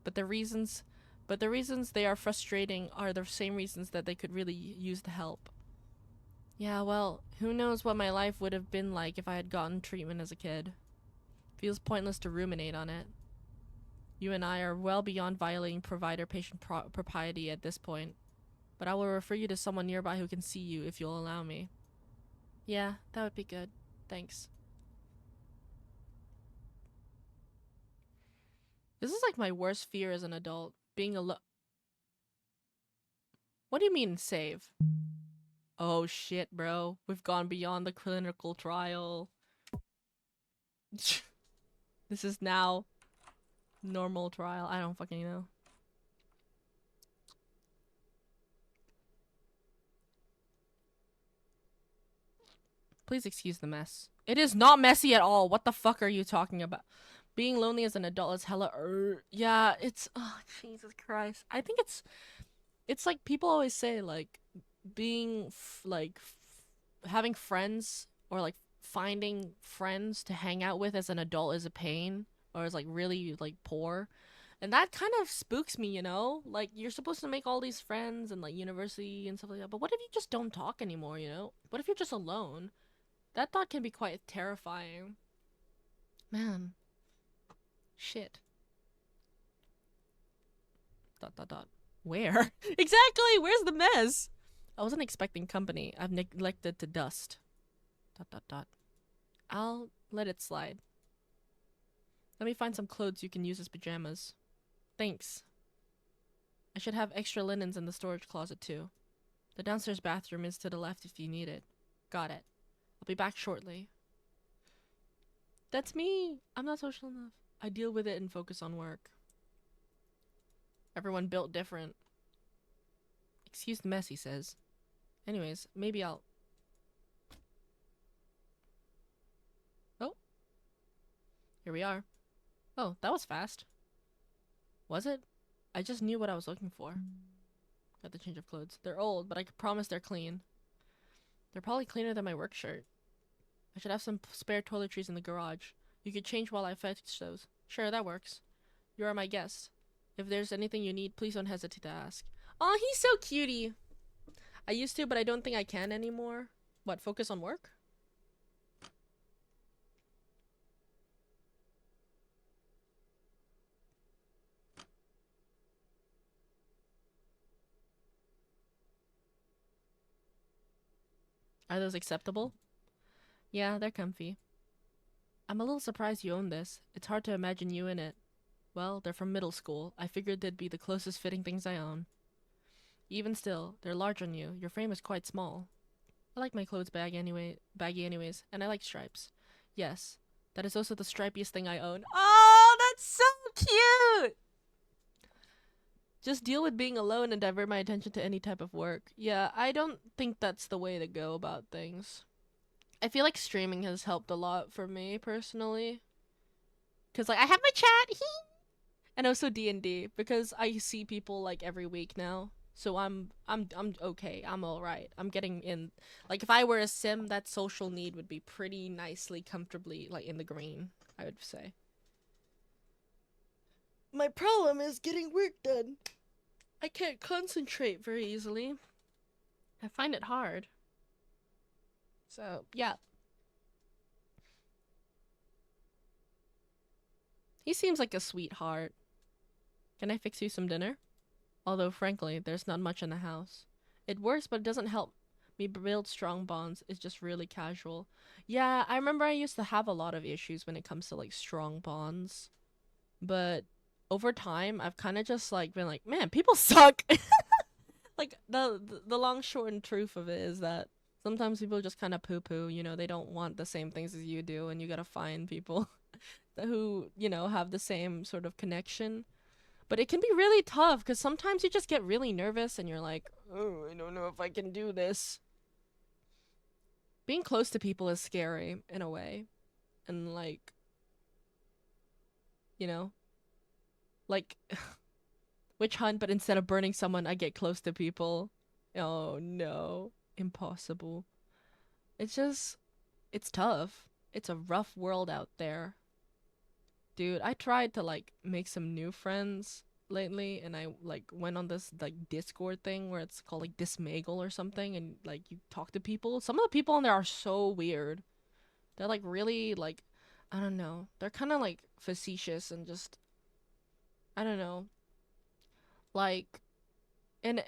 But the reasons they are frustrating are the same reasons that they could really use the help. Yeah, well, who knows what my life would have been like if I had gotten treatment as a kid. Feels pointless to ruminate on it. You and I are well beyond violating provider-patient propriety at this point. But I will refer you to someone nearby who can see you if you'll allow me. Yeah, that would be good. Thanks. This is like my worst fear as an adult. Being alone. What do you mean, save? Oh shit, bro. We've gone beyond the clinical trial. This is now normal trial. I don't fucking know. Please excuse the mess. It is not messy at all. What the fuck are you talking about? Being lonely as an adult is hella yeah, it's oh Jesus Christ. I think it's like people always say like being having friends or like finding friends to hang out with as an adult is a pain or is like really like poor. And that kind of spooks me, you know? Like you're supposed to make all these friends and like university and stuff like that. But what if you just don't talk anymore, you know? What if you're just alone? That thought can be quite terrifying. Man. Shit. ... Where? Exactly! Where's the mess? I wasn't expecting company. I've neglected to dust. ... I'll let it slide. Let me find some clothes you can use as pajamas. Thanks. I should have extra linens in the storage closet too. The downstairs bathroom is to the left if you need it. Got it. I'll be back shortly. That's me! I'm not social enough. I deal with it and focus on work. Everyone built different. Excuse the mess, he says. Anyways, maybe I'll... Oh. Here we are. Oh, that was fast. Was it? I just knew what I was looking for. Got the change of clothes. They're old, but I can promise they're clean. They're probably cleaner than my work shirt. I should have some spare toiletries in the garage. You could change while I fetch those. Sure, that works. You are my guest. If there's anything you need, please don't hesitate to ask. Aw, he's so cutie. I used to, but I don't think I can anymore. What, focus on work? Are those acceptable? Yeah, they're comfy. I'm a little surprised you own this. It's hard to imagine you in it. Well, they're from middle school. I figured they'd be the closest fitting things I own. Even still, they're large on you. Your frame is quite small. I like my clothes baggy anyways, and I like stripes. Yes, that is also the stripiest thing I own. Oh, that's so cute! Just deal with being alone and divert my attention to any type of work. Yeah, I don't think that's the way to go about things. I feel like streaming has helped a lot for me, personally. Because, like, I have my chat, and also D&D, because I see people, like, every week now. So I'm okay. I'm alright. I'm getting in. Like, if I were a sim, that social need would be pretty nicely, comfortably, like, in the green, I would say. My problem is getting work done. I can't concentrate very easily. I find it hard. So, yeah. He seems like a sweetheart. Can I fix you some dinner? Although, frankly, there's not much in the house. It works, but it doesn't help me build strong bonds. It's just really casual. Yeah, I remember I used to have a lot of issues when it comes to like strong bonds. But over time, I've kind of just like been like, man, people suck. Like the long, short, and truth of it is that sometimes people just kind of poo poo. You know, they don't want the same things as you do, and you gotta find people who have the same sort of connection. But it can be really tough because sometimes you just get really nervous and you're like, oh, I don't know if I can do this. Being close to people is scary in a way. And like, you know, like witch hunt, but instead of burning someone, I get close to people. Oh no, impossible. It's tough. It's a rough world out there. Dude, I tried to like make some new friends lately, and I like went on this like Discord thing where it's called like Dismagle or something, and like you talk to people. Some of the people on there are so weird. They're like really like, I don't know. They're kind of like facetious and just, I don't know. Like, and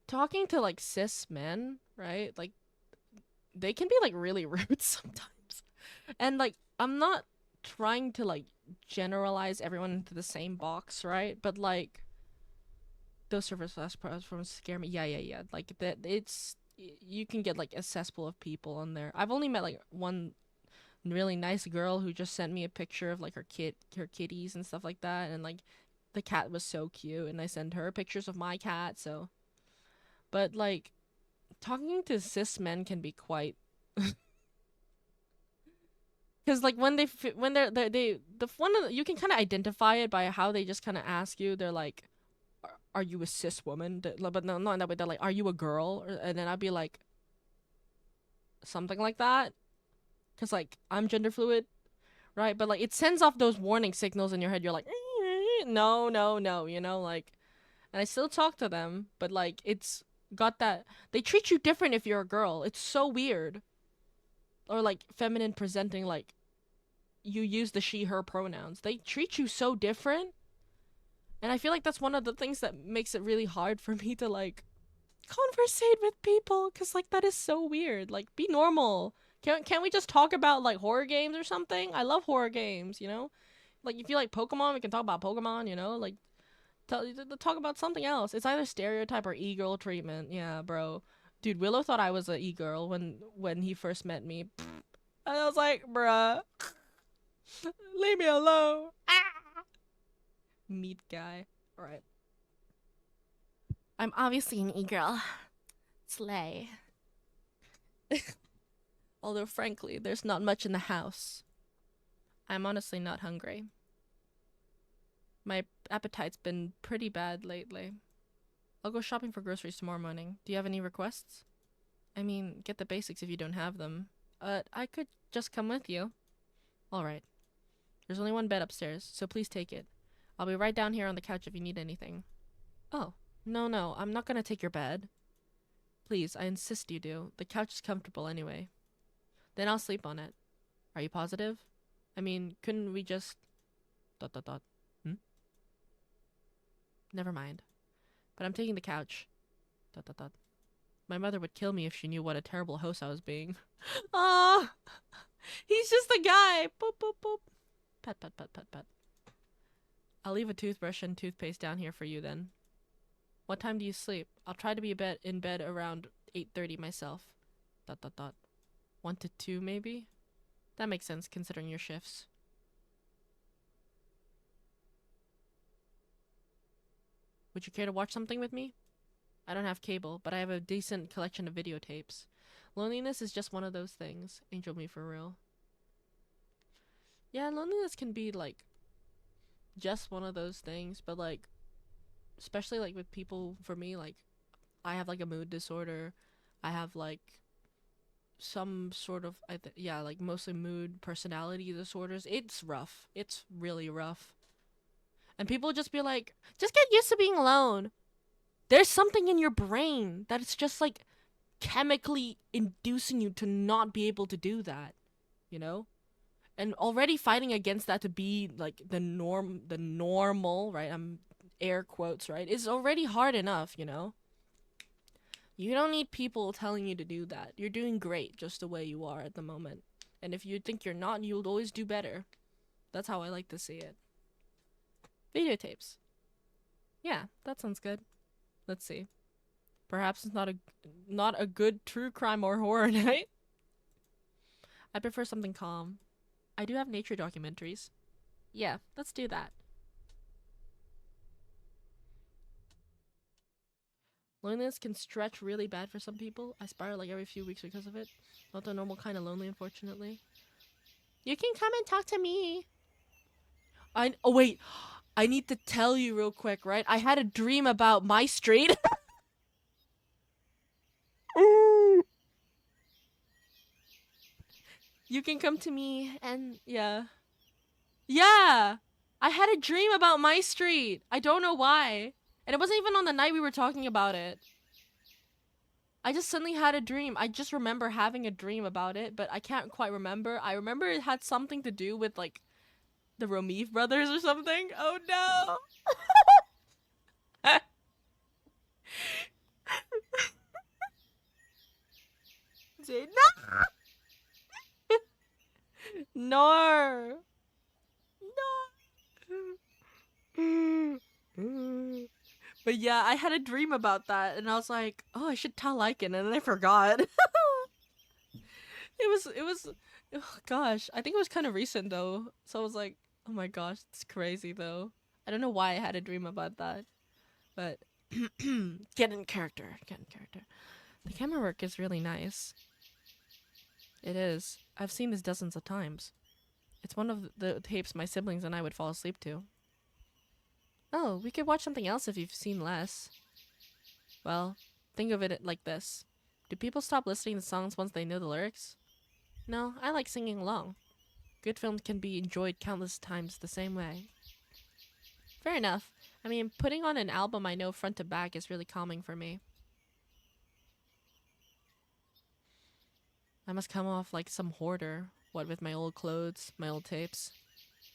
talking to like cis men, right? Like they can be like really rude sometimes. And like I'm not trying to like generalize everyone into the same box, right? But like those service platforms scare me. Yeah. Like that, it's you can get like a cesspool of people on there. I've only met like one really nice girl who just sent me a picture of like her kitties and stuff like that, and like the cat was so cute, and I sent her pictures of my cat. So, but like talking to cis men can be quite because like when when they the one of you can kind of identify it by how they just kind of ask you. They're like, "Are you a cis woman?" But no, not in that way. They're like, "Are you a girl?" And then I'd be like, something like that, because like I'm gender fluid, right? But like it sends off those warning signals in your head. You're like, no, no, no, like, and I still talk to them, but like it's got that they treat you different if you're a girl. It's so weird. Or like feminine presenting, like you use the she her pronouns. They treat you so different. And I feel like that's one of the things that makes it really hard for me to like conversate with people, cuz like that is so weird. Like be normal. Can't we just talk about like horror games or something? I love horror games, Like if you like Pokemon, we can talk about Pokemon, Like talk about something else. It's either stereotype or e-girl treatment. Yeah, bro. Dude, Willow thought I was a e-girl when he first met me. And I was like, bruh, leave me alone. Ah! Meat guy. Alright. I'm obviously an e-girl. Slay. Although, frankly, there's not much in the house. I'm honestly not hungry. My appetite's been pretty bad lately. I'll go shopping for groceries tomorrow morning. Do you have any requests? I mean, get the basics if you don't have them. I could just come with you. Alright. There's only one bed upstairs, so please take it. I'll be right down here on the couch if you need anything. Oh, no, I'm not gonna take your bed. Please, I insist you do. The couch is comfortable anyway. Then I'll sleep on it. Are you positive? I mean, couldn't we just... ... Hmm? Never mind. But I'm taking the couch. ... My mother would kill me if she knew what a terrible host I was being. Ah, he's just a guy. Boop, boop, boop. Pet, pet, pet, pet, pet. I'll leave a toothbrush and toothpaste down here for you then. What time do you sleep? I'll try to be in bed around 8:30 myself. ... 1 to 2 maybe? That makes sense considering your shifts. Would you care to watch something with me? I don't have cable, but I have a decent collection of videotapes. Loneliness is just one of those things. Angel me for real. Yeah, loneliness can be like just one of those things, but like especially like with people, for me, like I have like a mood disorder. I have like some sort of like mostly mood personality disorders. It's rough. It's really rough. And people just be like, just get used to being alone. There's something in your brain that it's just like chemically inducing you to not be able to do that, you know? And already fighting against that to be like the normal, right? I'm air quotes, right? Is already hard enough, you know? You don't need people telling you to do that. You're doing great just the way you are at the moment. And if you think you're not, you'll always do better. That's how I like to see it. Videotapes. Yeah, that sounds good. Let's see. Perhaps it's not a good true crime or horror night. I prefer something calm. I do have nature documentaries. Yeah, let's do that. Loneliness can stretch really bad for some people. I spiral like every few weeks because of it. Not the normal kind of lonely, unfortunately. You can come and talk to me. Oh wait, I need to tell you real quick, right? I had a dream about my street. You can come to me and yeah. Yeah. I had a dream about my street. I don't know why. And it wasn't even on the night we were talking about it. I just suddenly had a dream. I just remember having a dream about it, but I can't quite remember. I remember it had something to do with like the Romeve brothers or something. Oh no. No. No. But yeah, I had a dream about that, and I was like, oh, I should tell Lycan, and then I forgot. It was, oh gosh, I think it was kind of recent though. So I was like, oh my gosh, it's crazy though. I don't know why I had a dream about that, but get in character, get in character. The camera work is really nice. It is. I've seen this dozens of times. It's one of the tapes my siblings and I would fall asleep to. Oh, we could watch something else if you've seen less. Well, think of it like this. Do people stop listening to songs once they know the lyrics? No, I like singing along. Good films can be enjoyed countless times the same way. Fair enough. I mean, putting on an album I know front to back is really calming for me. I must come off like some hoarder. What with my old clothes, my old tapes.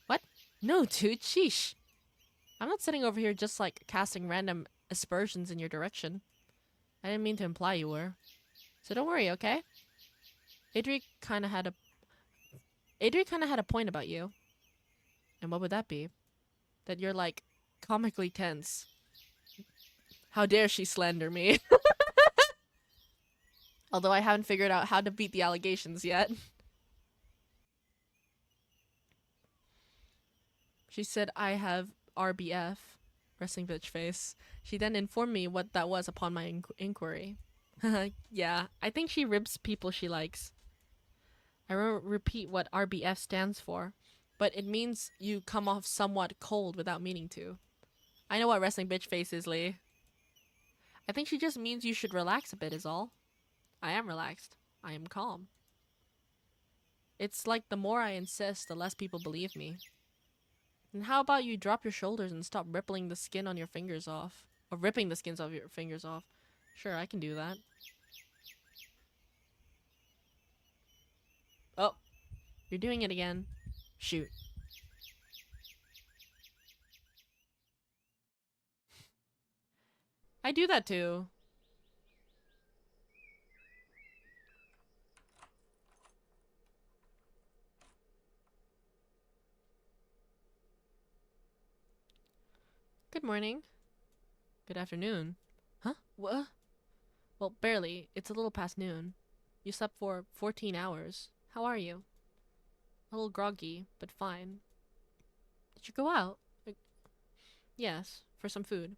What? No, dude, sheesh. I'm not sitting over here just like casting random aspersions in your direction. I didn't mean to imply you were. So don't worry, okay? Adri kinda had a point about you. And what would that be? That you're like comically tense. How dare she slander me? Although I haven't figured out how to beat the allegations yet. She said I have RBF, resting bitch face. She then informed me what that was upon my inquiry. Yeah, I think she ribs people she likes. I won't repeat what RBF stands for, but it means you come off somewhat cold without meaning to. I know what resting bitch face is, Lee. I think she just means you should relax a bit is all. I am relaxed. I am calm. It's like the more I insist, the less people believe me. And how about you drop your shoulders and stop rippling the skin on your fingers off? Or ripping the skins off your fingers off. Sure, I can do that. Oh, you're doing it again. Shoot. I do that too. Good morning. Good afternoon. Huh? What? Well, barely. It's a little past noon. You slept for 14 hours. How are you? A little groggy, but fine. Did you go out? Yes, for some food.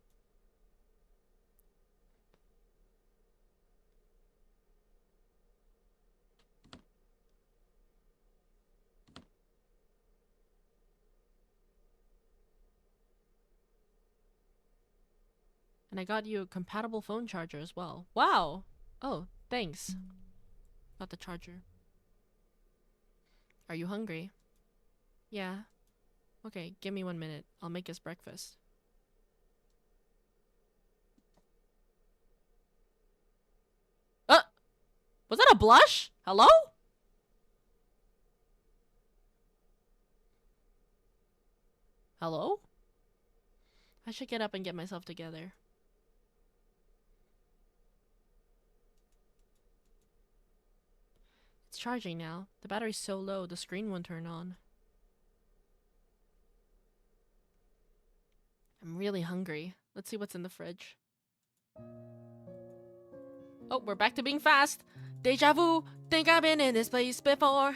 And I got you a compatible phone charger as well. Wow! Oh, thanks. Not the charger. Are you hungry? Yeah. Okay, give me 1 minute. I'll make us breakfast. Was that a blush? Hello? Hello? I should get up and get myself together. It's charging now. The battery's so low, the screen won't turn on. I'm really hungry. Let's see what's in the fridge. Oh, we're back to being fast. Deja vu. Think I've been in this place before.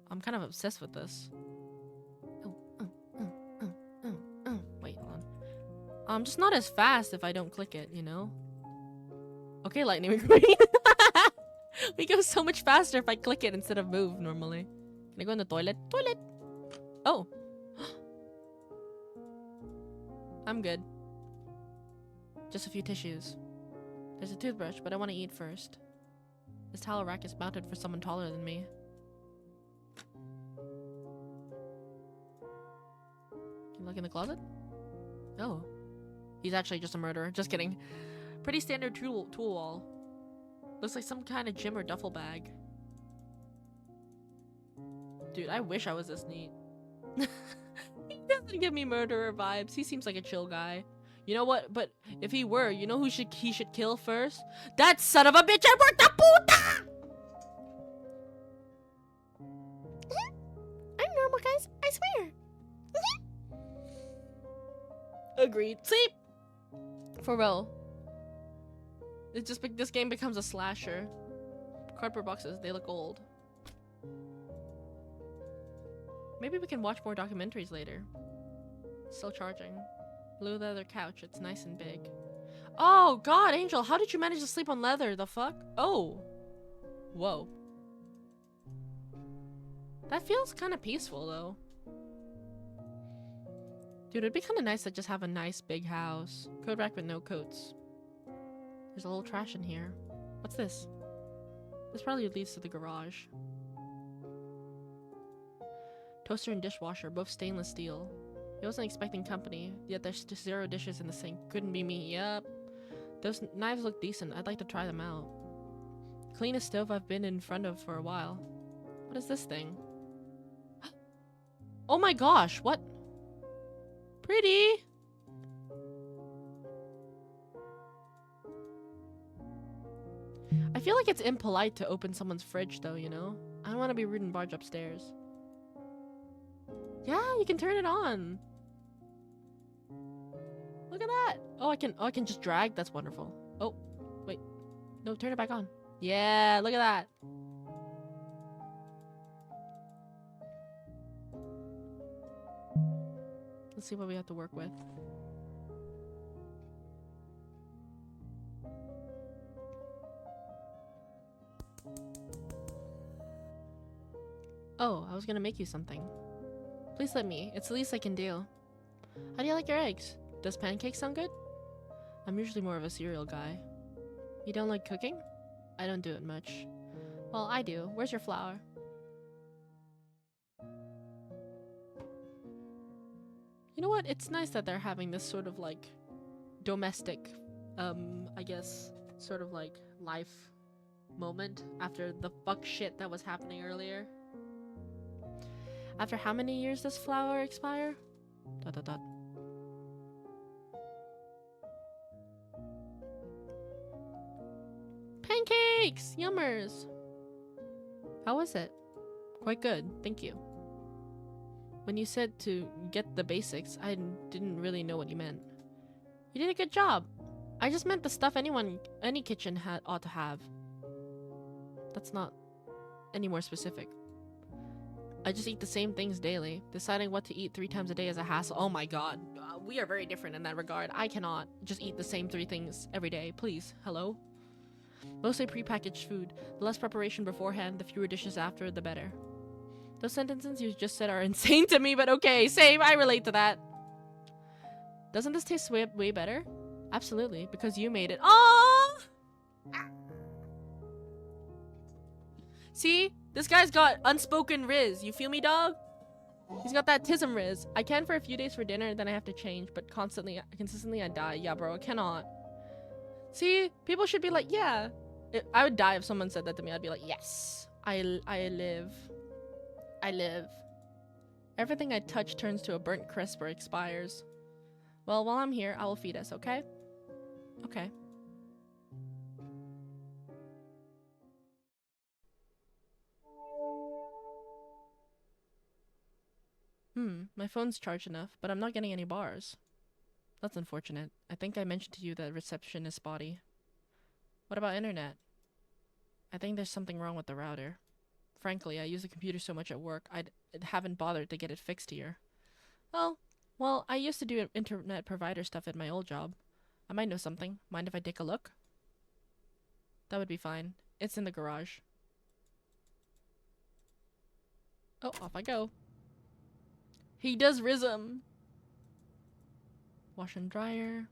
I'm kind of obsessed with this. Wait, hold on. I'm just not as fast if I don't click it, you know? Okay, Lightning McQueen. We go so much faster if I click it instead of move normally. Can I go in the toilet? Toilet! Oh. I'm good. Just a few tissues. There's a toothbrush, but I want to eat first. This towel rack is mounted for someone taller than me. Can you look in the closet? Oh. He's actually just a murderer. Just kidding. Pretty standard tool wall. Looks like some kind of gym or duffel bag. Dude, I wish I was this neat. He doesn't give me murderer vibes. He seems like a chill guy. You know what? But if he were, you know who he should kill first? That son of a bitch, Edward the puta! I'm normal, guys. I swear. Agreed. See? For real. It's just this game becomes a slasher. Cardboard boxes, they look old. Maybe we can watch more documentaries later. Still charging. Blue leather couch, it's nice and big. Oh god, Angel, how did you manage to sleep on leather? The fuck? Oh. Whoa. That feels kind of peaceful though. Dude, it'd be kind of nice to just have a nice big house. Coat rack with no coats. There's a little trash in here. What's this? This probably leads to the garage. Toaster and dishwasher, both stainless steel. He wasn't expecting company, yet there's just 0 dishes in the sink. Couldn't be me, yep. Those knives look decent. I'd like to try them out. Cleanest stove I've been in front of for a while. What is this thing? Oh my gosh, what? Pretty! I feel like it's impolite to open someone's fridge though, you know? I don't want to be rude and barge upstairs. Yeah, you can turn it on. Look at that. Oh, I can just drag. That's wonderful. Oh, wait. No, turn it back on. Yeah, look at that. Let's see what we have to work with. Oh, I was gonna make you something. Please let me. It's the least I can do. How do you like your eggs? Does pancakes sound good? I'm usually more of a cereal guy. You don't like cooking? I don't do it much. Well, I do. Where's your flour? You know what? It's nice that they're having this sort of like domestic, I guess, sort of like life moment after the fuck shit that was happening earlier. After how many years does flour expire? ... Pancakes! Yummers! How was it? Quite good, thank you. When you said to get the basics, I didn't really know what you meant. You did a good job. I just meant the stuff any kitchen ought to have. That's not any more specific. I just eat the same things daily. Deciding what to eat 3 times a day is a hassle. Oh my god. We are very different in that regard. I cannot just eat the same 3 things every day. Please. Hello? Mostly prepackaged food. The less preparation beforehand, the fewer dishes after, the better. Those sentences you just said are insane to me, but okay. Same. I relate to that. Doesn't this taste way better? Absolutely. Because you made it. Aww! See? This guy's got unspoken riz. You feel me, dog? He's got that tism riz. I can for a few days for dinner, then I have to change, but consistently I die. Yeah, bro, I cannot. See? People should be like, yeah. I would die if someone said that to me. I'd be like, yes. I live. I live. Everything I touch turns to a burnt crisp or expires. Well, while I'm here, I will feed us, okay? Okay. My phone's charged enough, but I'm not getting any bars. That's unfortunate. I think I mentioned to you that reception is spotty. What about internet? I think there's something wrong with the router. Frankly, I use the computer so much at work, I haven't bothered to get it fixed here. Oh, well, I used to do internet provider stuff at my old job. I might know something. Mind if I take a look? That would be fine. It's in the garage. Oh, off I go. He does RISM. Wash and dryer.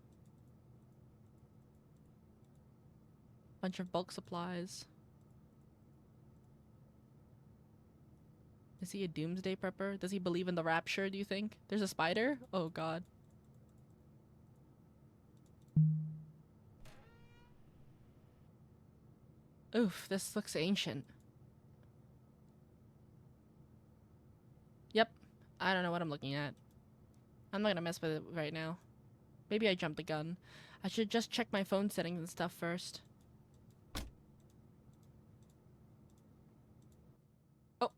Bunch of bulk supplies. Is he a doomsday prepper? Does he believe in the rapture, do you think? There's a spider? Oh god. Oof, this looks ancient. Yep. I don't know what I'm looking at. I'm not gonna mess with it right now. Maybe I jumped the gun. I should just check my phone settings and stuff first. Oh.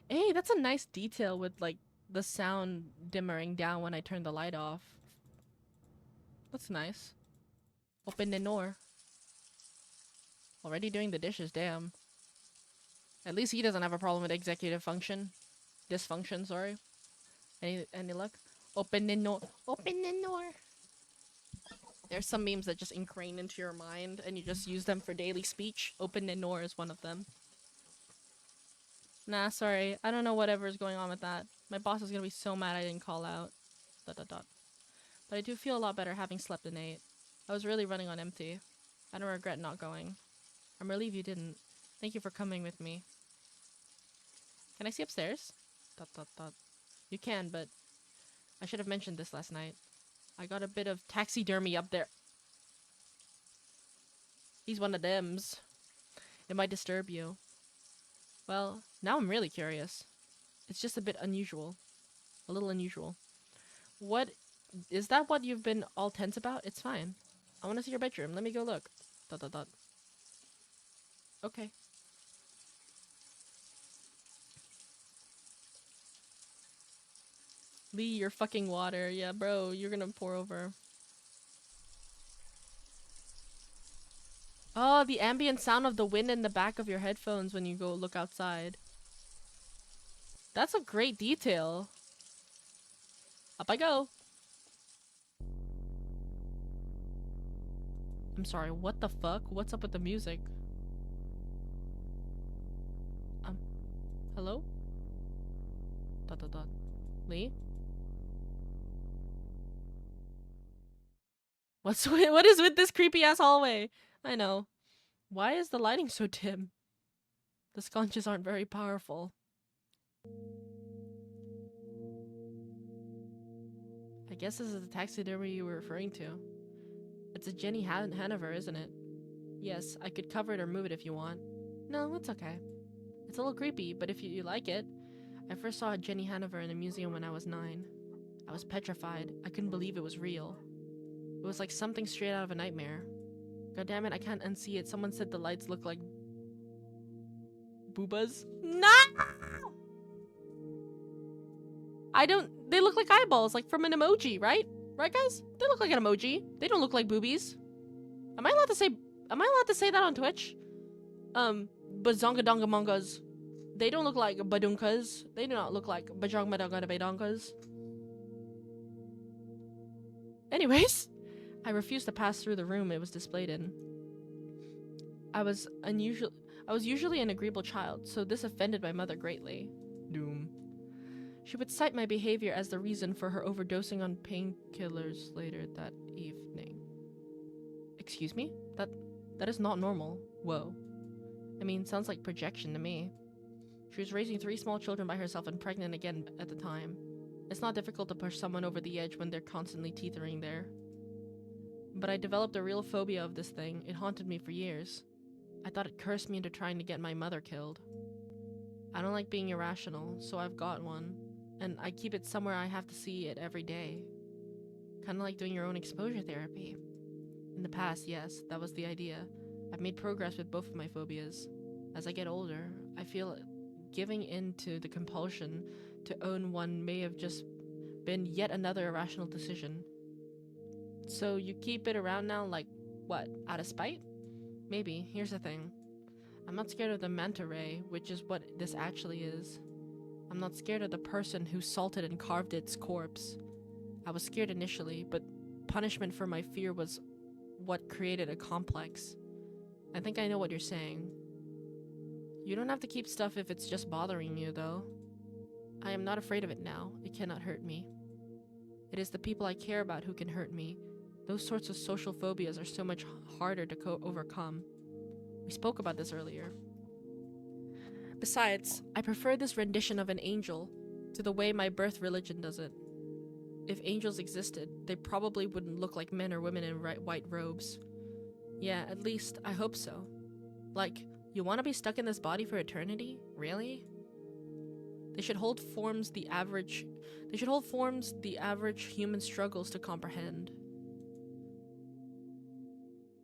Hey, that's a nice detail with, like, the sound dimmering down when I turn the light off. That's nice. Open the door. Already doing the dishes, damn. At least he doesn't have a problem with executive function. Dysfunction, sorry. Any luck? Open the door. Open the door. There's some memes that just ingrain into your mind and you just use them for daily speech. Open the door is one of them. Nah, sorry. I don't know whatever's going on with that. My boss is gonna be so mad I didn't call out. ... But I do feel a lot better having slept at 8. I was really running on empty. I don't regret not going. I'm relieved you didn't. Thank you for coming with me. Can I see upstairs? ... You can, but I should have mentioned this last night. I got a bit of taxidermy up there. He's one of thems. It might disturb you. Well, now I'm really curious. It's just a bit unusual. A little unusual. What? Is that what you've been all tense about? It's fine. I want to see your bedroom. Let me go look. ... Okay. Lee, your fucking water. Yeah, bro, you're gonna pour over. Oh, the ambient sound of the wind in the back of your headphones when you go look outside. That's a great detail. Up I go. I'm sorry, what the fuck? What's up with the music? Hello? ... Lee? What is with this creepy ass hallway? I know. Why is the lighting so dim? The sconces aren't very powerful. I guess this is the taxidermy you were referring to. It's a Jenny Hanover, isn't it? Yes, I could cover it or move it if you want. No, it's okay. It's a little creepy, but if you like it. I first saw a Jenny Hanover in a museum when I was 9. I was petrified. I couldn't believe it was real. It was like something straight out of a nightmare. God damn it, I can't unsee it. Someone said the lights look like boobas. No! I don't. They look like eyeballs, like from an emoji, right? Right, guys? They look like an emoji. They don't look like boobies. Am I allowed to say? Am I allowed to say that on Twitch? Bazongadongamongas. They don't look like badunkas. They do not look like bajongmadongadongas. Anyways, I refused to pass through the room it was displayed in. I was usually an agreeable child, so this offended my mother greatly. Doom. She would cite my behavior as the reason for her overdosing on painkillers later that evening. Excuse me? That is not normal. Whoa. I mean, sounds like projection to me. She was raising 3 small children by herself and pregnant again at the time. It's not difficult to push someone over the edge when they're constantly teetering there. But I developed a real phobia of this thing. It haunted me for years. I thought it cursed me into trying to get my mother killed. I don't like being irrational, so I've got one. And I keep it somewhere I have to see it every day. Kind of like doing your own exposure therapy. In the past, yes, that was the idea. I've made progress with both of my phobias. As I get older, I feel giving in to the compulsion to own one may have just been yet another irrational decision. So you keep it around now like, what, out of spite? Maybe. Here's the thing. I'm not scared of the manta ray, which is what this actually is. I'm not scared of the person who salted and carved its corpse. I was scared initially, but punishment for my fear was what created a complex. I think I know what you're saying. You don't have to keep stuff if it's just bothering you, though. I am not afraid of it now. It cannot hurt me. It is the people I care about who can hurt me. Those sorts of social phobias are so much harder to overcome. We spoke about this earlier. Besides, I prefer this rendition of an angel to the way my birth religion does it. If angels existed, they probably wouldn't look like men or women in white robes. Yeah, at least I hope so. Like, you want to be stuck in this body for eternity? Really? They should hold forms the average human struggles to comprehend.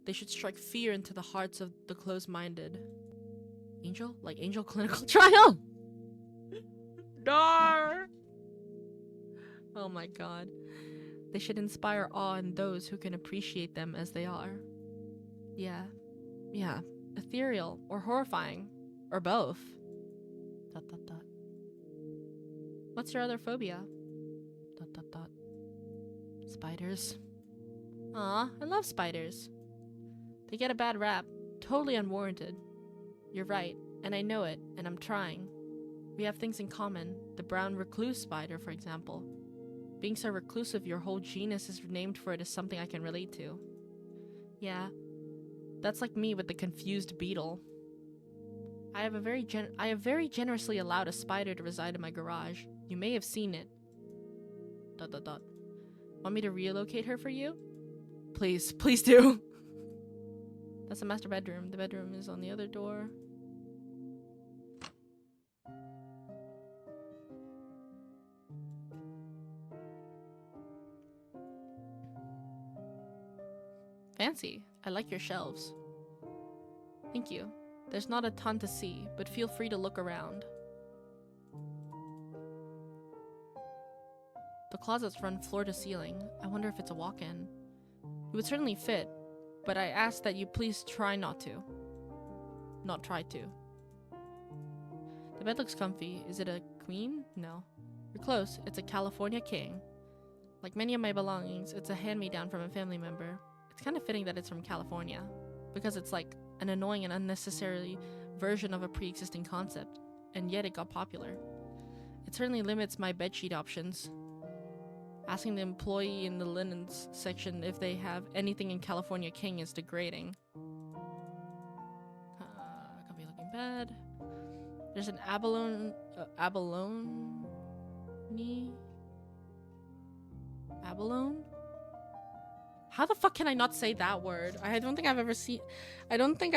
They should strike fear into the hearts of the closed-minded. Angel? Like Angel Clinical Trial? No! Oh my god. They should inspire awe in those who can appreciate them as they are. Yeah. Ethereal or horrifying. Or both. ... What's your other phobia? ... Spiders. Aw, I love spiders. They get a bad rap. Totally unwarranted. You're right, and I know it, and I'm trying. We have things in common. The brown recluse spider, for example. Being so reclusive your whole genus is named for it is something I can relate to. Yeah. That's like me with the confused beetle. I have very generously allowed a spider to reside in my garage. You may have seen it. ... Want me to relocate her for you? Please do. That's the master bedroom. The bedroom is on the other door. Fancy. I like your shelves. Thank you. There's not a ton to see, but feel free to look around. The closets run floor to ceiling. I wonder if it's a walk-in. It would certainly fit, but I ask that you please try not to. Not try to. The bed looks comfy. Is it a queen? No. You're close. It's a California king. Like many of my belongings, it's a hand-me-down from a family member. It's kind of fitting that it's from California, because it's like an annoying and unnecessary version of a pre-existing concept, and yet it got popular. It certainly limits my bedsheet options. Asking the employee in the linens section if they have anything in California king is degrading. Comfy looking bed. There's an abalone. Abalone? Abalone? How the fuck can I not say that word? I don't think I've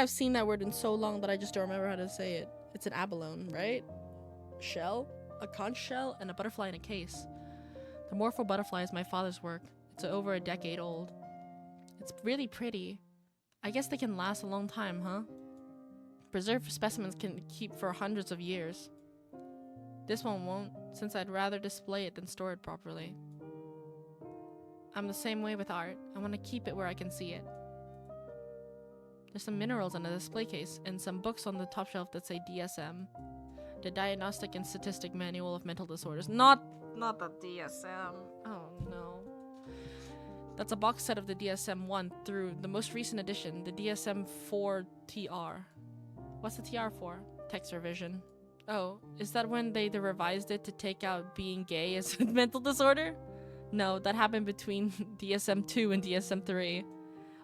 seen that word in so long that I just don't remember how to say it. It's an abalone, right? Shell? A conch shell and a butterfly in a case. The morpho butterfly is my father's work. It's over a decade old. It's really pretty. I guess they can last a long time, huh? Preserved specimens can keep for hundreds of years. This one won't, since I'd rather display it than store it properly. I'm the same way with art. I want to keep it where I can see it. There's some minerals in the display case and some books on the top shelf that say DSM. The Diagnostic and Statistic Manual of Mental Disorders. Not the DSM. Oh no. That's a box set of the DSM-1 through the most recent edition, the DSM-4 TR. What's the TR for? Text revision. Oh, is that when they revised it to take out being gay as a mental disorder? No, that happened between DSM-2 and DSM-3.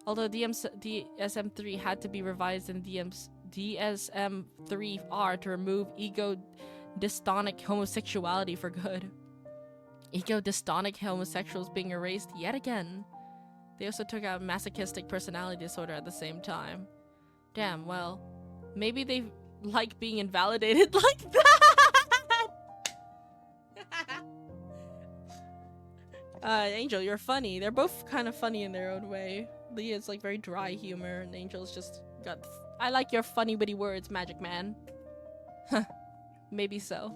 Although DSM-3 had to be revised in DSM-3R to remove ego-dystonic homosexuality for good. Ego-dystonic homosexuals being erased yet again. They also took out masochistic personality disorder at the same time. Damn, well, maybe they like being invalidated like that. Angel, you're funny. They're both kind of funny in their own way. Leah's like very dry humor, and Angel's just got. I like your funny witty words, Magic Man. Huh. Maybe so.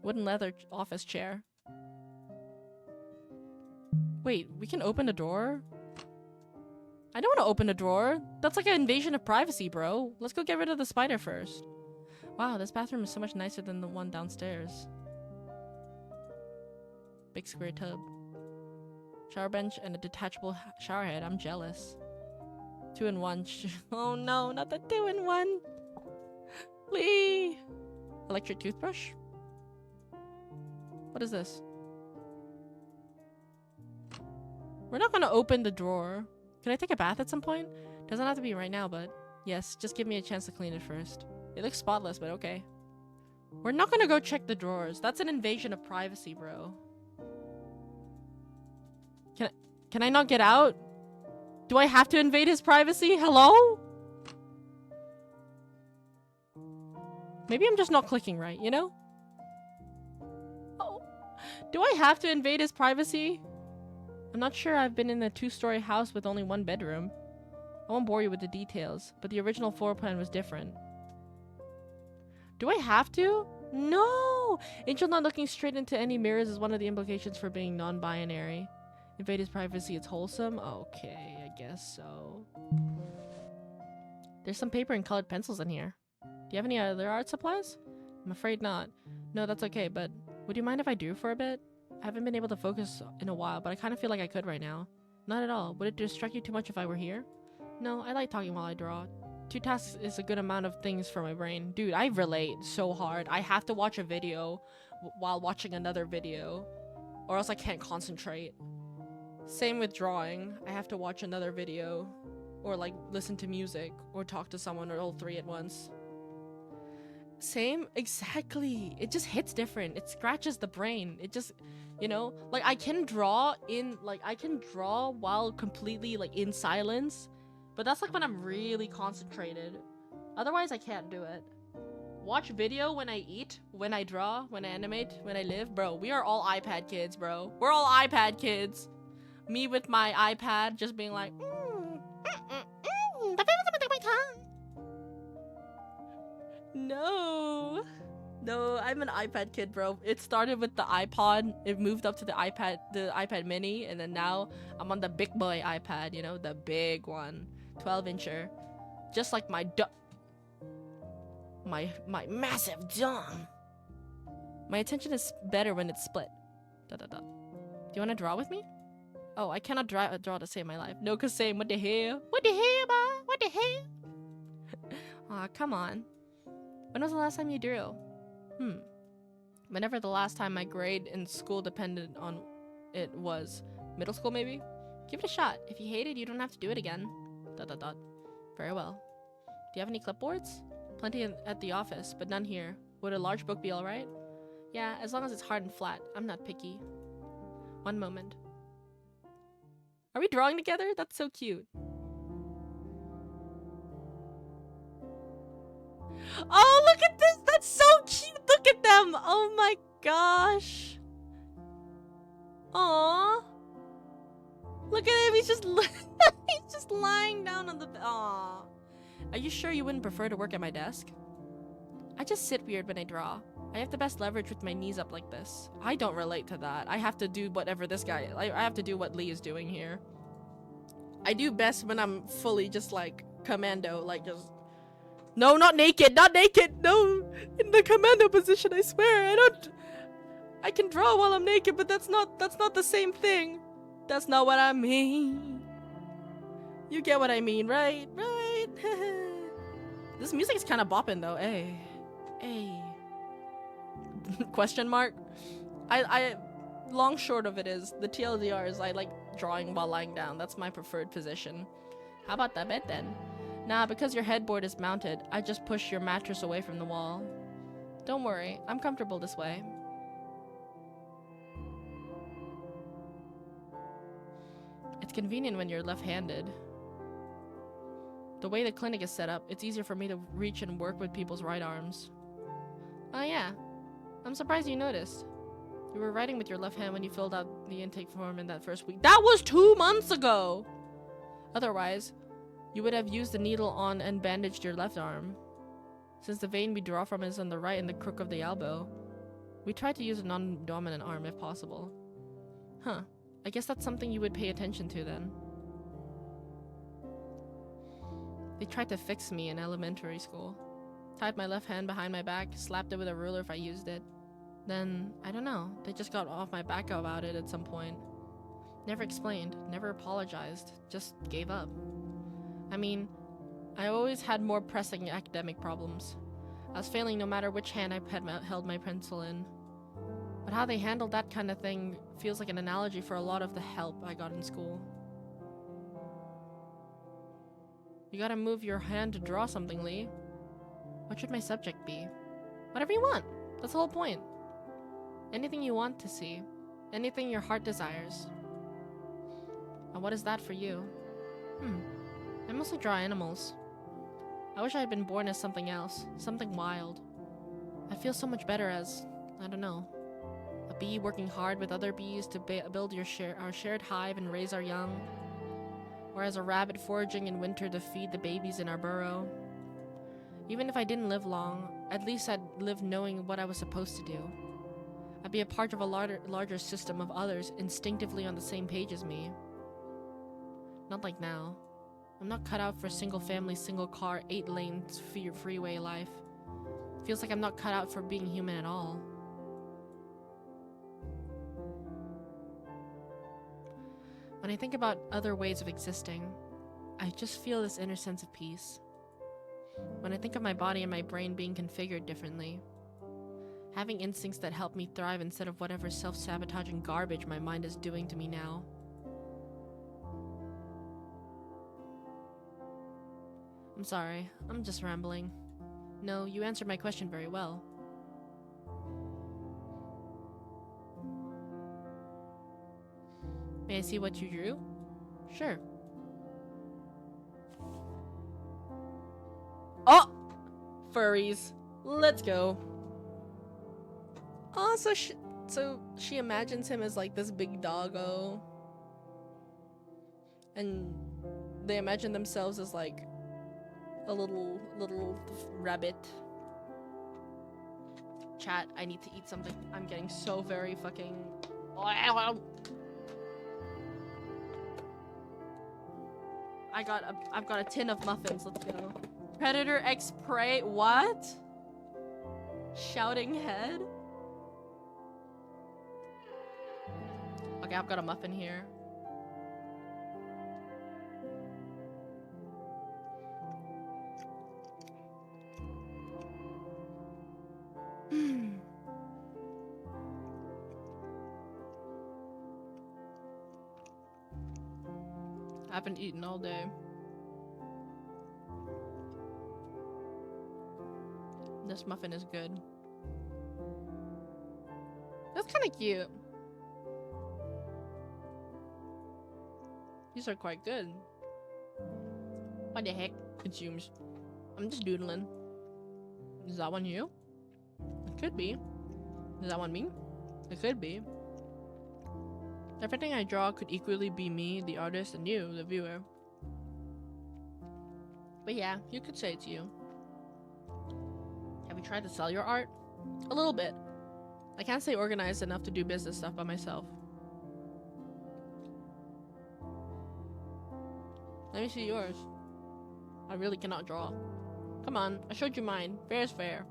Wooden leather office chair. Wait, we can open a door? I don't want to open a door. That's like an invasion of privacy, bro. Let's go get rid of the spider first. Wow, this bathroom is so much nicer than the one downstairs. Big square tub. Shower bench and a detachable shower head. I'm jealous. 2-in-1. Oh no, not the 2-in-1. Please. Electric toothbrush? What is this? We're not gonna open the drawer. Can I take a bath at some point? Doesn't have to be right now, but yes, just give me a chance to clean it first. It looks spotless, but okay. We're not gonna go check the drawers. That's an invasion of privacy, bro. Can I not get out? Do I have to invade his privacy? Hello? Maybe I'm just not clicking right, you know? Oh. Do I have to invade his privacy? I'm not sure. I've been in a 2-story house with only 1 bedroom. I won't bore you with the details, but the original floor plan was different. Do I have to? No! Angel not looking straight into any mirrors is one of the implications for being non-binary. Invade his privacy, it's wholesome? Okay, I guess so. There's some paper and colored pencils in here. Do you have any other art supplies? I'm afraid not. No, that's okay, but would you mind if I drew for a bit? I haven't been able to focus in a while, but I kind of feel like I could right now. Not at all. Would it distract you too much if I were here? No, I like talking while I draw. 2 tasks is a good amount of things for my brain. Dude, I relate so hard. I have to watch a video while watching another video, or else I can't concentrate. Same with drawing. I have to watch another video, or like listen to music, or talk to someone, or all 3 at once. Same, exactly. It just hits different. It scratches the brain. It just, you know, like I can draw while completely like in silence, but that's like when I'm really concentrated. Otherwise I can't do it. Watch video when I eat, when I draw, when I animate, when I live. Bro, we are all iPad kids, bro. We're all iPad kids. Me with my iPad just being like, No, I'm an iPad kid, bro. It started with the iPod. It moved up to the iPad mini, and then now I'm on the big boy iPad, you know, the big one, 12-incher. Just like my massive dong. My attention is better when it's split. Do you want to draw with me? Oh, I cannot draw to save my life. No, cause same. What the hell? What the hell, boy? What the hell? Aw, come on. When was the last time you drew? Whenever the last time my grade in school depended on it was. Middle school, maybe? Give it a shot. If you hate it, you don't have to do it again. Very well. Do you have any clipboards? Plenty at the office, but none here. Would a large book be alright? Yeah, as long as it's hard and flat. I'm not picky. One moment. Are we drawing together? That's so cute. Oh, look at this! That's so cute! Look at them! Oh my gosh! Aww! Look at him! He's just he's just lying down on the Aww. Are you sure you wouldn't prefer to work at my desk? I just sit weird when I draw. I have the best leverage with my knees up like this. I don't relate to that. I have to do whatever this guy... I have to do what Lee is doing here. I do best when I'm fully just like commando, like just... No, not naked! Not naked! No! In the commando position, I swear! I can draw while I'm naked, but that's not the same thing. That's not what I mean. You get what I mean, right? Right? This music is kind of bopping though. Hey. Question mark? I long short of it is, the TLDR is I like drawing while lying down. That's my preferred position. How about that bed then? Nah, because your headboard is mounted, I just push your mattress away from the wall. Don't worry, I'm comfortable this way. It's convenient when you're left-handed. The way the clinic is set up, it's easier for me to reach and work with people's right arms. Oh yeah. I'm surprised you noticed. You were writing with your left hand when you filled out the intake form in that first week. That was 2 months ago! Otherwise, you would have used the needle on and bandaged your left arm. Since the vein we draw from is on the right and the crook of the elbow, we try to use a non-dominant arm if possible. Huh. I guess that's something you would pay attention to then. They tried to fix me in elementary school. Tied my left hand behind my back, slapped it with a ruler if I used it. Then, I don't know, they just got off my back about it at some point. Never explained, never apologized, just gave up. I mean, I always had more pressing academic problems. I was failing no matter which hand I had held my pencil in. But how they handled that kind of thing feels like an analogy for a lot of the help I got in school. You gotta move your hand to draw something, Lee. What should my subject be? Whatever you want. That's the whole point. Anything you want to see. Anything your heart desires. And what is that for you? I mostly draw animals. I wish I had been born as something else. Something wild. I feel so much better as, I don't know, a bee working hard with other bees to build our shared hive and raise our young. Or as a rabbit foraging in winter to feed the babies in our burrow. Even if I didn't live long, at least I'd live knowing what I was supposed to do. I'd be a part of a larger system of others instinctively on the same page as me. Not like now. I'm not cut out for single family, single car, 8-lane freeway life. Feels like I'm not cut out for being human at all. When I think about other ways of existing, I just feel this inner sense of peace. When I think of my body and my brain being configured differently, having instincts that help me thrive instead of whatever self-sabotaging garbage my mind is doing to me now. I'm sorry, I'm just rambling. No, you answered my question very well. May I see what you drew? Sure. Oh! Furries. Let's go. Oh, so she imagines him as like this big doggo. And they imagine themselves as like a little rabbit. Chat, I need to eat something. I'm getting so very fucking... I've got a tin of muffins. Let's go. Predator X Prey. What? Shouting head? Okay, I've got a muffin here. I haven't eaten all day. This muffin is good. That's kind of cute. These are quite good. What the heck? Consumes. I'm just doodling. Is that one you? It could be. Is that one me? It could be. Everything I draw could equally be me, the artist, and you, the viewer. But yeah, you could say it's you. Have you tried to sell your art? A little bit. I can't stay organized enough to do business stuff by myself. Let me see yours. I really cannot draw. Come on, I showed you mine. Fair is fair. ...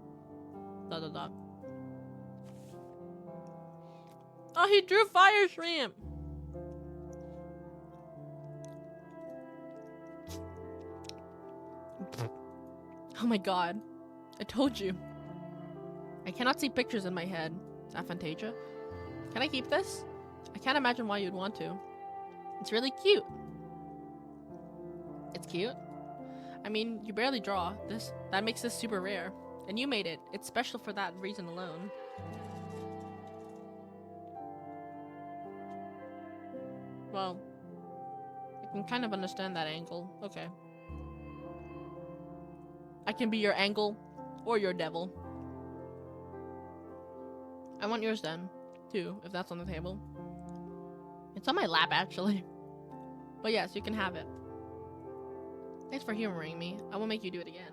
Oh, he drew fire shrimp! Oh my god. I told you. I cannot see pictures in my head. Aphantasia. Can I keep this? I can't imagine why you'd want to. It's really cute. It's cute? I mean, you barely draw. That makes this super rare. And you made it. It's special for that reason alone. Well, I can kind of understand that angle. Okay. I can be your angle or your devil. I want yours then, too, if that's on the table. It's on my lap, actually. But yes, you can have it. Thanks for humoring me. I won't make you do it again.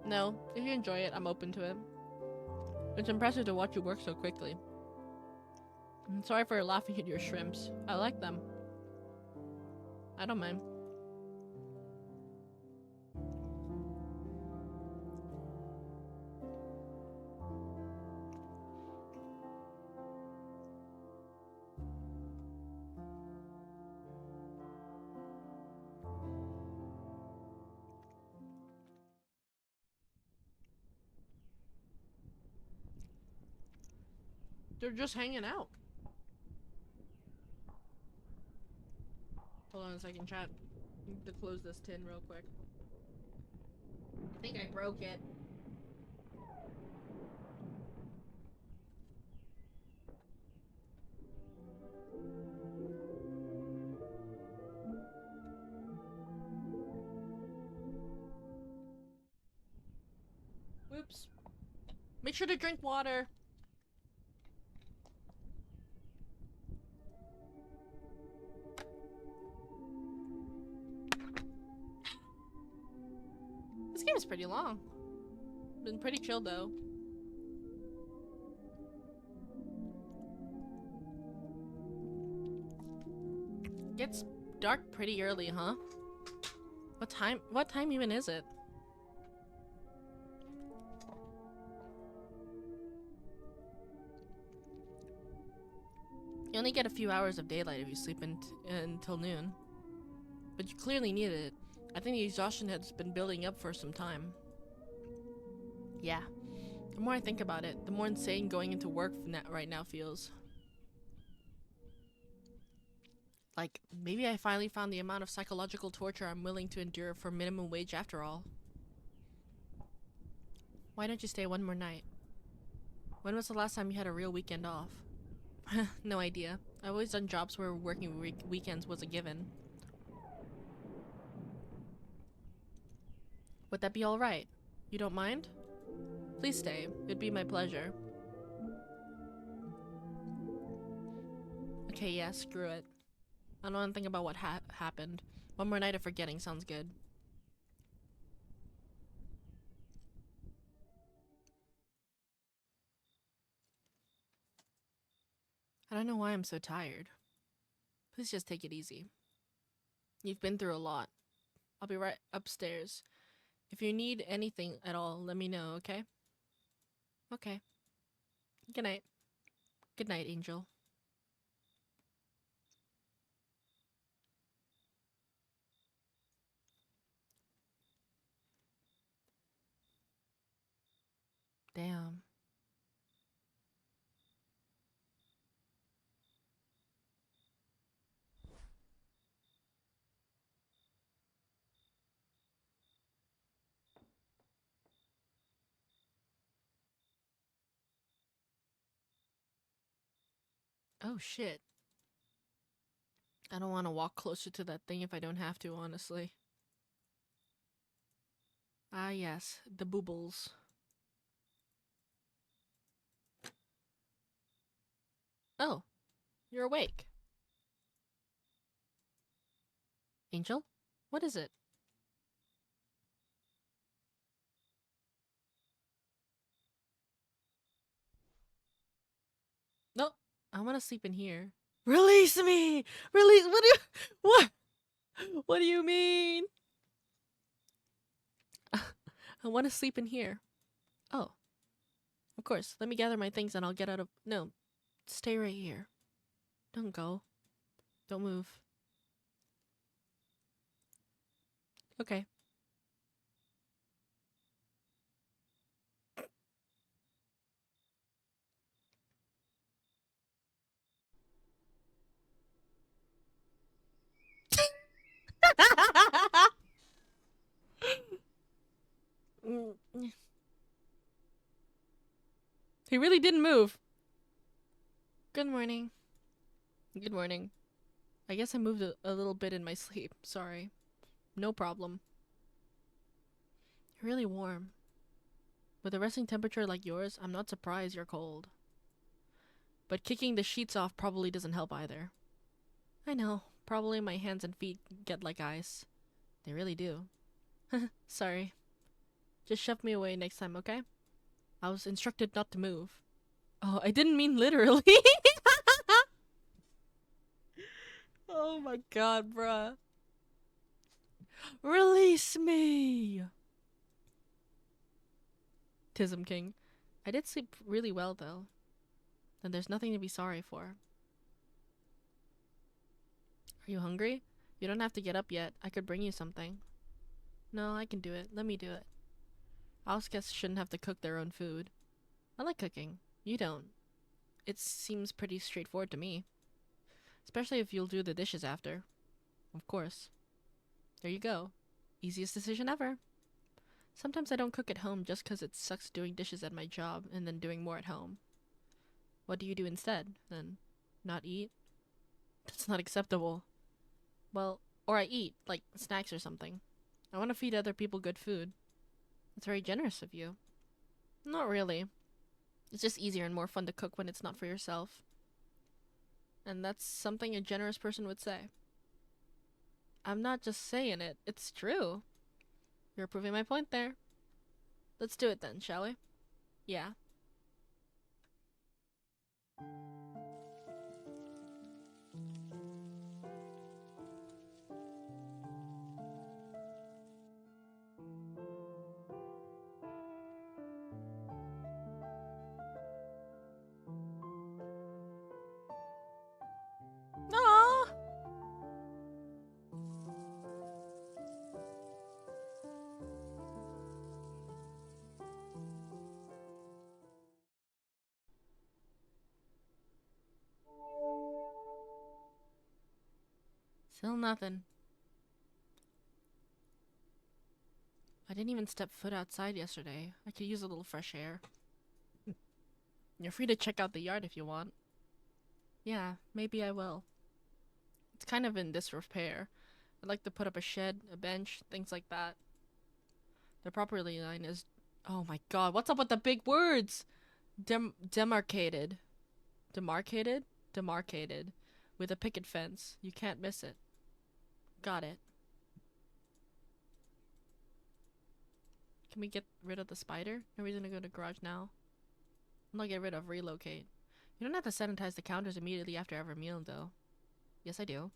No, if you enjoy it, I'm open to it. It's impressive to watch you work so quickly. I'm sorry for laughing at your shrimps. I like them. I don't mind. They're just hanging out. Hold on a second, chat. I need to close this tin real quick. I think I broke it. Whoops. Make sure to drink water. This game is pretty long. Been pretty chill though. Gets dark pretty early, huh? What time even is it? You only get a few hours of daylight if you sleep until noon. But you clearly need it. I think the exhaustion has been building up for some time. Yeah. The more I think about it, the more insane going into work right now feels. Like, maybe I finally found the amount of psychological torture I'm willing to endure for minimum wage after all. Why don't you stay one more night? When was the last time you had a real weekend off? No idea. I've always done jobs where working weekends was a given. Would that be alright? You don't mind? Please stay. It'd be my pleasure. Okay, yeah, screw it. I don't want to think about what happened. One more night of forgetting sounds good. I don't know why I'm so tired. Please just take it easy. You've been through a lot. I'll be right upstairs. If you need anything at all, let me know, okay? Okay. Good night. Good night, Angel. Damn. Oh shit. I don't want to walk closer to that thing if I don't have to, honestly. Ah yes, the boobles. Oh, you're awake. Angel? What is it? No, I want to sleep in here. Release me! Release- what do you- what? What do you mean? I want to sleep in here. Oh. Of course, let me gather my things and I'll get out of- No, stay right here. Don't go. Don't move. Okay. He really didn't move. Good morning. Good morning. I guess I moved a little bit in my sleep. Sorry. No problem. Really warm. With a resting temperature like yours, I'm not surprised you're cold. But kicking the sheets off probably doesn't help either. I know. Probably my hands and feet get like ice. They really do. Sorry. Just shove me away next time, okay? I was instructed not to move. Oh, I didn't mean literally. Oh my god, bruh. Release me! Tism King. I did sleep really well, though. And there's nothing to be sorry for. Are you hungry? You don't have to get up yet. I could bring you something. No, I can do it. Let me do it. House guests shouldn't have to cook their own food. I like cooking. You don't. It seems pretty straightforward to me. Especially if you'll do the dishes after. Of course. There you go. Easiest decision ever. Sometimes I don't cook at home just 'cause it sucks doing dishes at my job and then doing more at home. What do you do instead, then? Not eat? That's not acceptable. Well, or I eat, like snacks or something. I want to feed other people good food. That's very generous of you. Not really. It's just easier and more fun to cook when it's not for yourself. And that's something a generous person would say. I'm not just saying it, it's true. You're proving my point there. Let's do it then, shall we? Yeah. Aww. Still nothing. I didn't even step foot outside yesterday. I could use a little fresh air. You're free to check out the yard if you want. Yeah, maybe I will. It's kind of in disrepair. I'd like to put up a shed, a bench, things like that. The property line is... Oh my god, what's up with the big words? Demarcated. Demarcated? Demarcated. With a picket fence. You can't miss it. Got it. Can we get rid of the spider? No reason to go to garage now. Not get rid of, relocate. You don't have to sanitize the counters immediately after every meal, though. Yes, I do.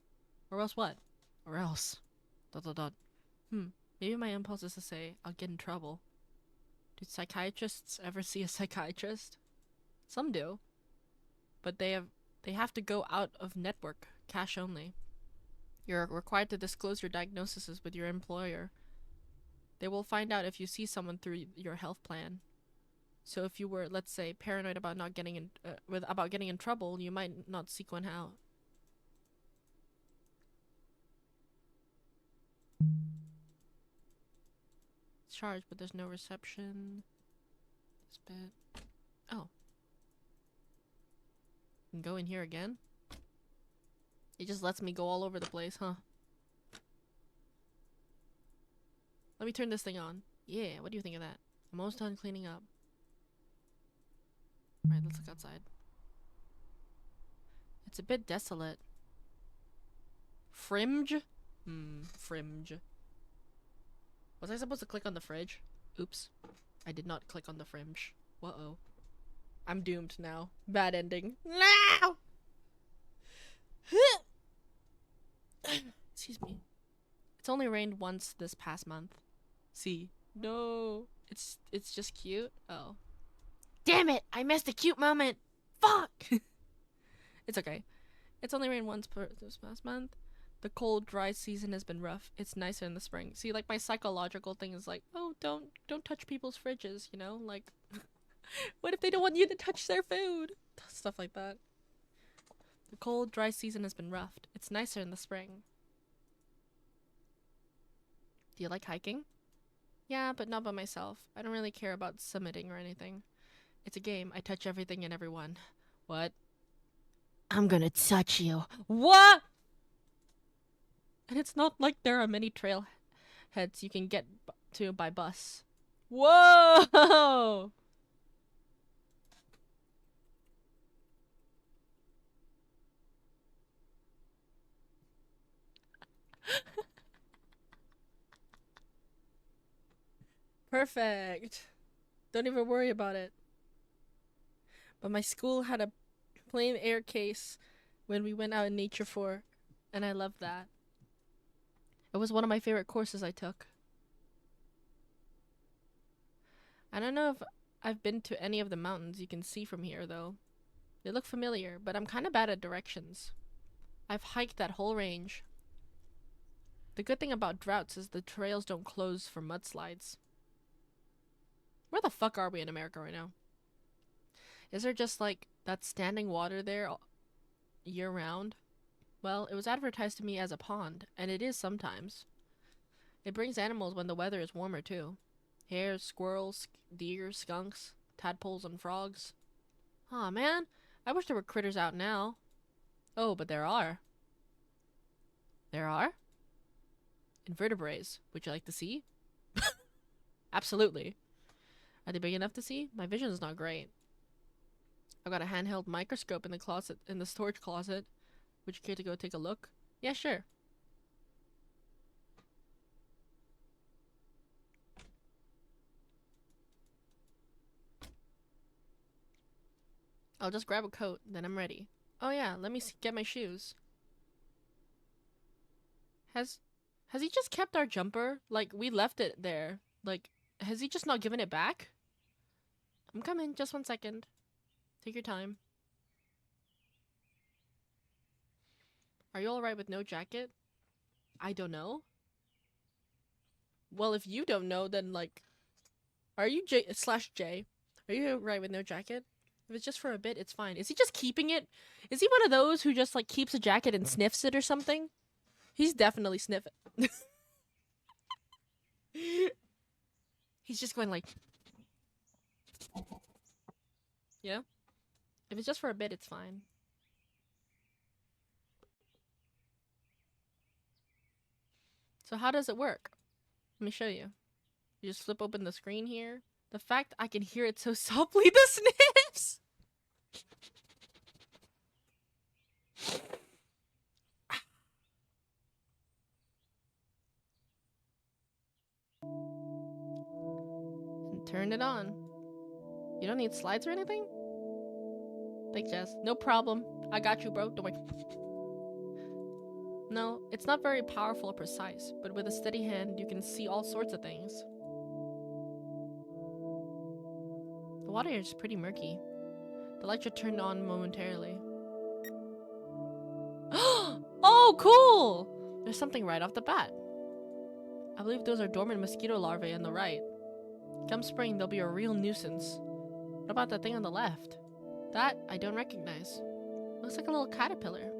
Or else what? Or else. ... Maybe my impulse is to say, I'll get in trouble. Do psychiatrists ever see a psychiatrist? Some do. But they have to go out of network. Cash only. You're required to disclose your diagnoses with your employer. They will find out if you see someone through your health plan. So if you were, let's say, paranoid about not getting in, about getting in trouble, you might not seek one out. It's charged, but there's no reception. This bit. Oh. Can go in here again? It just lets me go all over the place, huh? Let me turn this thing on. Yeah, what do you think of that? I'm almost done cleaning up. Right, let's look outside. It's a bit desolate. Fringe? Fringe. Was I supposed to click on the fridge? Oops. I did not click on the fringe. Uh-oh. I'm doomed now. Bad ending. No! Excuse me. It's only rained once this past month. See? No. It's just cute? Oh. Damn it! I missed a cute moment! Fuck! It's okay. It's only rained once this past month. The cold, dry season has been rough. It's nicer in the spring. See, like, my psychological thing is like, oh, don't touch people's fridges, you know? Like, what if they don't want you to touch their food? Stuff like that. The cold, dry season has been rough. It's nicer in the spring. Do you like hiking? Yeah, but not by myself. I don't really care about summiting or anything. It's a game. I touch everything and everyone. What? I'm gonna touch you. What? And it's not like there are many trailheads you can get to by bus. Whoa! Perfect. Don't even worry about it. But my school had a plain air case when we went out in nature for, and I loved that. It was one of my favorite courses I took. I don't know if I've been to any of the mountains you can see from here, though. They look familiar, but I'm kind of bad at directions. I've hiked that whole range. The good thing about droughts is the trails don't close for mudslides. Where the fuck are we in America right now? Is there just like that standing water there year round? Well, it was advertised to me as a pond, and it is sometimes. It brings animals when the weather is warmer too. Hares, squirrels, deer, skunks, tadpoles, and frogs. Aw, man, I wish there were critters out now. Oh, but there are. There are? Invertebrates. Would you like to see? Absolutely. Are they big enough to see? My vision is not great. I've got a handheld microscope in the closet, in the storage closet. Would you care to go take a look? Yeah, sure. I'll just grab a coat, then I'm ready. Oh yeah, let me get my shoes. Has he just kept our jumper? Like, we left it there. Like, has he just not given it back? I'm coming, just 1 second. Take your time. Are you alright with no jacket? I don't know. Well, if you don't know, then like, are you J/J? Are you alright with no jacket? If it's just for a bit, it's fine. Is he just keeping it? Is he one of those who just like keeps a jacket and sniffs it or something? He's definitely sniffing. He's just going like, yeah. If it's just for a bit, it's fine. So how does it work? Let me show you. You just flip open the screen here. The fact I can hear it so softly, the sniffs! And turn it on. You don't need slides or anything? Thanks, Jess. No problem. I got you, bro. Don't worry. No, it's not very powerful or precise, but with a steady hand, you can see all sorts of things. The water is pretty murky. The lights are turned on momentarily. Oh, cool! There's something right off the bat. I believe those are dormant mosquito larvae on the right. Come spring, they'll be a real nuisance. What about that thing on the left? That I don't recognize. Looks like a little caterpillar.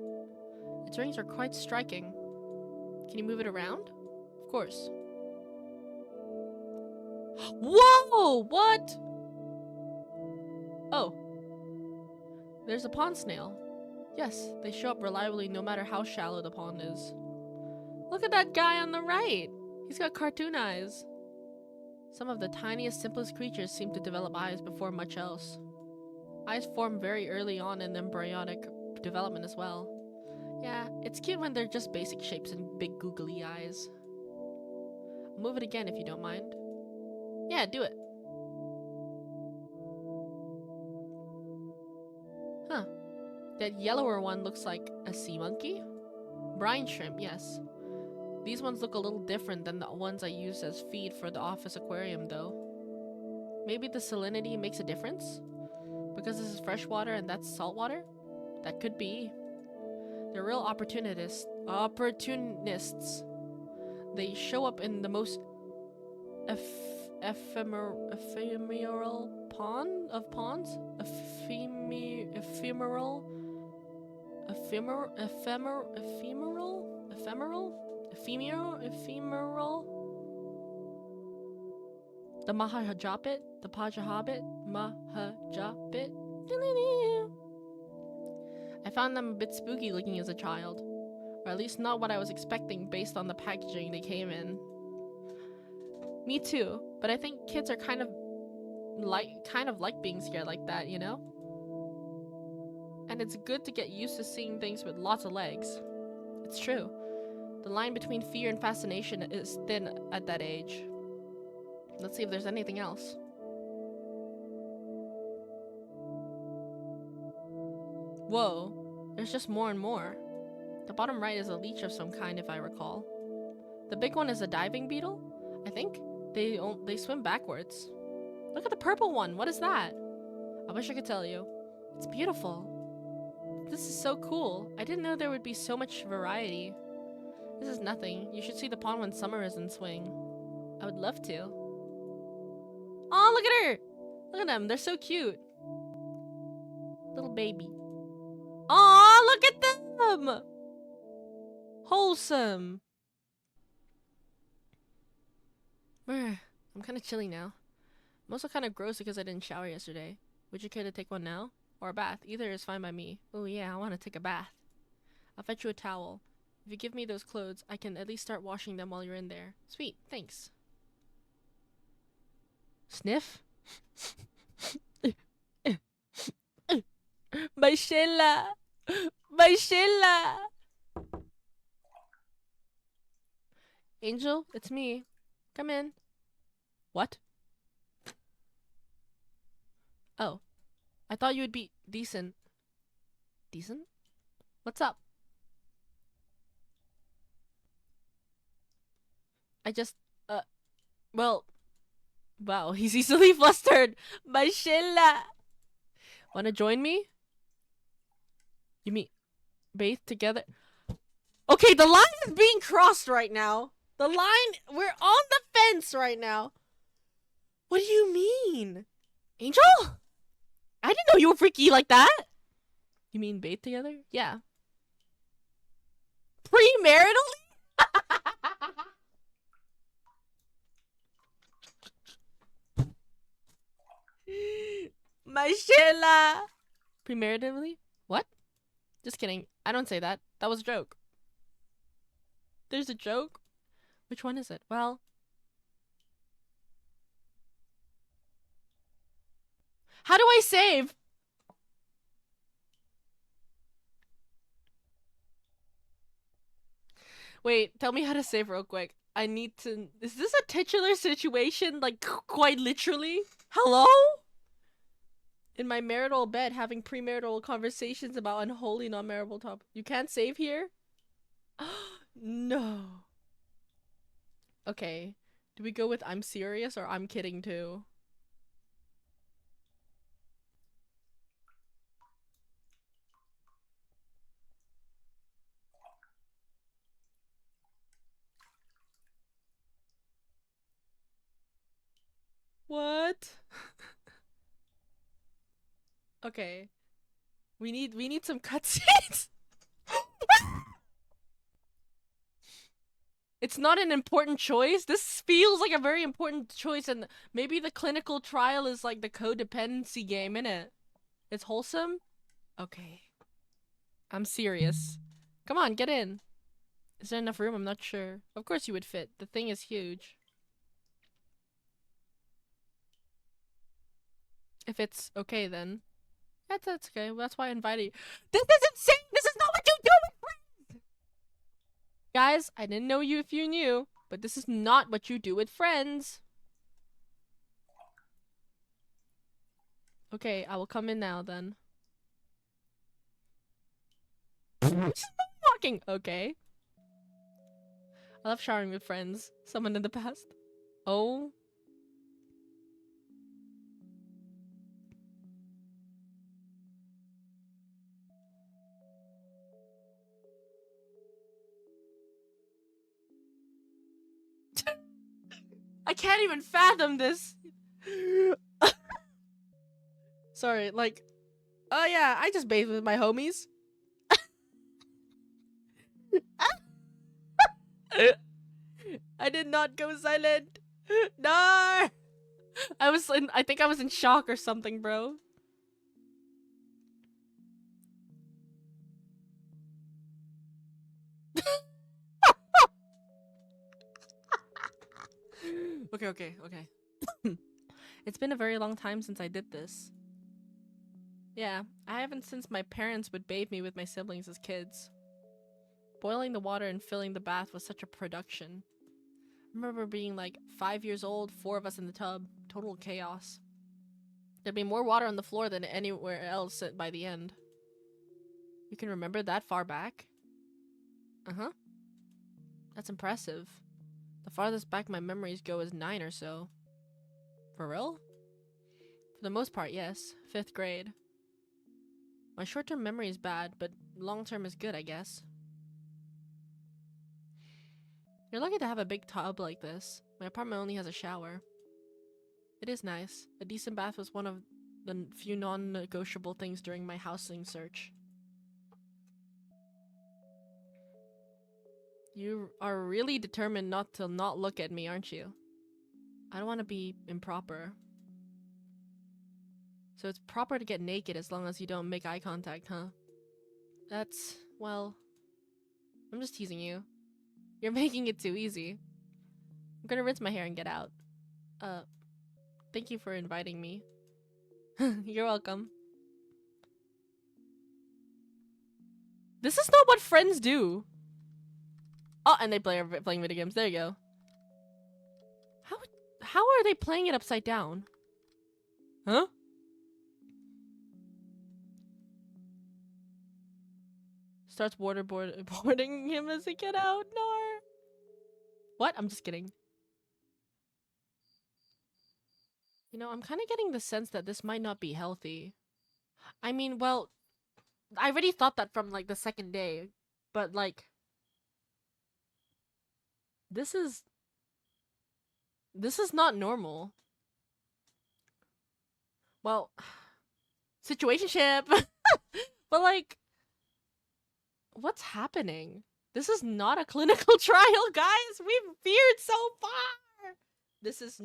Its rings are quite striking. Can you move it around? Of course. Whoa! What? Oh. There's a pond snail. Yes, they show up reliably no matter how shallow the pond is. Look at that guy on the right! He's got cartoon eyes. Some of the tiniest, simplest creatures seem to develop eyes before much else. Eyes form very early on in embryonic development as well. Yeah, it's cute when they're just basic shapes and big googly eyes. I'll move it again if you don't mind. Yeah, do it. Huh. That yellower one looks like a sea monkey? Brine shrimp, yes. These ones look a little different than the ones I use as feed for the office aquarium, though. Maybe the salinity makes a difference? Because this is freshwater and that's saltwater? That could be. They're real opportunists. They show up in the most ephemeral of ponds? Ephemeral? The Mahajapit? The Pajahobit? Mahajapit? I found them a bit spooky looking as a child. Or at least not what I was expecting based on the packaging they came in. Me too, but I think kids are kind of like being scared like that, you know? And it's good to get used to seeing things with lots of legs. It's true. The line between fear and fascination is thin at that age. Let's see if there's anything else. Whoa, there's just more and more. The bottom right is a leech of some kind, if I recall. The big one is a diving beetle, I think. They swim backwards. Look at the purple one. What is that? I wish I could tell you. It's beautiful. This is so cool. I didn't know there would be so much variety. This is nothing. You should see the pond when summer is in swing. I would love to. Oh, look at her! Look at them. They're so cute. Little baby. Oh, look at them! Wholesome. I'm kind of chilly now. I'm also kind of gross because I didn't shower yesterday. Would you care to take one now? Or a bath? Either is fine by me. Oh yeah, I want to take a bath. I'll fetch you a towel. If you give me those clothes, I can at least start washing them while you're in there. Sweet, thanks. Sniff? My Sheila! My Sheila! Angel, it's me. Come in. What? Oh. I thought you would be decent. Decent? What's up? I just, well, wow, he's easily flustered. My Sheila! Wanna join me? You mean bathe together? Okay, the line is being crossed right now. The line, we're on the fence right now. What do you mean? Angel? I didn't know you were freaky like that. You mean bathe together? Yeah. Pre-maritally? My Sheila! Pre-maritally? What? Just kidding. I don't say that. That was a joke. There's a joke? Which one is it? Well... How do I save? Wait, tell me how to save real quick. I need to... Is this a titular situation? Like, quite literally? Hello? In my marital bed, having premarital conversations about unholy non-marital topics. You can't save here? No. Okay. Do we go with I'm serious or I'm kidding too? What? Okay. We need some cutscenes. It's not an important choice. This feels like a very important choice, and maybe the clinical trial is like the codependency game, innit? It's wholesome? Okay. I'm serious. Come on, get in. Is there enough room? I'm not sure. Of course you would fit. The thing is huge. If it's okay, then. That's okay. Well, that's why I invited you. This is insane! This is not what you do with friends! Guys, I didn't know you if you knew, but this is not what you do with friends. Okay, I will come in now, then. Walking. Okay. I love showering with friends. Someone in the past. Oh. I can't even fathom this. Sorry, like, oh yeah, I just bathe with my homies. I did not go silent. No. I think I was in shock or something, bro. Okay. It's been a very long time since I did this. Yeah, I haven't since my parents would bathe me with my siblings as kids. Boiling the water and filling the bath was such a production. I remember being like 5 years old, 4 of us in the tub. Total chaos. There'd be more water on the floor than anywhere else by the end. You can remember that far back? Uh-huh. That's impressive. The farthest back my memories go is 9 or so. For real? For the most part, yes. 5th grade. My short-term memory is bad, but long-term is good, I guess. You're lucky to have a big tub like this. My apartment only has a shower. It is nice. A decent bath was one of the few non-negotiable things during my housing search. You are really determined not to not look at me, aren't you? I don't want to be improper. So it's proper to get naked as long as you don't make eye contact, huh? That's, well, I'm just teasing you. You're making it too easy. I'm gonna rinse my hair and get out. Thank you for inviting me. You're welcome. This is not what friends do. Oh, and they playing video games. There you go. How are they playing it upside down? Huh? Starts boarding him as they get out. No. What? I'm just kidding. You know, I'm kind of getting the sense that this might not be healthy. I mean, well, I already thought that from like the second day, but like, this is not normal. Well, situationship. But like, what's happening? This is not a clinical trial, guys. We've veered so far. This is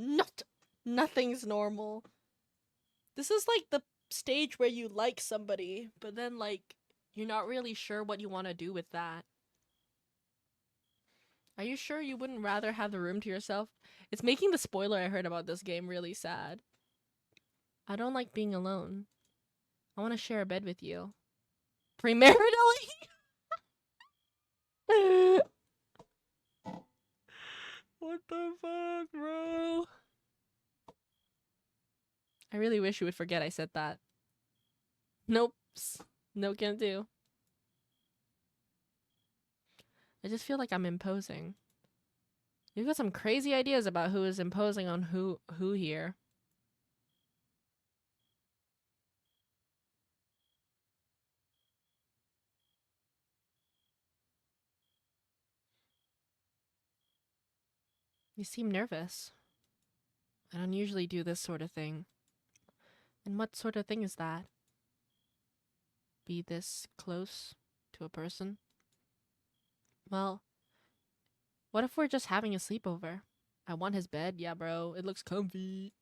nothing's normal. This is like the stage where you like somebody, but then like you're not really sure what you want to do with that. Are you sure you wouldn't rather have the room to yourself? It's making the spoiler I heard about this game really sad. I don't like being alone. I want to share a bed with you. Pre-maritally? What the fuck, bro? I really wish you would forget I said that. Nope. No can do. I just feel like I'm imposing. You've got some crazy ideas about who is imposing on who here. You seem nervous. I don't usually do this sort of thing. And what sort of thing is that? Be this close to a person? Well, what if we're just having a sleepover? I want his bed, yeah bro, it looks comfy.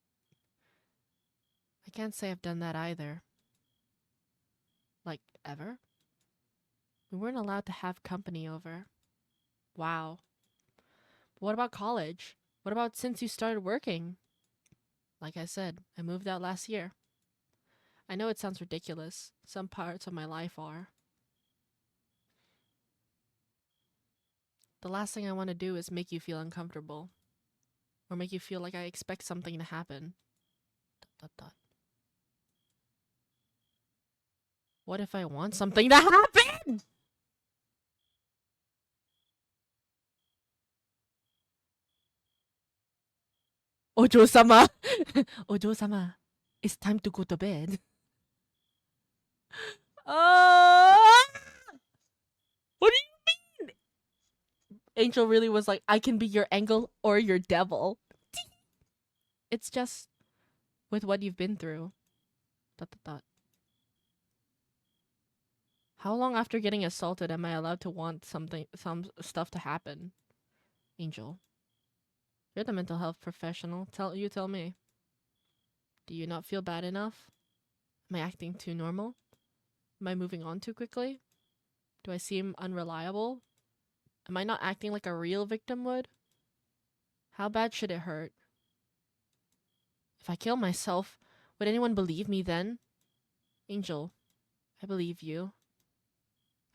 I can't say I've done that either. Like, ever? We weren't allowed to have company over. Wow. But what about college? What about since you started working? Like I said, I moved out last year. I know it sounds ridiculous. Some parts of my life are. The last thing I want to do is make you feel uncomfortable. Or make you feel like I expect something to happen. ... What if I want something to happen? Ojo-sama! Ojo-sama, it's time to go to bed. What do you mean? Angel really was like, I can be your angel or your devil. It's just with what you've been through. ... How long after getting assaulted am I allowed to want some stuff to happen? Angel. You're the mental health professional. Tell me. Do you not feel bad enough? Am I acting too normal? Am I moving on too quickly? Do I seem unreliable? Am I not acting like a real victim would? How bad should it hurt? If I kill myself, would anyone believe me then? Angel, I believe you.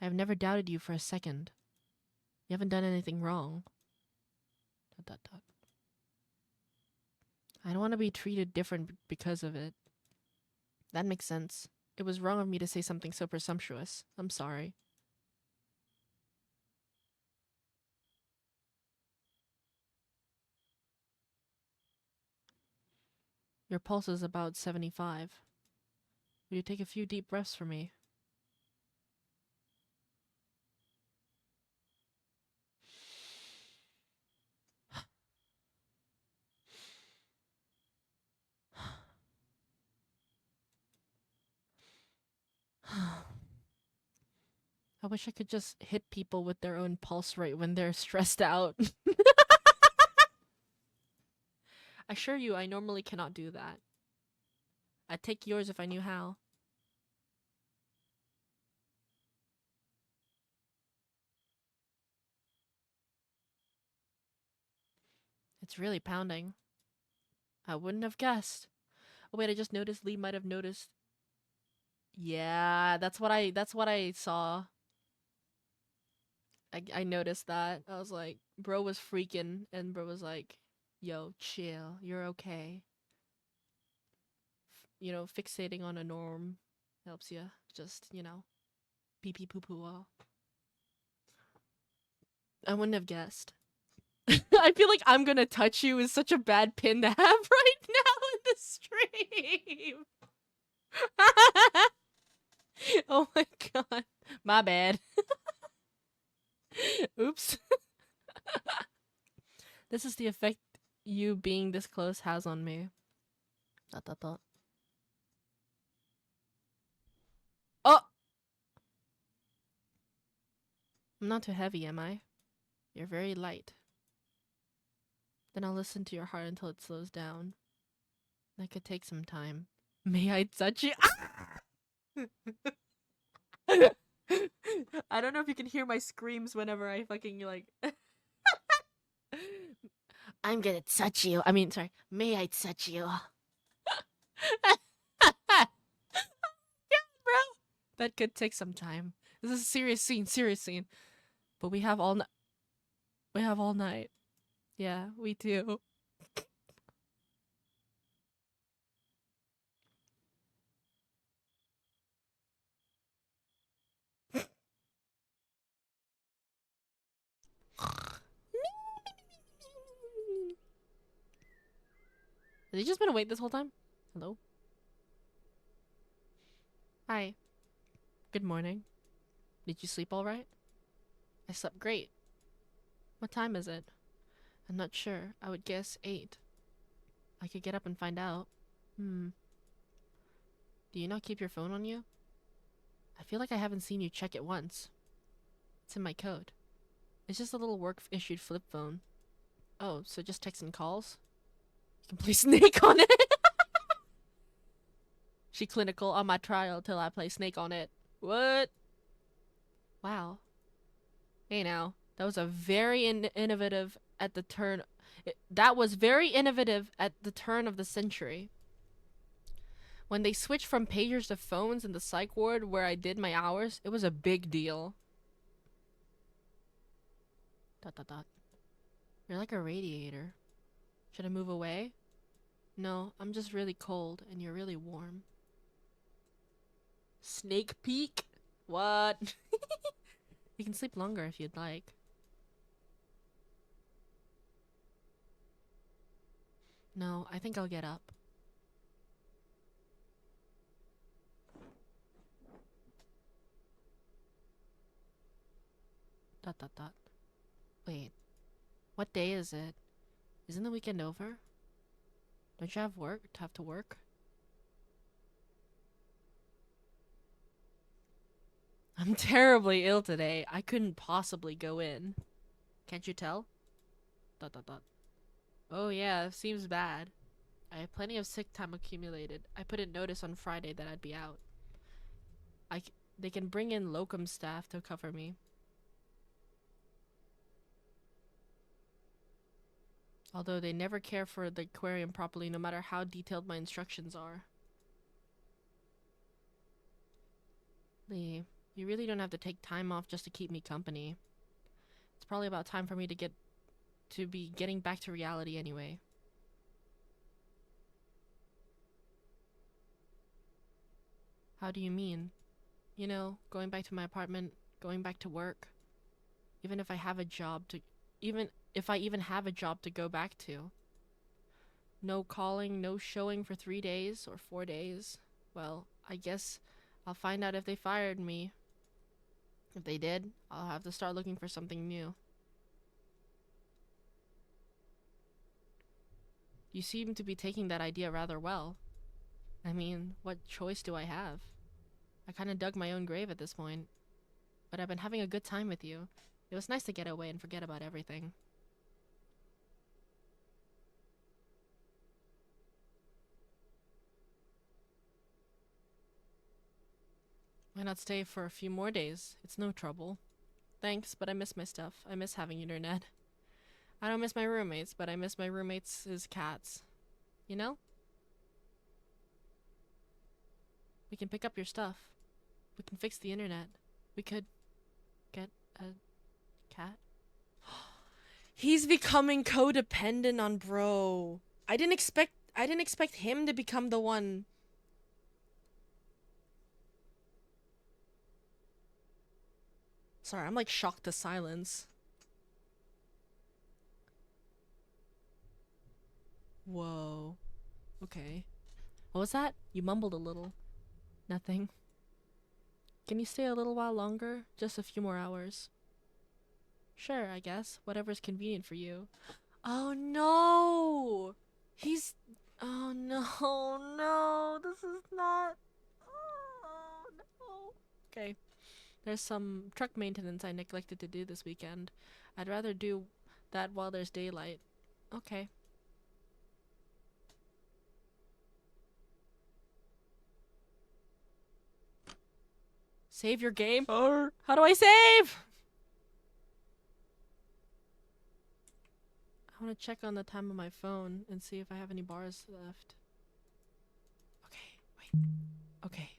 I have never doubted you for a second. You haven't done anything wrong. ... I don't want to be treated different because of it. That makes sense. It was wrong of me to say something so presumptuous. I'm sorry. Your pulse is about 75. Will you take a few deep breaths for me? I wish I could just hit people with their own pulse rate when they're stressed out. I assure you, I normally cannot do that. I'd take yours if I knew how. It's really pounding. I wouldn't have guessed. Oh wait, I just noticed Lee might have noticed. Yeah, that's what I saw. I noticed that. I was like, bro was freaking, and bro was like, yo, chill, you're okay. You know, fixating on a norm helps you just, you know, pee pee poo poo all. I wouldn't have guessed. I feel like I'm gonna touch you is such a bad pin to have right now in the stream. Oh my god. My bad. Oops. This is the effect you being this close has on me. ... Oh! I'm not too heavy, am I? You're very light. Then I'll listen to your heart until it slows down. That could take some time. May I touch you? I don't know if you can hear my screams whenever I fucking like. I'm gonna touch you. I mean, sorry. May I touch you? Yeah, bro. That could take some time. This is a serious scene, serious scene. But we have all we have all night. Yeah, we do. Has he just been awake this whole time? Hello? Hi. Good morning. Did you sleep all right? I slept great. What time is it? I'm not sure. I would guess 8. I could get up and find out. Hmm. Do you not keep your phone on you? I feel like I haven't seen you check it once. It's in my coat. It's just a little work-issued flip phone. Oh, so just text and calls? You can play Snake on it! She clinical on my trial till I play Snake on it. What? Wow. Hey now. That was a very innovative at the turn... that was very innovative at the turn of the century. When they switched from pagers to phones in the psych ward where I did my hours, it was a big deal. ... You're like a radiator. Should I move away? No, I'm just really cold and you're really warm. Snake peek? What? You can sleep longer if you'd like. No, I think I'll get up. ... Wait, what day is it? Isn't the weekend over? Don't you have to work? I'm terribly ill today. I couldn't possibly go in. Can't you tell? ... Oh yeah, seems bad. I have plenty of sick time accumulated. I put a notice on Friday that I'd be out. They can bring in locum staff to cover me. Although they never care for the aquarium properly, no matter how detailed my instructions are. Lee, you really don't have to take time off just to keep me company. It's probably about time for me to be getting back to reality anyway. How do you mean? You know, going back to my apartment, going back to work. Even if I have a job to... Even if I even have a job to go back to. No calling, no showing for 3 days or 4 days. Well, I guess I'll find out if they fired me. If they did, I'll have to start looking for something new. You seem to be taking that idea rather well. I mean, what choice do I have? I kinda dug my own grave at this point. But I've been having a good time with you. It was nice to get away and forget about everything. Why not stay for a few more days? It's no trouble. Thanks, but I miss my stuff. I miss having internet. I don't miss my roommates, but I miss my roommates' cats. You know? We can pick up your stuff. We can fix the internet. We could get a cat. He's becoming codependent on bro. I didn't expect him to become the one. Sorry, I'm like shocked to silence. Whoa. Okay. What was that? You mumbled a little. Nothing. Can you stay a little while longer? Just a few more hours. Sure, I guess. Whatever's convenient for you. Oh no! He's... Oh no, no! This is not... Oh no! Okay. There's some truck maintenance I neglected to do this weekend. I'd rather do that while there's daylight. Okay. Save your game? Or how do I save? I want to check on the time on my phone and see if I have any bars left. Okay, wait. Okay.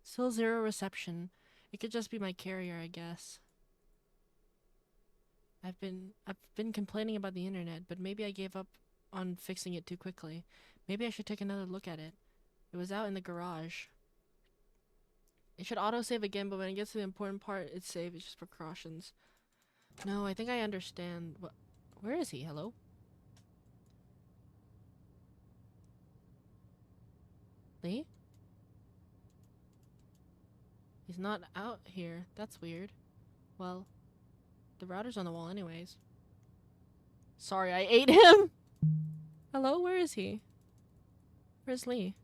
Still zero reception. It could just be my carrier, I guess. I've been complaining about the internet, but maybe I gave up on fixing it too quickly. Maybe I should take another look at it. It was out in the garage. It should autosave again, but when it gets to the important part, it's saved. It's just precautions. No, I think I understand. What? Where is he? Hello? Lee? He's not out here. That's weird. Well, the router's on the wall anyways. Sorry, I ate him! Hello? Where is he? Where's Lee?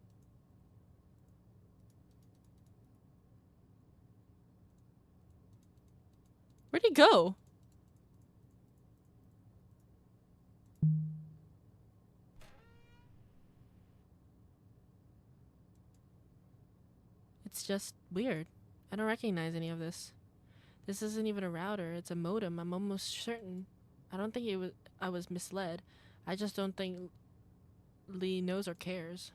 Where'd he go? It's just weird. I don't recognize any of this. This isn't even a router, it's a modem, I'm almost certain. I don't think I was misled. I just don't think Lee knows or cares.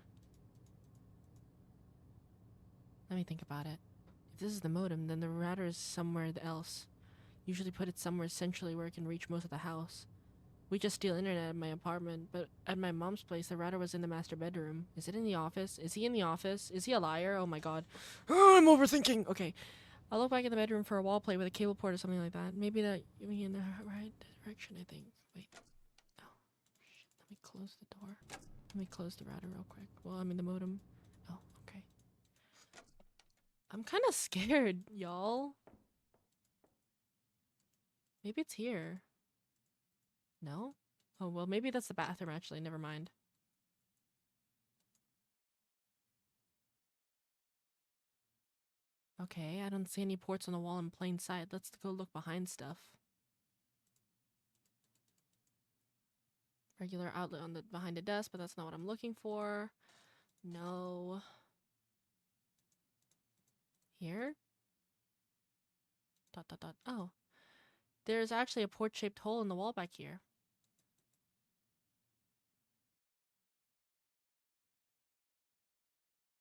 Let me think about it. If this is the modem, then the router is somewhere else. Usually put it somewhere centrally where it can reach most of the house. We just steal internet at my apartment, but at my mom's place, the router was in the master bedroom. Is it in the office? Is he in the office? Is he a liar? Oh my god. I'm overthinking! Okay. I'll look back in the bedroom for a wall plate with a cable port or something like that. Maybe that get me in the right direction, I think. Wait. Oh, shit. Let me close the door. Let me close the router real quick. Well, I mean the modem. Oh, okay. I'm kind of scared, y'all. Maybe it's here. No? Oh, well, maybe that's the bathroom, actually. Never mind. Okay, I don't see any ports on the wall in plain sight. Let's go look behind stuff. Regular outlet on the behind the desk, but that's not what I'm looking for. No. Here? Dot dot dot. Oh. There's actually a port-shaped hole in the wall back here.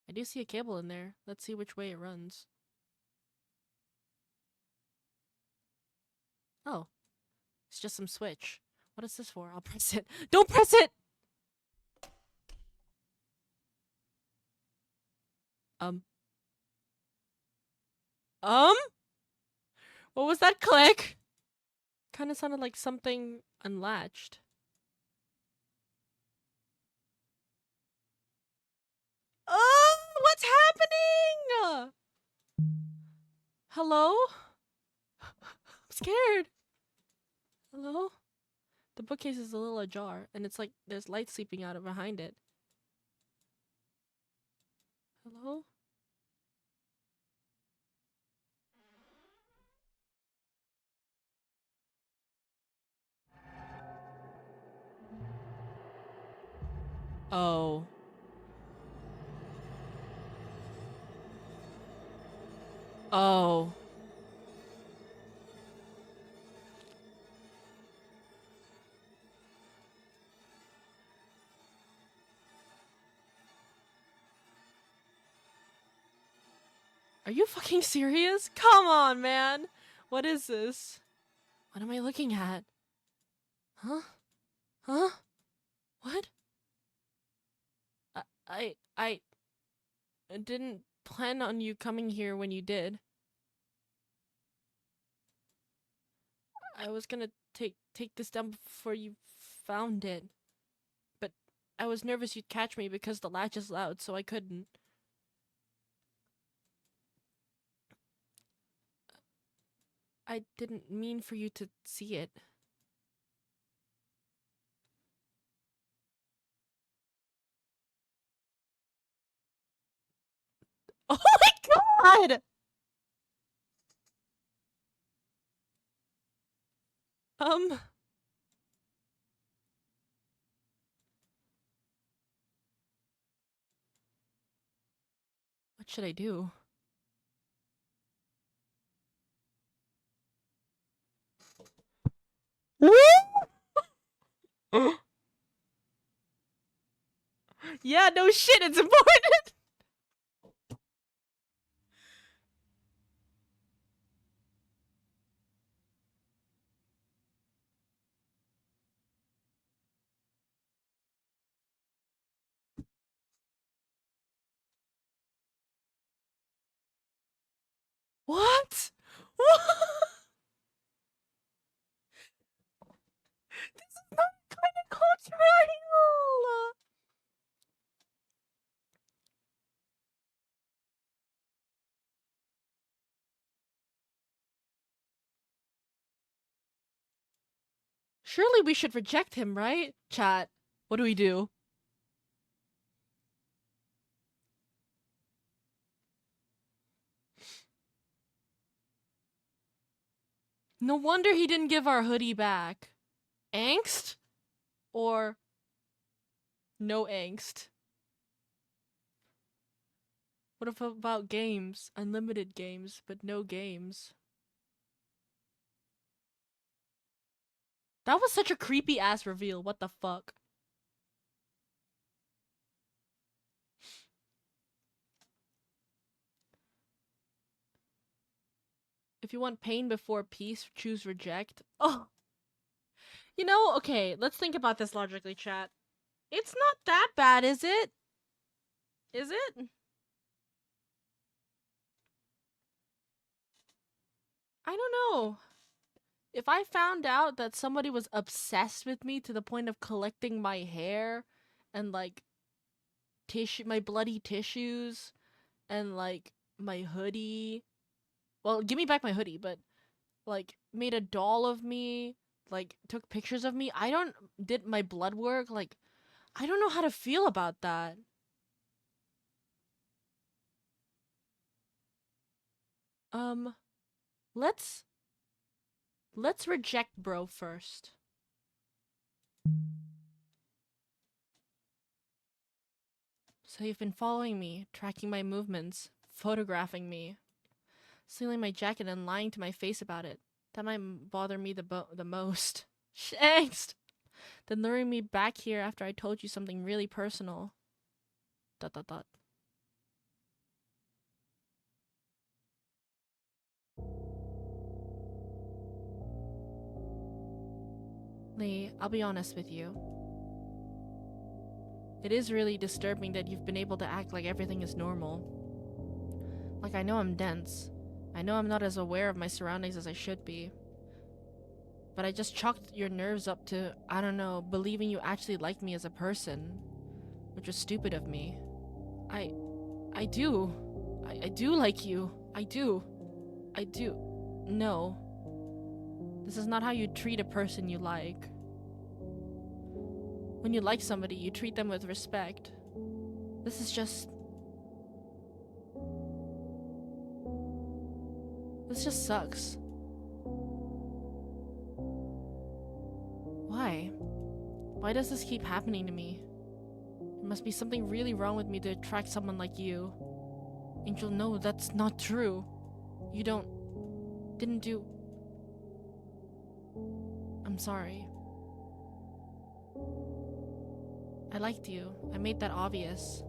I do see a cable in there. Let's see which way it runs. Oh. It's just some switch. What is this for? I'll press it. Don't press it! Um. What was that click? Kind of sounded like something unlatched. Oh, what's happening? Hello? I'm scared. Hello? The bookcase is a little ajar, and it's like there's light seeping out of behind it. Hello? Oh. Oh. Are you fucking serious? Come on, man. What is this? What am I looking at? Huh? Huh? What? I didn't plan on you coming here when you did. I was gonna take this down before you found it. But I was nervous you'd catch me because the latch is loud, so I couldn't. I didn't mean for you to see it. Oh my god! Um... What should I do? Yeah, no shit, it's important! What? What? This is not kind of cultural! Surely we should reject him, right? Chat, what do we do? No wonder he didn't give our hoodie back. Angst? Or no angst? What about games? Unlimited games, but no games. That was such a creepy ass reveal. What the fuck? If you want pain before peace, choose reject. Oh. You know, okay, let's think about this logically, chat. It's not that bad, is it? Is it? I don't know. If I found out that somebody was obsessed with me to the point of collecting my hair and like my bloody tissues and like my hoodie, well, give me back my hoodie, but like made a doll of me, like took pictures of me, did my blood work, like I don't know how to feel about that. Let's reject bro first. So you've been following me, tracking my movements, photographing me, stealing my jacket and lying to my face about it. That might bother me the most. Angst! Then luring me back here after I told you something really personal. ... Lee, I'll be honest with you. It is really disturbing that you've been able to act like everything is normal. Like, I know I'm dense. I know I'm not as aware of my surroundings as I should be. But I just chalked your nerves up to, I don't know, believing you actually like me as a person. Which was stupid of me. I do. I do like you. I do. No. This is not how you treat a person you like. When you like somebody, you treat them with respect. This is just... This just sucks. Why? Why does this keep happening to me? There must be something really wrong with me to attract someone like you. Angel, no, that's not true. You didn't do... I'm sorry. I liked you. I made that obvious.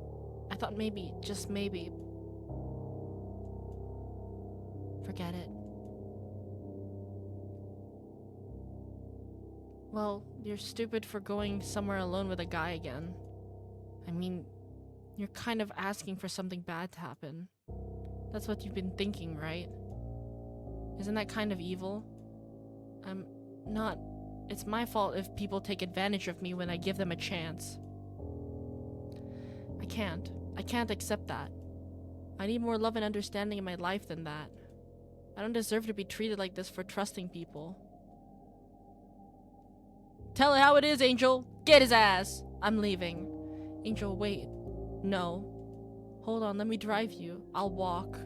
I thought maybe, just maybe... Forget it. Well, you're stupid for going somewhere alone with a guy again. I mean, you're kind of asking for something bad to happen. That's what you've been thinking, right? Isn't that kind of evil? I'm not... It's my fault if people take advantage of me when I give them a chance. I can't accept that. I need more love and understanding in my life than that. I don't deserve to be treated like this for trusting people. Tell it how it is, Angel! Get his ass! I'm leaving. Angel, wait. No. Hold on, let me drive you. I'll walk.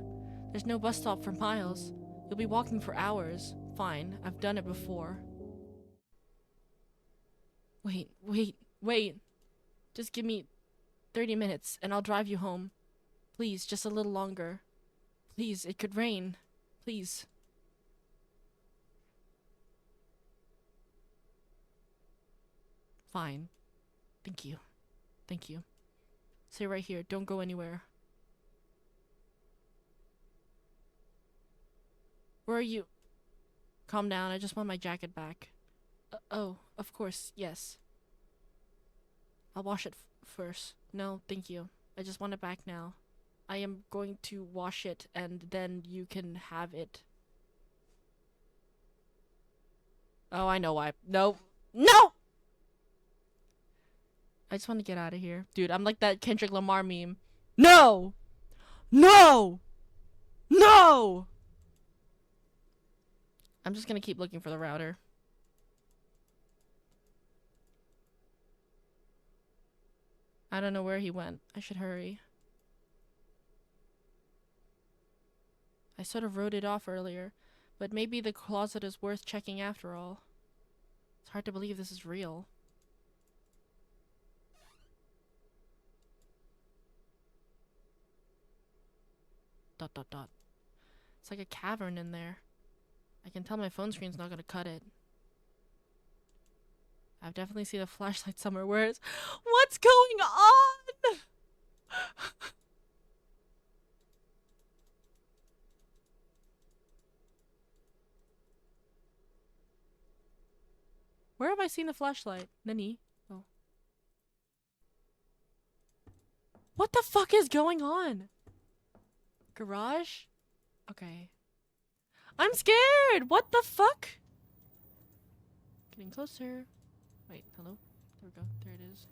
There's no bus stop for miles. You'll be walking for hours. Fine, I've done it before. Wait. Just give me 30 minutes and I'll drive you home. Please, just a little longer. Please, it could rain. Please. Fine. Thank you. Stay right here. Don't go anywhere. Where are you? Calm down. I just want my jacket back. Oh, of course. Yes. I'll wash it first. No, thank you. I just want it back now. I am going to wash it and then you can have it. Oh, I know why. No! I just want to get out of here. Dude, I'm like that Kendrick Lamar meme. No! I'm just gonna keep looking for the router. I don't know where he went. I should hurry. I sort of wrote it off earlier, but maybe the closet is worth checking after all. It's hard to believe this is real. ... It's like a cavern in there. I can tell my phone screen's not gonna cut it. I've definitely seen a flashlight somewhere. What's going on? Where have I seen the flashlight? Nani? Oh. What the fuck is going on? Garage? Okay. I'm scared! What the fuck? Getting closer. Wait, hello? There we go. There it is.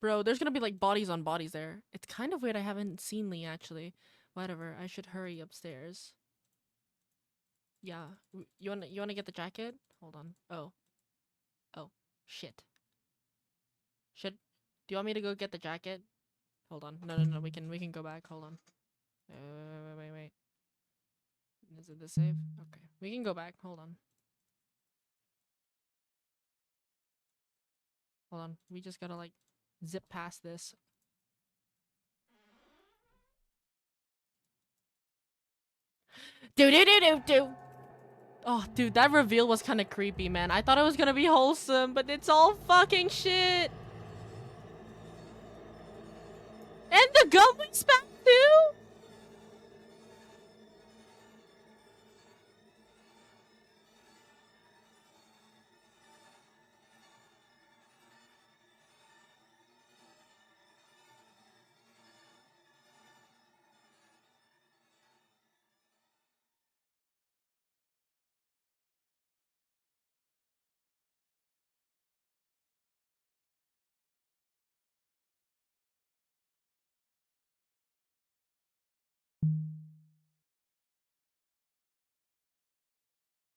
Bro, there's gonna be like bodies on bodies there. It's kind of weird I haven't seen Lee actually. Whatever, I should hurry upstairs. Yeah. You wanna get the jacket? Hold on. Oh. Shit. Do you want me to go get the jacket? Hold on. No. We can go back. Hold on. Wait. Is it the save? Okay. We can go back. Hold on. Hold on. We just gotta like zip past this. Do. Oh, dude, that reveal was kind of creepy, man. I thought it was gonna be wholesome, but it's all fucking shit. And the gun wings back too?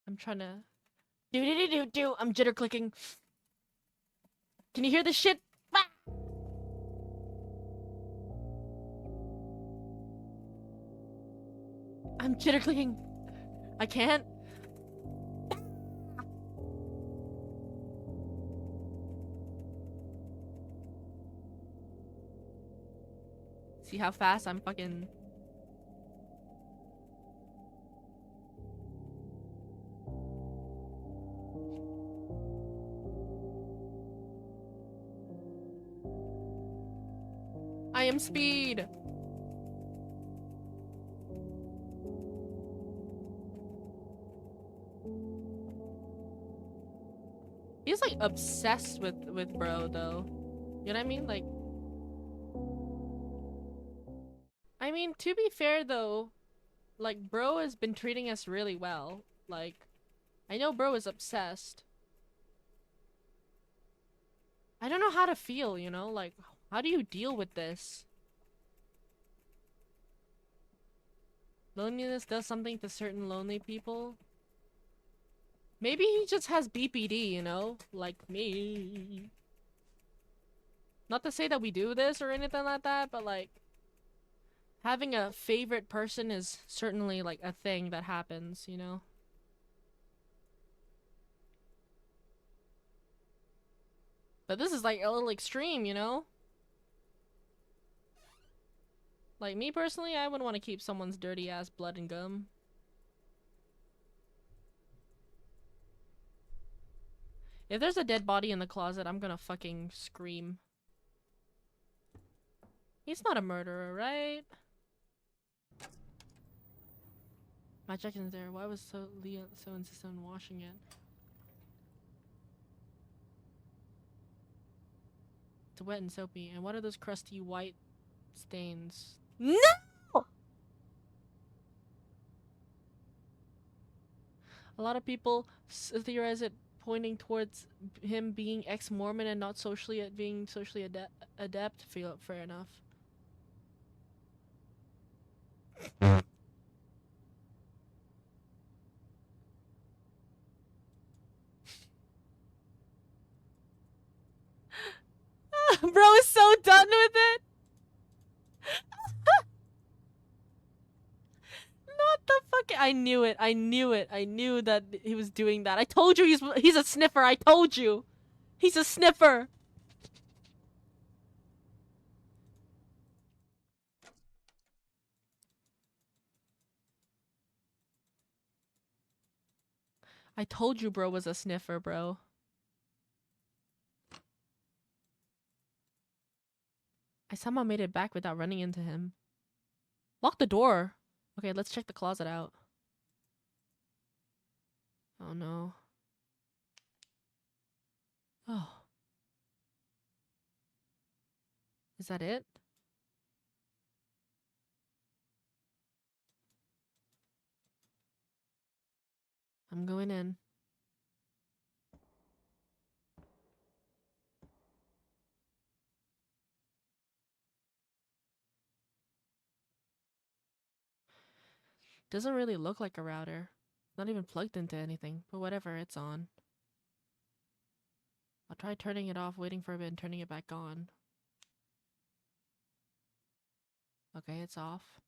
I'm trying to... Do. I'm jitter clicking. Can you hear this shit? Ah! I'm jitter clicking. I can't. See how fast I'm fucking... I am speed. He's like obsessed with bro though. You know what I mean? Like, I mean, to be fair though, like bro has been treating us really well. Like, I know bro is obsessed. I don't know how to feel, you know? Like, how do you deal with this? Loneliness does something to certain lonely people. Maybe he just has BPD, you know? Like me. Not to say that we do this or anything like that, but like... having a favorite person is certainly like a thing that happens, you know? But this is like a little extreme, you know? Like me personally, I wouldn't want to keep someone's dirty ass blood and gum. If there's a dead body in the closet, I'm gonna fucking scream. He's not a murderer, right? My chicken's there. Why was Leah so insistent on washing it? It's wet and soapy. And what are those crusty white stains? No! A lot of people theorize it pointing towards him being ex-Mormon and not being socially adept. Fair enough. Bro is so done with it. Not the fuck. I knew it. I knew that he was doing that. I told you he's a sniffer. I told you. He's a sniffer. I told you bro was a sniffer, bro. I somehow made it back without running into him. Lock the door. Okay, let's check the closet out. Oh no. Oh. Is that it? I'm going in. Doesn't really look like a router. Not even plugged into anything, but whatever, it's on. I'll try turning it off, waiting for a bit, and turning it back on. Okay, it's off.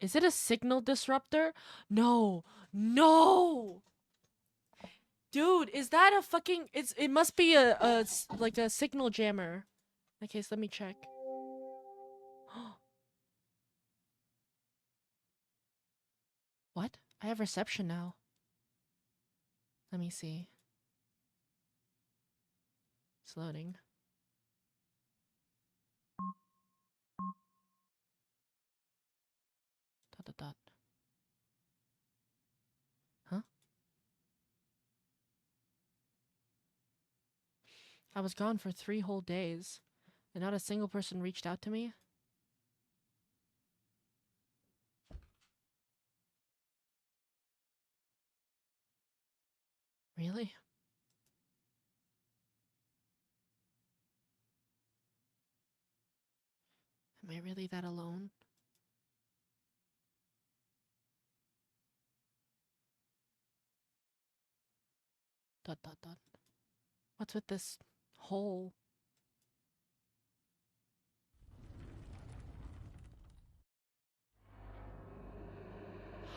Is it a signal disruptor? No. No! Dude, is that a fucking... It must be like a signal jammer. Okay, so let me check. What? I have reception now. Let me see. It's loading. Dot dot dot. Huh? I was gone for 3 whole days, and not a single person reached out to me? Really? Am I really that alone? Dot dot dot. What's with this hole?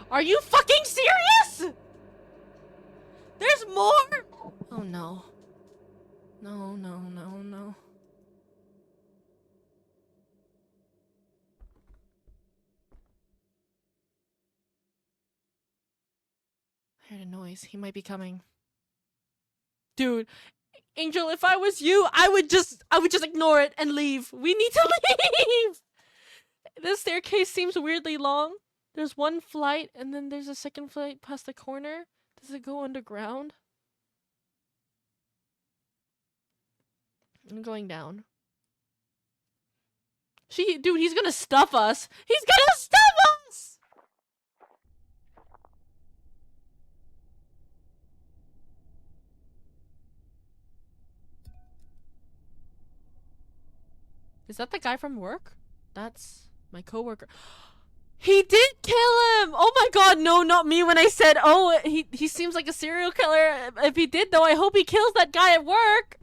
Are you fucking serious? There's more? Oh no. No, no, no, no. I heard a noise. He might be coming. Dude, Angel, if I was you, I would just ignore it and leave. We need to leave! This staircase seems weirdly long. There's one flight, and then there's a second flight past the corner. Does it go underground? I'm going down. Dude, he's gonna stuff us! He's gonna stuff us! Is that the guy from work? That's my coworker. He did kill him! Oh my god, no, not me when I said, oh, he seems like a serial killer. If he did, though, I hope he kills that guy at work!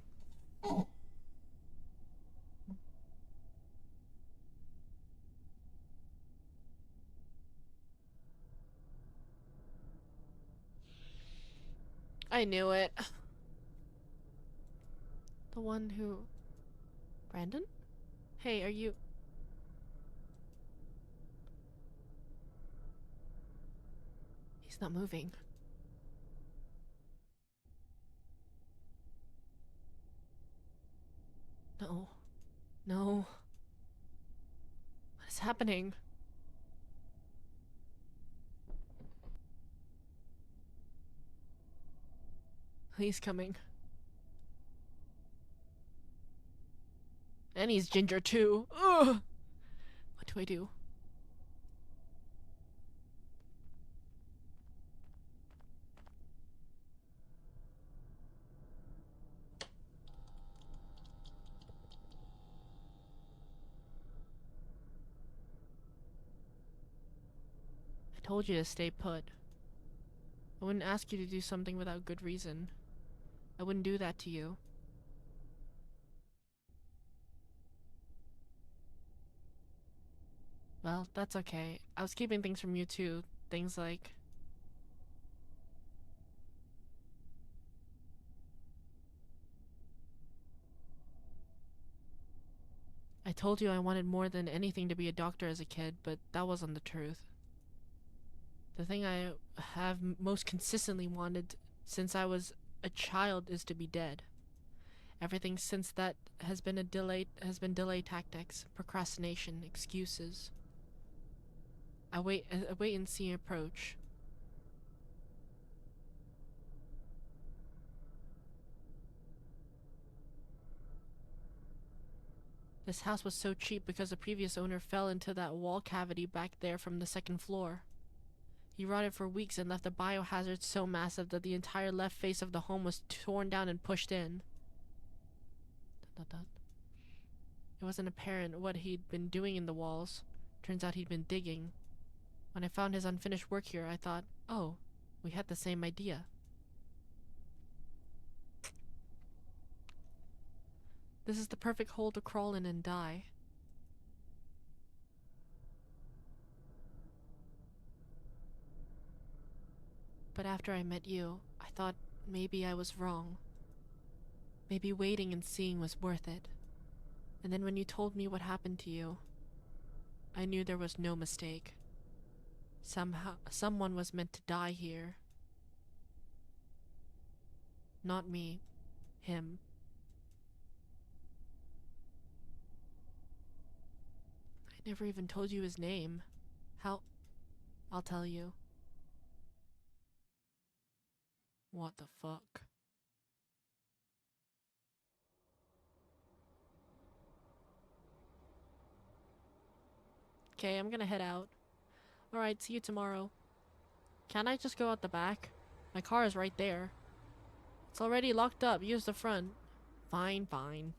I knew it. The one who... Brandon? Hey, are you... He's not moving. No. No. What is happening? He's coming. And he's ginger too. Ugh! What do I do? I told you to stay put. I wouldn't ask you to do something without good reason. I wouldn't do that to you. Well, that's okay. I was keeping things from you too. Things like... I told you I wanted more than anything to be a doctor as a kid, but that wasn't the truth. The thing I have most consistently wanted since I was a child is to be dead. Everything since that has been delay tactics, procrastination, excuses. A wait and see approach. This house was so cheap because the previous owner fell into that wall cavity back there from the 2nd floor. He rotted for weeks and left a biohazard so massive that the entire left face of the home was torn down and pushed in. It wasn't apparent what he'd been doing in the walls. Turns out he'd been digging. When I found his unfinished work here, I thought, oh, we had the same idea. This is the perfect hole to crawl in and die. But after I met you, I thought maybe I was wrong. Maybe waiting and seeing was worth it. And then when you told me what happened to you, I knew there was no mistake. Someone was meant to die here. Not me. Him. I never even told you his name. How? I'll tell you. What the fuck? Okay, I'm gonna head out. Alright, see you tomorrow. Can I just go out the back? My car is right there. It's already locked up. Use the front. Fine, fine.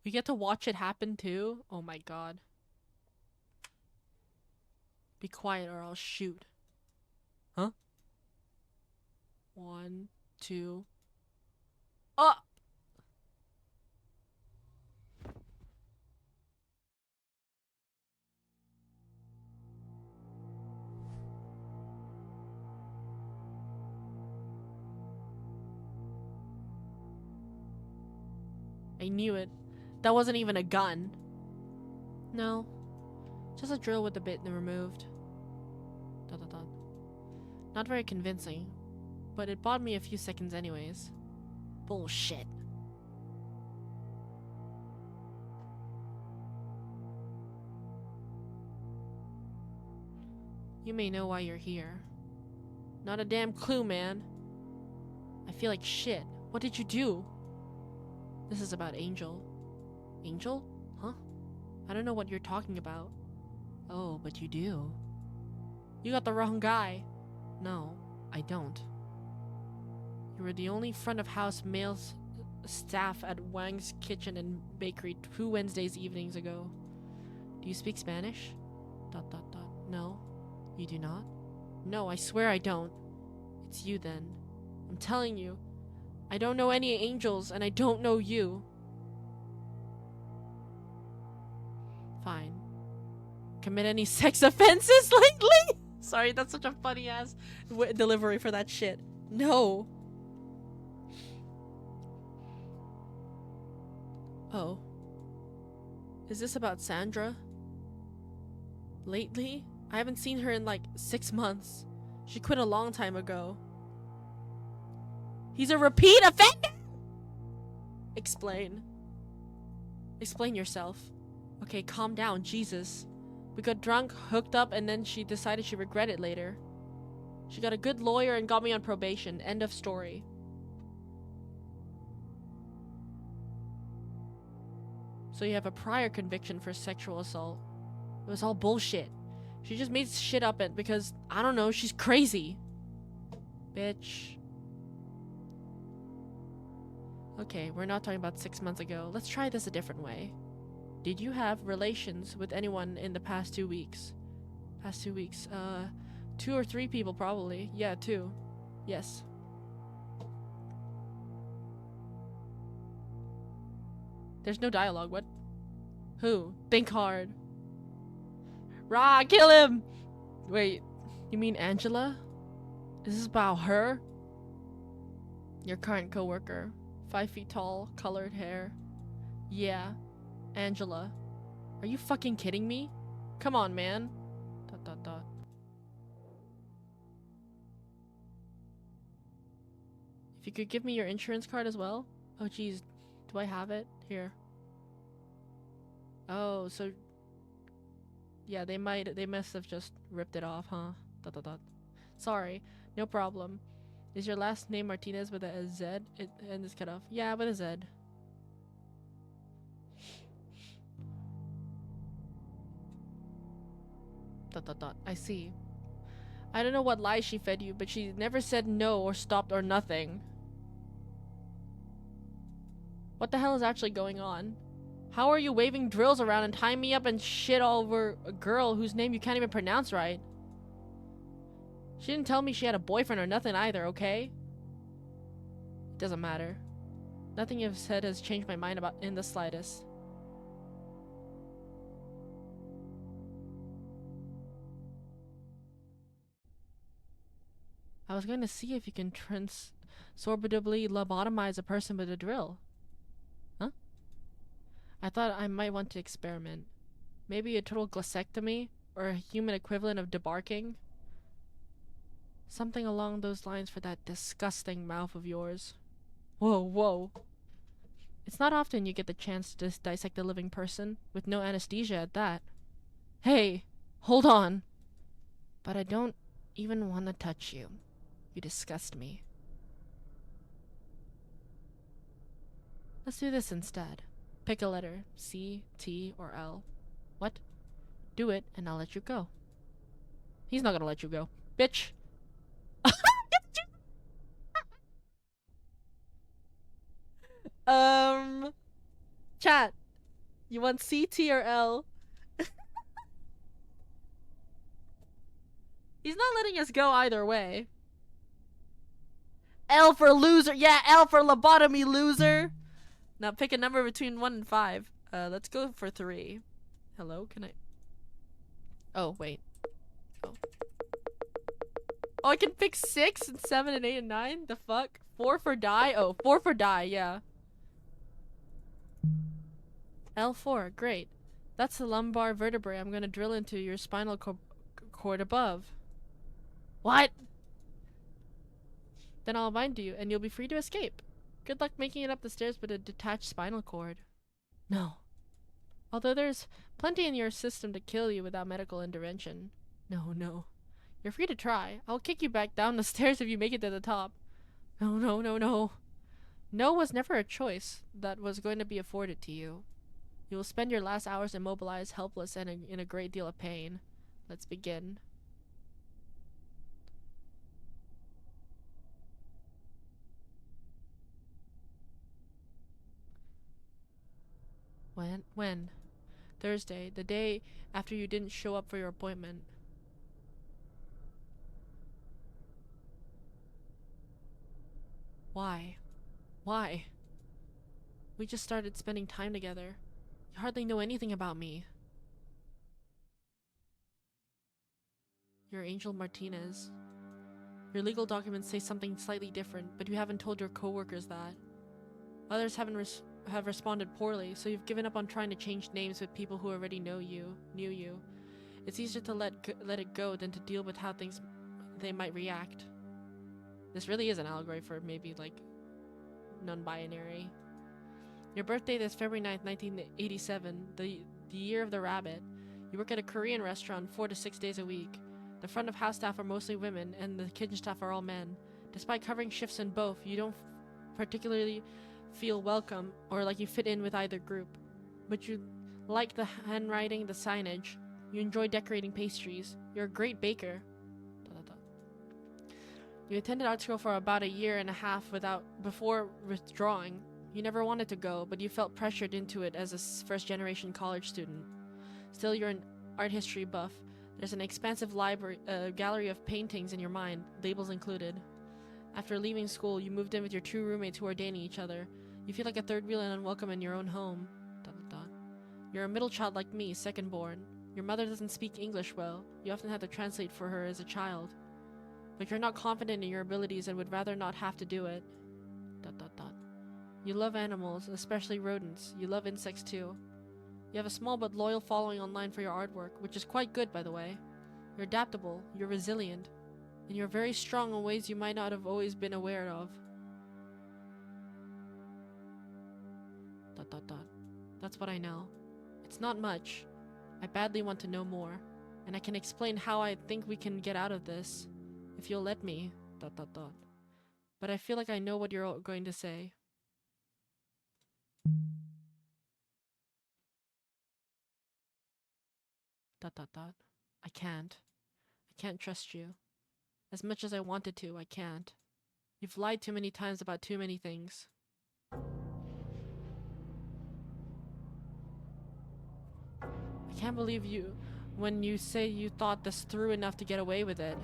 We get to watch it happen too? Oh my god. Be quiet or I'll shoot. Huh? 1, 2. Oh! I knew it. That wasn't even a gun. No. Just a drill with the bit removed. Dot dot dot. Not very convincing. But it bought me a few seconds anyways. Bullshit. You may know why you're here. Not a damn clue, man. I feel like shit. What did you do? This is about Angel. Angel? Huh? I don't know what you're talking about. Oh, but you do. You got the wrong guy. No, I don't. You were the only front of house male staff at Wang's Kitchen and Bakery 2 Wednesdays evenings ago. Do you speak Spanish? Dot dot dot. No. You do not? No, I swear I don't. It's you then. I'm telling you. I don't know any angels and I don't know you. Fine. Commit any sex offenses lately? Sorry, that's such a funny ass delivery for that shit. No. Oh. Is this about Sandra? Lately? I haven't seen her in like 6 months. She quit a long time ago. He's a repeat offender! Explain. Explain yourself. Okay, calm down, Jesus. We got drunk, hooked up, and then she decided she regretted it later. She got a good lawyer and got me on probation. End of story. So you have a prior conviction for sexual assault. It was all bullshit. She just made shit up because, I don't know, she's crazy. Bitch. Okay, we're not talking about 6 months ago. Let's try this a different way. Did you have relations with anyone in the past 2 weeks? Past 2 weeks. 2 or 3 people probably. Yeah, 2. Yes. There's no dialogue. What? Who? Think hard. Rah, kill him! Wait, you mean Angela? Is this about her? Your current coworker. 5 feet tall, colored hair. Yeah, Angela. Are you fucking kidding me? Come on, man. Dot dot dot. If you could give me your insurance card as well? Oh jeez, do I have it? Here. Oh, so yeah, they must have just ripped it off, huh? Dot dot dot. Sorry, no problem. Is your last name Martinez with a Z? And it's cut off. Yeah, with a Z. Dot dot dot. I see. I don't know what lies she fed you, but she never said no or stopped or nothing. What the hell is actually going on? How are you waving drills around and tying me up and shit all over a girl whose name you can't even pronounce right? She didn't tell me she had a boyfriend or nothing either, okay? It doesn't matter. Nothing you've said has changed my mind about in the slightest. I was going to see if you can transorbitably lobotomize a person with a drill. Huh? I thought I might want to experiment. Maybe a total glossectomy? Or a human equivalent of debarking? Something along those lines for that disgusting mouth of yours. Whoa, whoa. It's not often you get the chance to dissect a living person, with no anesthesia at that. Hey, hold on. But I don't even want to touch you. You disgust me. Let's do this instead. Pick a letter. C, T, or L. What? Do it, and I'll let you go. He's not gonna let you go. Bitch! Chat. You want C, T, or L? He's not letting us go either way. L for loser. Yeah, L for lobotomy, loser. Now pick a number between 1 and 5. Let's go for 3. Hello, can I... Oh, wait. Oh. Oh, I can pick 6 and 7 and 8 and 9? The fuck? 4 for die? Oh, 4 for die, yeah. L4, great. That's the lumbar vertebrae I'm gonna drill into your spinal cord above. What? Then I'll bind you, and you'll be free to escape. Good luck making it up the stairs with a detached spinal cord. No. Although there's plenty in your system to kill you without medical intervention. No, no. You're free to try. I'll kick you back down the stairs if you make it to the top. No, no, no, no. No was never a choice that was going to be afforded to you. You will spend your last hours immobilized, helpless, and in a great deal of pain. Let's begin. When? Thursday, the day after you didn't show up for your appointment. Why? Why? We just started spending time together. You hardly know anything about me. You're Angel Martinez. Your legal documents say something slightly different, but you haven't told your coworkers that. Others have responded poorly, so you've given up on trying to change names with people who already knew you. It's easier to let it go than to deal with how they might react. This really is an allegory for maybe like non-binary. Your birthday is February 9th, 1987, the year of the rabbit. You work at a Korean restaurant 4 to 6 days a week. The front of house staff are mostly women, and the kitchen staff are all men. Despite covering shifts in both, you don't particularly feel welcome or like you fit in with either group. But you like the handwriting, the signage. You enjoy decorating pastries. You're a great baker. You attended art school for about a year and a half before withdrawing. You never wanted to go, but you felt pressured into it as a first-generation college student. Still, you're an art history buff. There's an expansive gallery of paintings in your mind, labels included. After leaving school, you moved in with your two roommates who are dating each other. You feel like a third wheel and unwelcome in your own home. You're a middle child like me, second born. Your mother doesn't speak English well. You often had to translate for her as a child. But you're not confident in your abilities and would rather not have to do it. You love animals, especially rodents. You love insects too. You have a small but loyal following online for your artwork, which is quite good, by the way. You're adaptable, you're resilient, and you're very strong in ways you might not have always been aware of. That's what I know. It's not much. I badly want to know more, and I can explain how I think we can get out of this, if you'll let me. But I feel like I know what you're going to say. I can't. I can't trust you. As much as I wanted to, I can't. You've lied too many times about too many things. can't believe you when you say you thought this through enough to get away with it.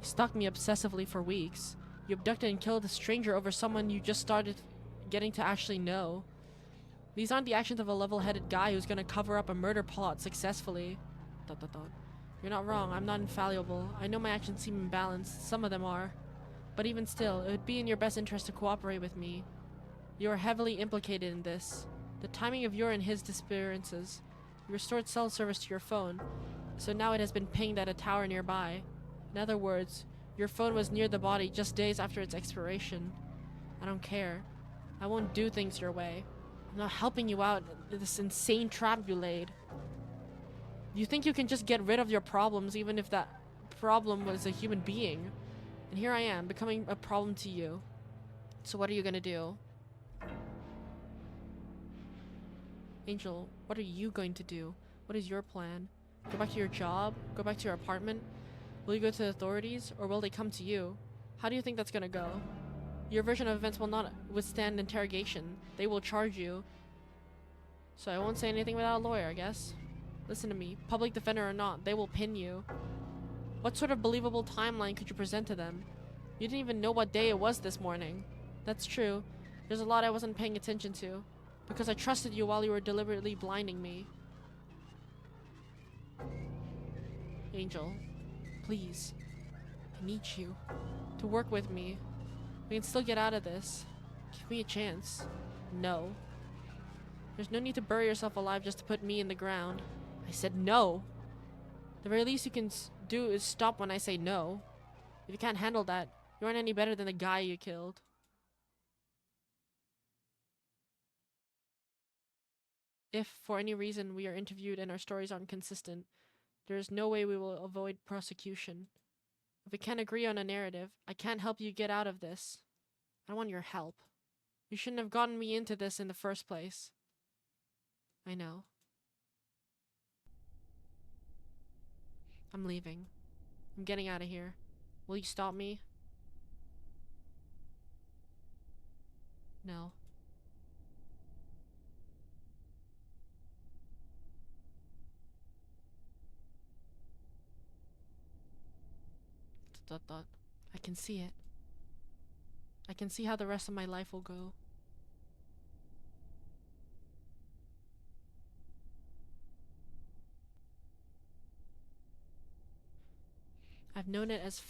You stalked me obsessively for weeks. You abducted and killed a stranger over someone you just started getting to actually know. These aren't the actions of a level-headed guy who's gonna cover up a murder plot successfully. ... You're not wrong, I'm not infallible. I know my actions seem imbalanced, some of them are. But even still, it would be in your best interest to cooperate with me. You are heavily implicated in this. The timing of your and his disappearances. You restored cell service to your phone, so now it has been pinged at a tower nearby. In other words, your phone was near the body just days after its expiration. I don't care. I won't do things your way. I'm not helping you out in this insane trap you laid. You think you can just get rid of your problems even if that problem was a human being. And here I am, becoming a problem to you. So what are you gonna do? Angel, what are you going to do? What is your plan? Go back to your job? Go back to your apartment? Will you go to the authorities? Or will they come to you? How do you think that's gonna go? Your version of events will not withstand interrogation. They will charge you. So I won't say anything without a lawyer, I guess. Listen to me. Public defender or not, they will pin you. What sort of believable timeline could you present to them? You didn't even know what day it was this morning. That's true. There's a lot I wasn't paying attention to. Because I trusted you while you were deliberately blinding me. Angel, please. I need you to work with me. We can still get out of this. Give me a chance. No. There's no need to bury yourself alive just to put me in the ground. I said no. The very least you can do is stop when I say no. If you can't handle that, you aren't any better than the guy you killed. If, for any reason, we are interviewed and our stories aren't consistent, there is no way we will avoid prosecution. If we can't agree on a narrative, I can't help you get out of this. I want your help. You shouldn't have gotten me into this in the first place. I know. I'm leaving. I'm getting out of here. Will you stop me? No. I can see it. I can see how the rest of my life will go. I've known it as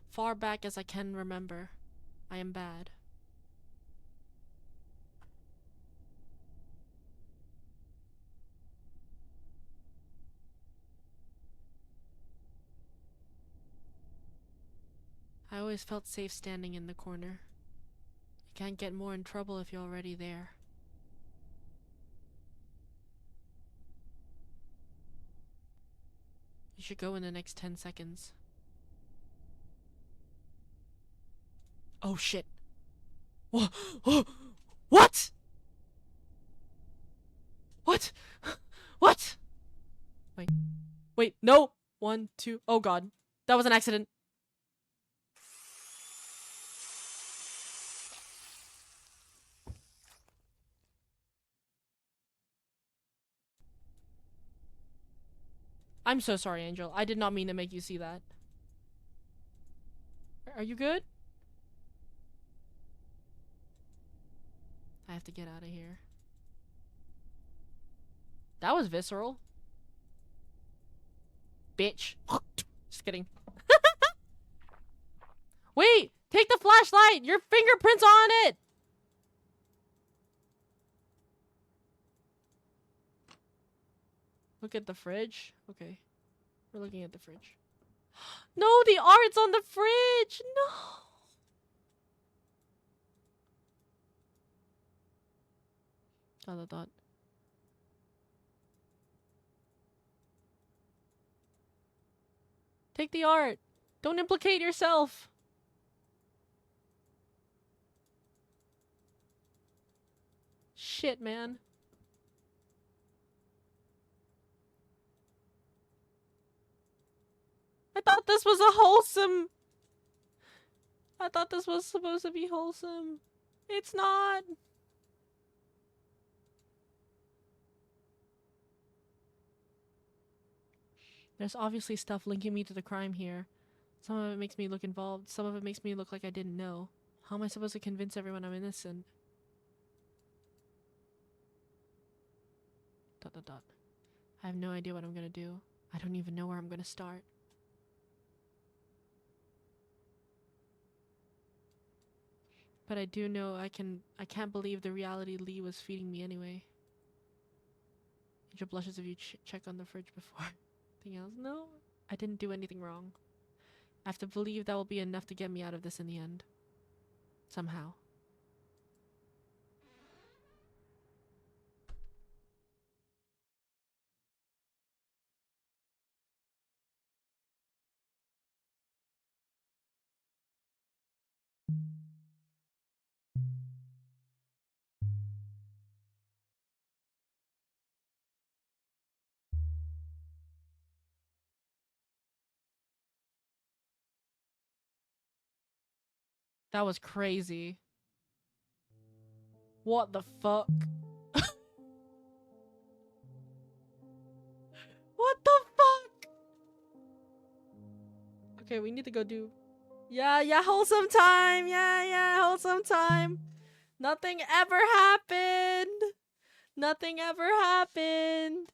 far back as I can remember. I am bad. I always felt safe standing in the corner. You can't get more in trouble if you're already there. You should go in the next 10 seconds. Oh shit. What? What? What? What? Wait. Wait, no! 1, 2, oh god. That was an accident. I'm so sorry, Angel. I did not mean to make you see that. Are you good? I have to get out of here. That was visceral. Bitch. Just kidding. Wait! Take the flashlight! Your fingerprint's on it! Look at the fridge. Okay. We're looking at the fridge. No, the art's on the fridge! No! ... Take the art! Don't implicate yourself! Shit, man. I thought this was a wholesome... I thought this was supposed to be wholesome. It's not. There's obviously stuff linking me to the crime here. Some of it makes me look involved. Some of it makes me look like I didn't know. How am I supposed to convince everyone I'm innocent? ... I have no idea what I'm gonna do. I don't even know where I'm gonna start. But I do know I can't believe the reality Lee was feeding me anyway. Angel blushes if you check on the fridge before. Anything else? No, I didn't do anything wrong. I have to believe that will be enough to get me out of this in the end. Somehow. That was crazy. What the fuck? What the fuck? Okay, we need to go do... Yeah, wholesome time! Yeah, wholesome time! Nothing ever happened! Nothing ever happened!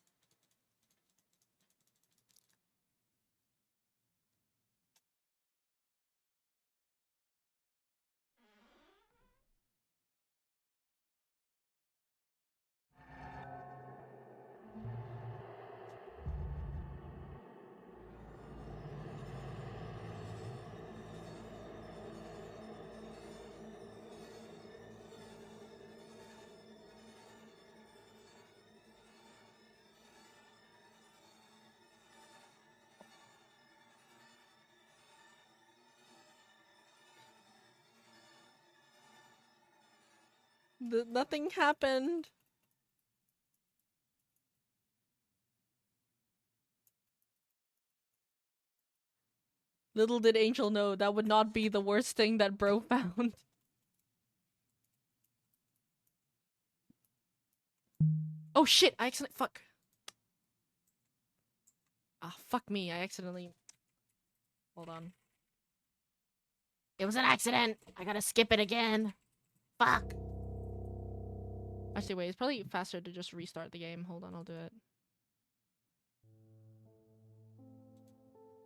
Nothing happened. Little did Angel know that would not be the worst thing that bro found. Oh shit, I accidentally- fuck. Ah, fuck me, I accidentally... Hold on. It was an accident! I gotta skip it again! Fuck! Actually, wait, it's probably faster to just restart the game. Hold on, I'll do it.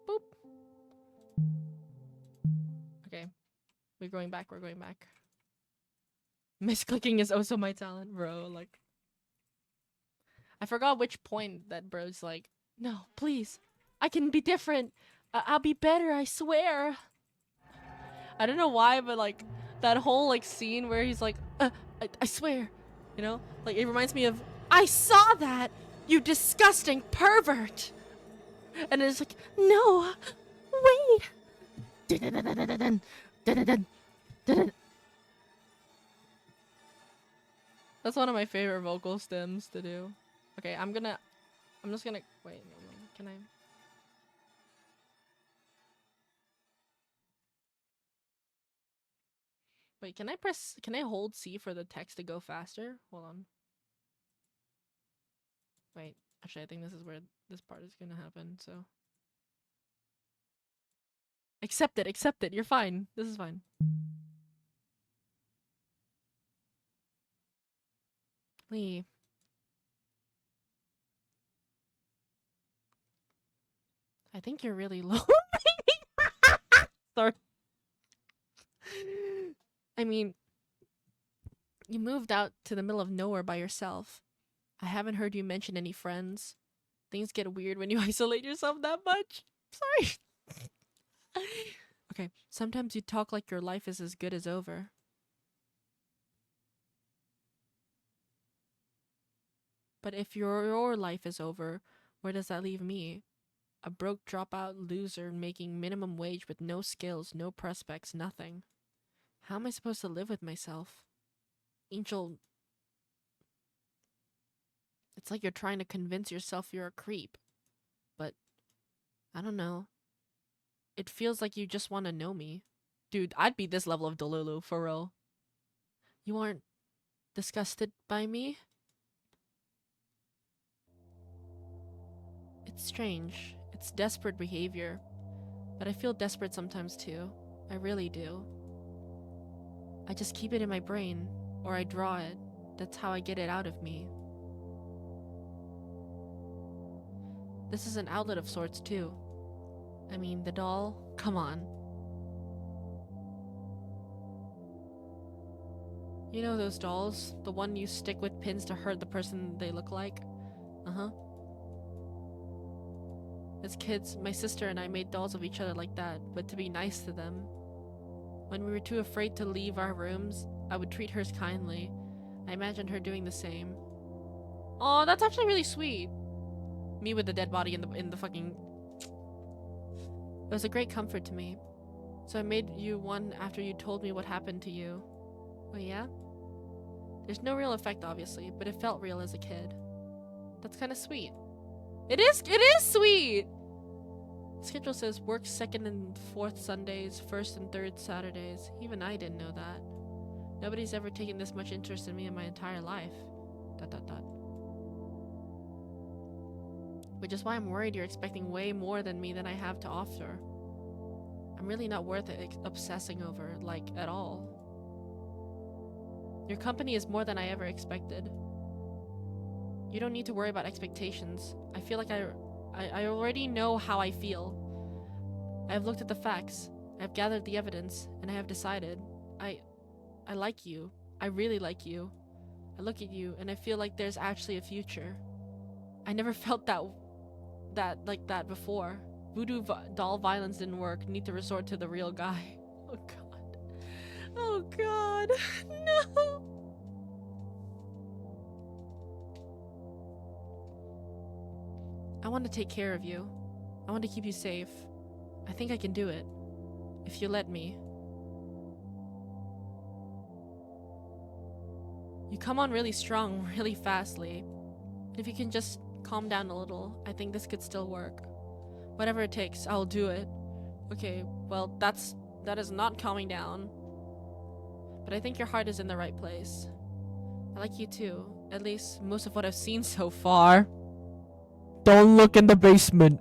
Boop. Okay. We're going back, we're going back. Misclicking is also my talent, bro. Like... I forgot which point that bro's like, no, please. I can be different. I'll be better, I swear. I don't know why, but like, that whole like scene where he's like, I swear. You know? Like, it reminds me of, I saw that! You disgusting pervert! And it's like, no! Wait! That's one of my favorite vocal stems to do. Okay, I'm just gonna, wait, can I? Wait, can I hold C for the text to go faster? Hold on. Wait, actually I think this is where this part is gonna happen, so. Accept it, you're fine. This is fine. Lee. I think you're really lonely. Sorry. I mean, you moved out to the middle of nowhere by yourself. I haven't heard you mention any friends. Things get weird when you isolate yourself that much. Sorry. Okay, sometimes you talk like your life is as good as over. But if your life is over, where does that leave me? A broke dropout loser making minimum wage with no skills, no prospects, nothing. How am I supposed to live with myself? Angel, it's like you're trying to convince yourself you're a creep. But, I don't know. It feels like you just want to know me. Dude, I'd be this level of Delulu, for real. You aren't disgusted by me? It's strange. It's desperate behavior. But I feel desperate sometimes too. I really do. I just keep it in my brain, or I draw it. That's how I get it out of me. This is an outlet of sorts too. I mean, the doll, come on. You know those dolls? The one you stick with pins to hurt the person they look like? Uh-huh. As kids, my sister and I made dolls of each other like that, but to be nice to them. When we were too afraid to leave our rooms, I would treat hers kindly. I imagined her doing the same. Aw, that's actually really sweet. Me with the dead body in the fucking... It was a great comfort to me. So I made you one after you told me what happened to you. Oh yeah? There's no real effect, obviously, but it felt real as a kid. That's kind of sweet. It is sweet! Schedule says work 2nd and 4th Sundays, 1st and 3rd Saturdays. Even I didn't know that. Nobody's ever taken this much interest in me in my entire life. ... Which is why I'm worried you're expecting way more than me than I have to offer. I'm really not worth obsessing over, like, at all. Your company is more than I ever expected. You don't need to worry about expectations. I feel like I already know how I feel. I have looked at the facts. I have gathered the evidence, and I have decided. I like you. I really like you. I look at you, and I feel like there's actually a future. I never felt like that before. Voodoo doll violence didn't work. Need to resort to the real guy. Oh god. Oh god. No. I want to take care of you. I want to keep you safe. I think I can do it. If you let me. You come on really strong, really fastly. If you can just calm down a little, I think this could still work. Whatever it takes, I'll do it. Okay, well, that is not calming down. But I think your heart is in the right place. I like you too. At least most of what I've seen so far. Don't look in the basement.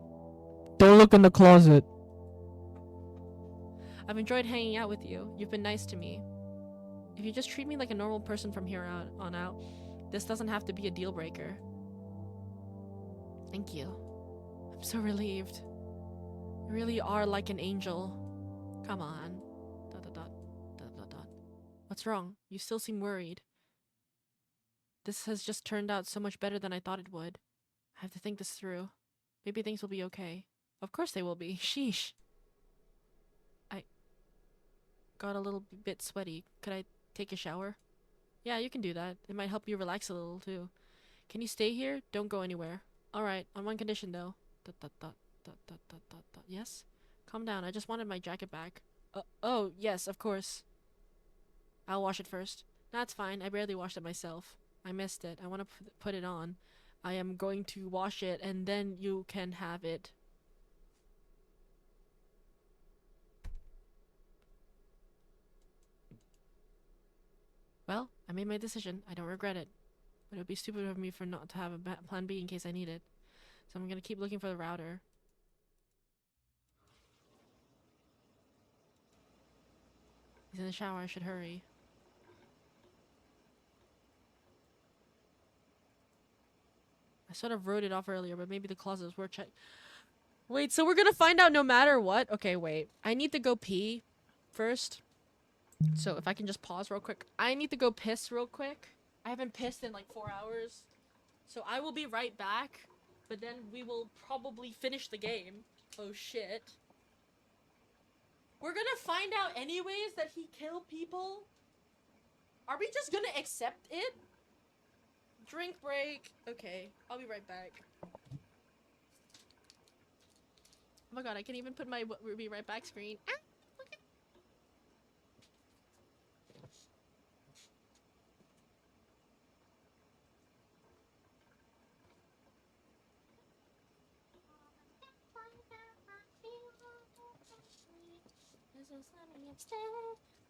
Don't look in the closet. I've enjoyed hanging out with you. You've been nice to me. If you just treat me like a normal person from here on out, this doesn't have to be a deal breaker. Thank you. I'm so relieved. You really are like an angel. Come on. ... What's wrong? You still seem worried. This has just turned out so much better than I thought it would. I have to think this through. Maybe things will be okay. Of course they will be. Sheesh. I got a little bit sweaty. Could I take a shower? Yeah, you can do that. It might help you relax a little too. Can you stay here? Don't go anywhere. Alright, on one condition though. Yes? Calm down, I just wanted my jacket back. Oh, yes, of course. I'll wash it first. That's fine, I barely washed it myself. I missed it. I want to put it on. I am going to wash it and then you can have it. Well, I made my decision. I don't regret it. But it would be stupid of me for not to have a plan B in case I need it. So I'm gonna keep looking for the router. He's in the shower, I should hurry. I sort of wrote it off earlier, but maybe the closets were checked. Wait, so we're gonna find out no matter what? Okay, wait. I need to go pee first. So if I can just pause real quick. I need to go piss real quick. I haven't pissed in like 4 hours. So I will be right back. But then we will probably finish the game. Oh shit. We're gonna find out anyways that he killed people? Are we just gonna accept it? Drink break. Okay, I'll be right back. Oh my god, I can even put my be right back screen. Ah, okay.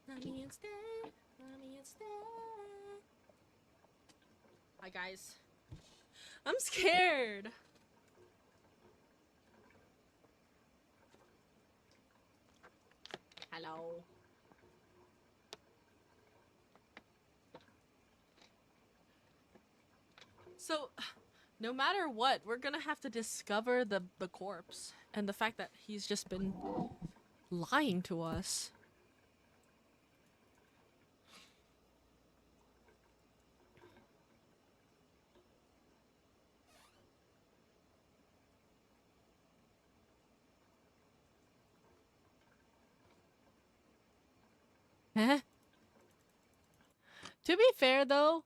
Let me instead. Hi guys. I'm scared. Hello. So, no matter what, we're gonna have to discover the corpse and the fact that he's just been lying to us. Eh? To be fair though,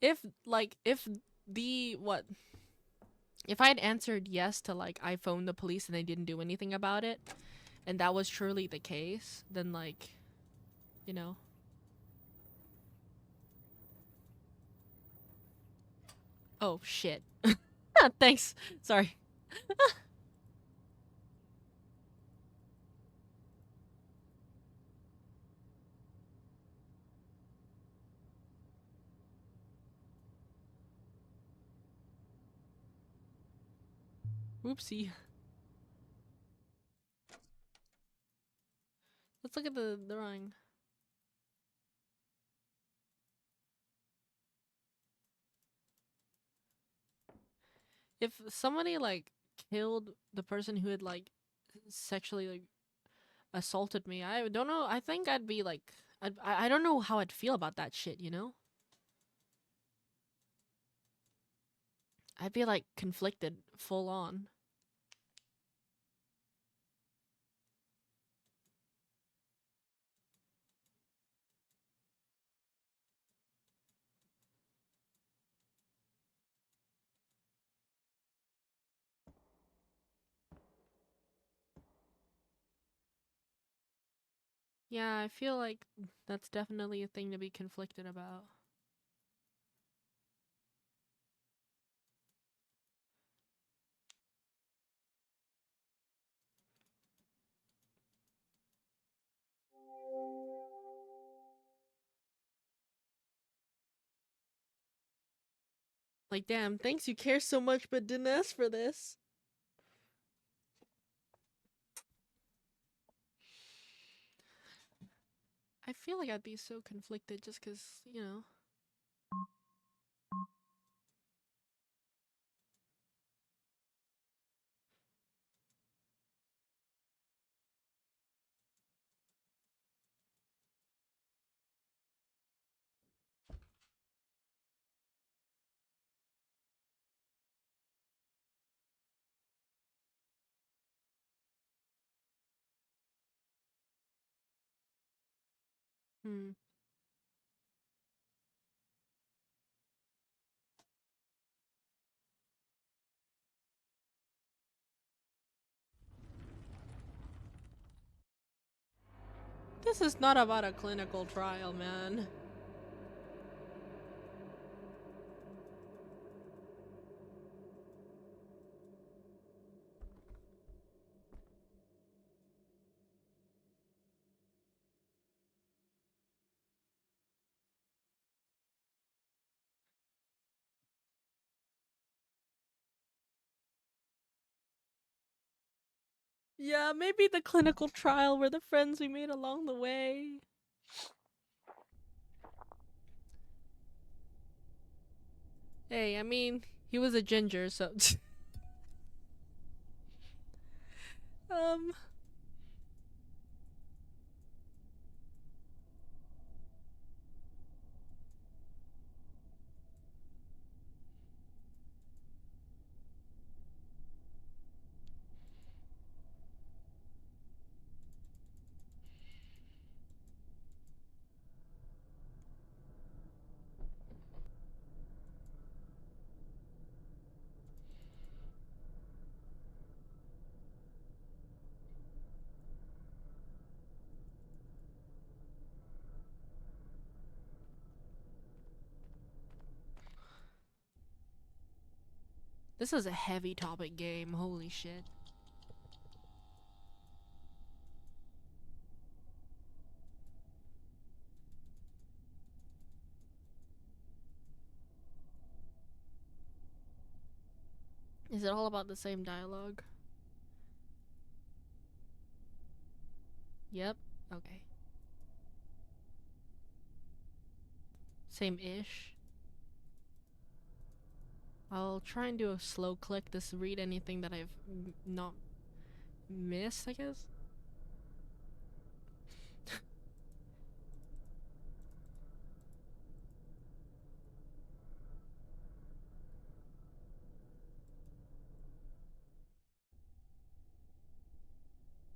if the what if I had answered yes to like I phoned the police and they didn't do anything about it, and that was truly the case, then like, you know. Oh shit. Thanks. Sorry. Oopsie. Let's look at the drawing. If somebody like killed the person who had like sexually like assaulted me, I don't know. I think I'd be like, I don't know how I'd feel about that shit, you know? I'd be like conflicted full on. Yeah, I feel like that's definitely a thing to be conflicted about. Like, damn, thanks you care so much but didn't ask for this. I feel like I'd be so conflicted just because, you know. Hmm. This is not about a clinical trial, man. Yeah, maybe the clinical trial were the friends we made along the way. Hey, I mean, he was a ginger, so um this is a heavy topic game, holy shit. Is it all about the same dialogue? Yep. Okay. Same-ish. I'll try and do a slow click to read anything that I've not missed, I guess.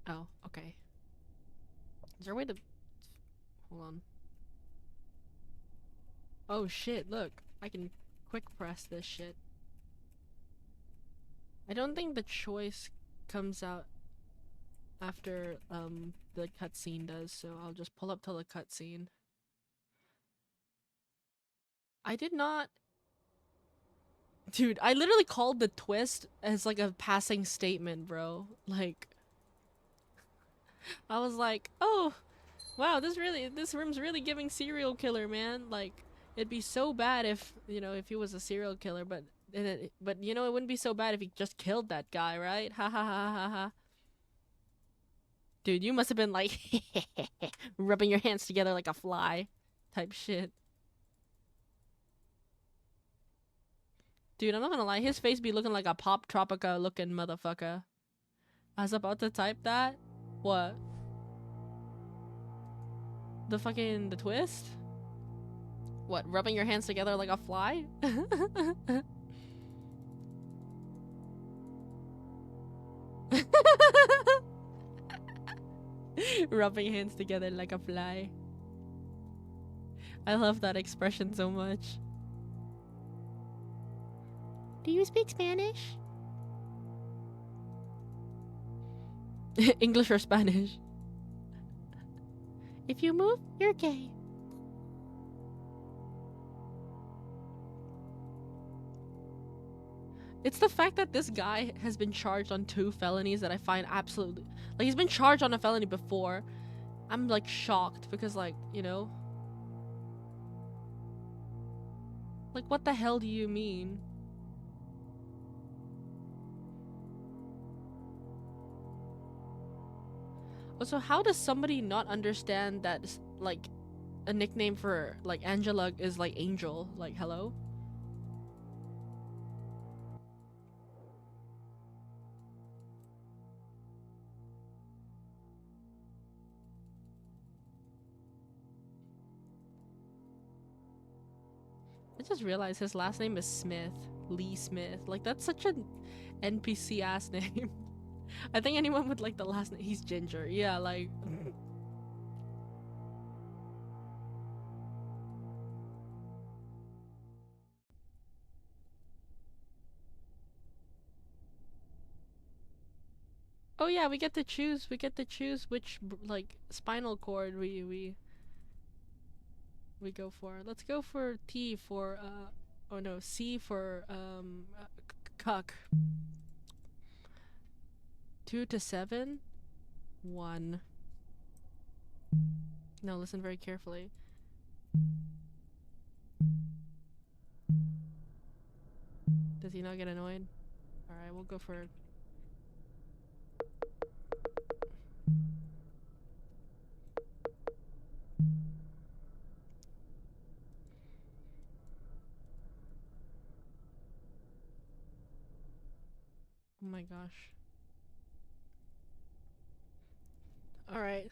Oh, okay. Is there a way to... Hold on. Oh shit, look. I can quick press this shit. I don't think the choice comes out after the cutscene does, so I'll just pull up till the cutscene. I did not... Dude, I literally called the twist as like a passing statement, bro. Like, I was like, oh, wow, this room's really giving serial killer, man. Like, it'd be so bad if, you know, if he was a serial killer, but you know, it wouldn't be so bad if he just killed that guy, right? Ha ha ha ha ha. Dude, you must have been like rubbing your hands together like a fly type shit. Dude, I'm not gonna lie, his face be looking like a Pop Tropica looking motherfucker. I was about to type that. What? The twist? What, rubbing your hands together like a fly? Rubbing hands together like a fly. I love that expression so much. Do you speak Spanish? English or Spanish? If you move, you're gay. It's the fact that this guy has been charged on 2 felonies that I find absolutely... Like, he's been charged on a felony before. I'm, like, shocked because, like, you know? Like, what the hell do you mean? Also, how does somebody not understand that, like, a nickname for, like, Angela is, like, Angel? Like, hello? I just realized his last name is Smith. Lee Smith. Like, that's such an NPC ass name. I think anyone would like the last name. He's Ginger. Yeah, like... Oh yeah, we get to choose which, like, spinal cord we go for. Let's go for T for, oh no, C for, cuck. 2 to 7? 1. No, listen very carefully. Does he not get annoyed? Alright, we'll go for... Oh my gosh. Alright.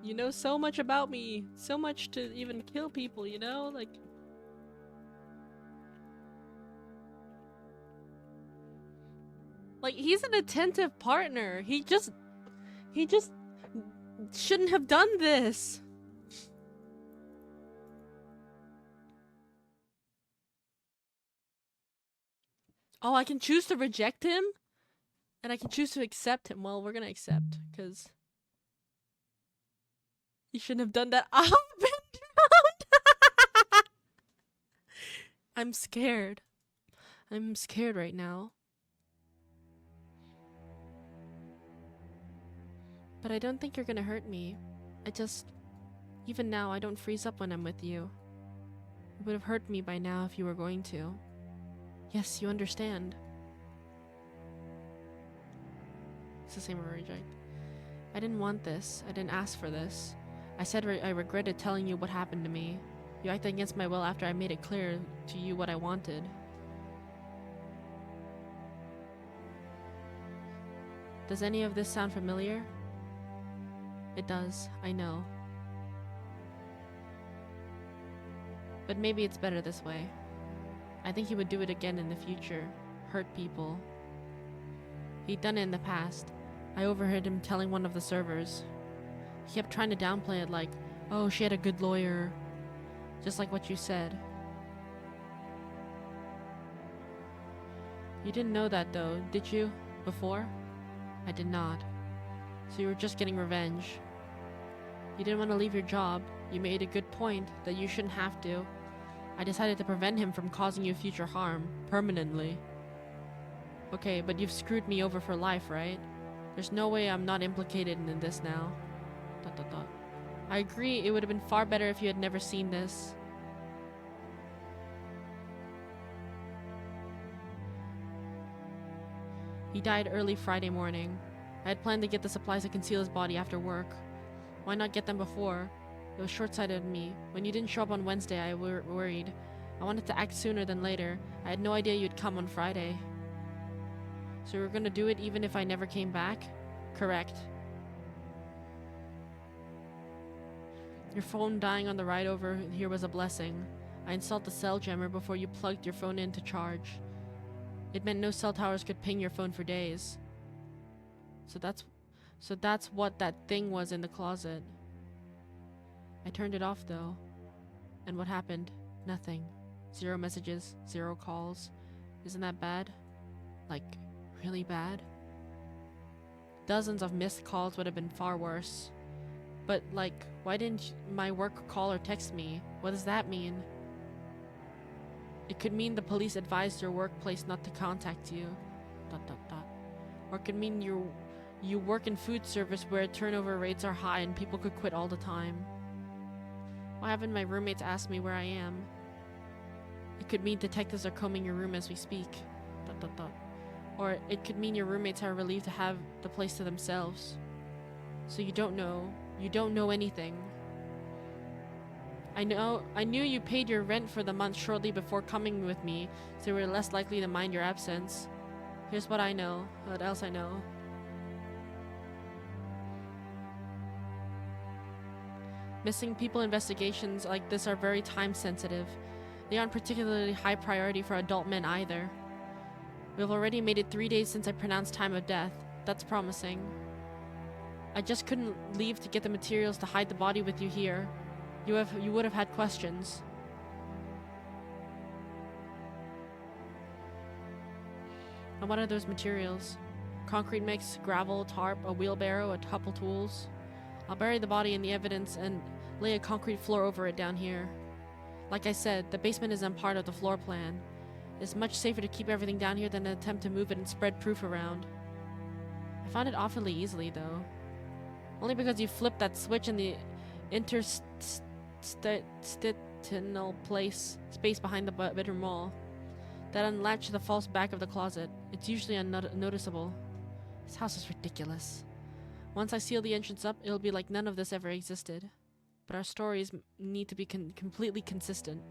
You know so much about me. So much to even kill people, you know? Like... Like, he's an attentive partner. He just shouldn't have done this. Oh, I can choose to reject him? And I can choose to accept him. Well, we're gonna accept, because... He shouldn't have done that. I've been drowned! I'm scared. I'm scared right now. But I don't think you're gonna hurt me. Even now, I don't freeze up when I'm with you. You would have hurt me by now if you were going to. Yes, you understand. It's the same reject. I didn't want this. I didn't ask for this. I said I regretted telling you what happened to me. You acted against my will after I made it clear to you what I wanted. Does any of this sound familiar? It does, I know. But maybe it's better this way. I think he would do it again in the future. Hurt people. He'd done it in the past. I overheard him telling one of the servers. He kept trying to downplay it like, oh, she had a good lawyer. Just like what you said. You didn't know that though, did you? Before? I did not. So you were just getting revenge. You didn't want to leave your job. You made a good point that you shouldn't have to. I decided to prevent him from causing you future harm, permanently. Okay, but you've screwed me over for life, right? There's no way I'm not implicated in this now. ... I agree, it would have been far better if you had never seen this. He died early Friday morning. I had planned to get the supplies to conceal his body after work. Why not get them before? It was short-sighted of me. When you didn't show up on Wednesday, I worried. I wanted to act sooner than later. I had no idea you'd come on Friday. So you were gonna do it even if I never came back? Correct. Your phone dying on the ride over here was a blessing. I installed the cell jammer before you plugged your phone in to charge. It meant no cell towers could ping your phone for days. So that's what that thing was in the closet. I turned it off though. And what happened? Nothing. 0 messages, 0 calls. Isn't that bad? Like, really bad? Dozens of missed calls would have been far worse. But like, why didn't my work call or text me? What does that mean? It could mean the police advised your workplace not to contact you. ... Or it could mean you work in food service where turnover rates are high and people could quit all the time. Why haven't my roommates asked me where I am? It could mean detectives are combing your room as we speak. ... Or it could mean your roommates are relieved to have the place to themselves. So you don't know anything. I knew you paid your rent for the month shortly before coming with me, so you were less likely to mind your absence. Here's what I know. What else I know? Missing people investigations like this are very time sensitive. They aren't particularly high priority for adult men either. We've already made it 3 days since I pronounced time of death. That's promising. I just couldn't leave to get the materials to hide the body with you here. You would have had questions. And what are those materials? Concrete mix, gravel, tarp, a wheelbarrow, a couple tools. I'll bury the body in the evidence and lay a concrete floor over it down here. Like I said, the basement isn't part of the floor plan. It's much safer to keep everything down here than to attempt to move it and spread proof around. I found it awfully easily, though. Only because you flipped that switch in the interstitial space behind the bedroom wall. That unlatched the false back of the closet. It's usually unnoticeable. This house is ridiculous. Once I seal the entrance up, it'll be like none of this ever existed. But our stories need to be completely consistent.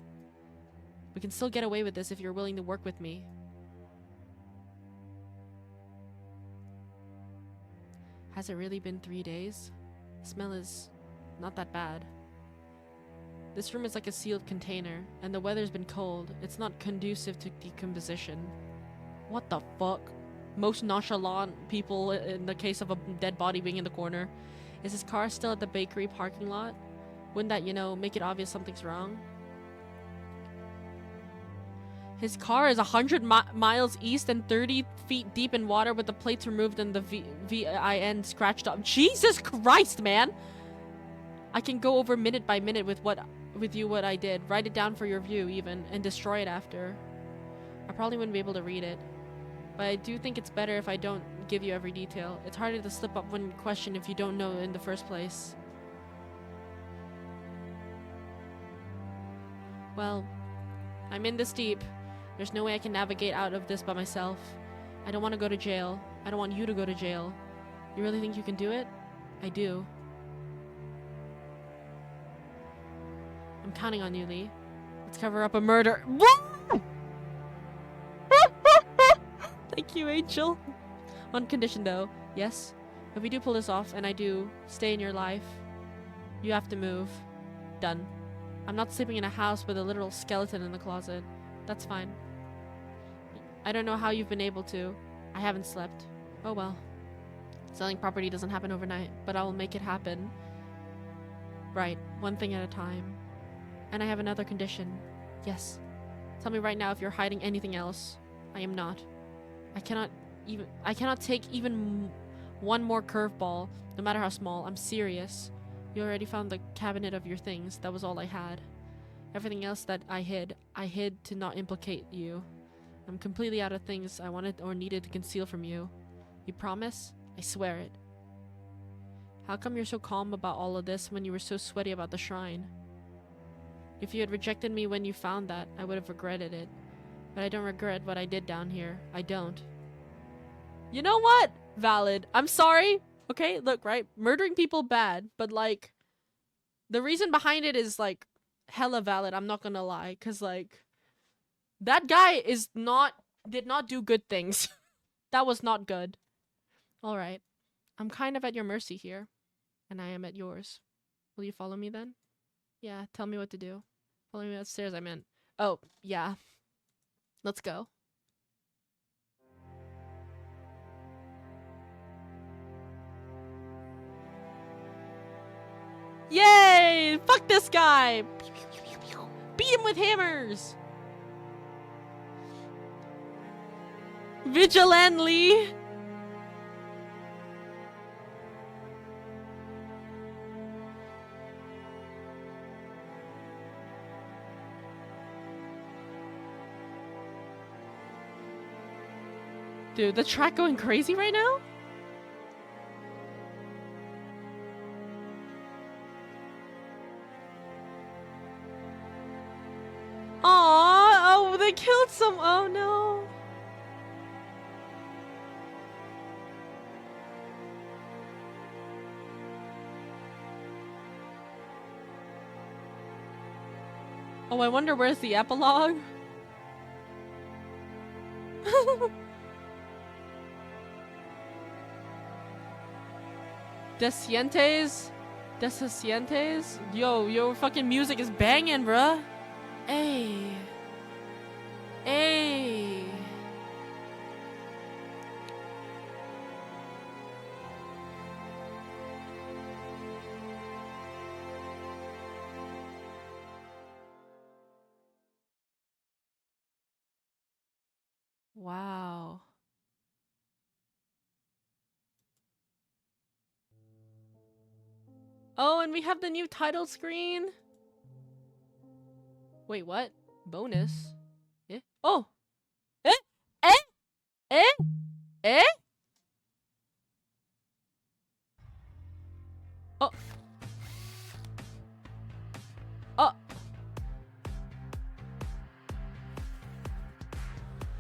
We can still get away with this if you're willing to work with me. Has it really been 3 days? The smell is not that bad. This room is like a sealed container, and the weather's been cold. It's not conducive to decomposition. What the fuck? Most nonchalant people in the case of a dead body being in the corner. Is his car still at the bakery parking lot? Wouldn't that, make it obvious something's wrong? His car is 100 miles east and 30 feet deep in water with the plates removed and the VIN scratched up. Jesus Christ, man! I can go over minute by minute with what with you what I did. Write it down for your view even, and destroy it after. I probably wouldn't be able to read it. But I do think it's better if I don't give you every detail. It's harder to slip up one question if you don't know in the first place. Well, I'm in this deep. There's no way I can navigate out of this by myself. I don't want to go to jail. I don't want you to go to jail. You really think you can do it? I do. I'm counting on you, Lee. Let's cover up a murder. Thank you, Angel. One condition, though. Yes, if we do pull this off, and I do stay in your life, you have to move. Done. I'm not sleeping in a house with a literal skeleton in the closet. That's fine. I don't know how you've been able to. I haven't slept. Oh well. Selling property doesn't happen overnight, but I will make it happen. Right, one thing at a time. And I have another condition. Yes. Tell me right now if you're hiding anything else. I am not. I cannot take even one more curveball, no matter how small. I'm serious. You already found the cabinet of your things. That was all I had. Everything else that I hid to not implicate you. I'm completely out of things I wanted or needed to conceal from you. You promise? I swear it. How come you're so calm about all of this when you were so sweaty about the shrine? If you had rejected me when you found that, I would have regretted it. But I don't regret what I did down here. I don't. You know what? Valid. I'm sorry. Okay, look, right? Murdering people bad, but like the reason behind it is like hella valid. I'm not gonna lie, cause like that guy did not do good things. That was not good. All right. I'm kind of at your mercy here, and I am at yours. Will you follow me then? Yeah, tell me what to do. Follow me upstairs, I meant. Oh, yeah. Let's go. Yay! Fuck this guy! Beat him with hammers! Vigilantly! Dude, the track going crazy right now? Aww, oh, they killed some. Oh no. Oh, I wonder where's the epilogue? Descientes? Descientes? Yo, your fucking music is banging, bruh. Hey. Hey. Wow. Oh, and we have the new title screen. Wait, what? Bonus? Eh? Oh! Eh? Eh? Eh? Eh? Oh. Oh.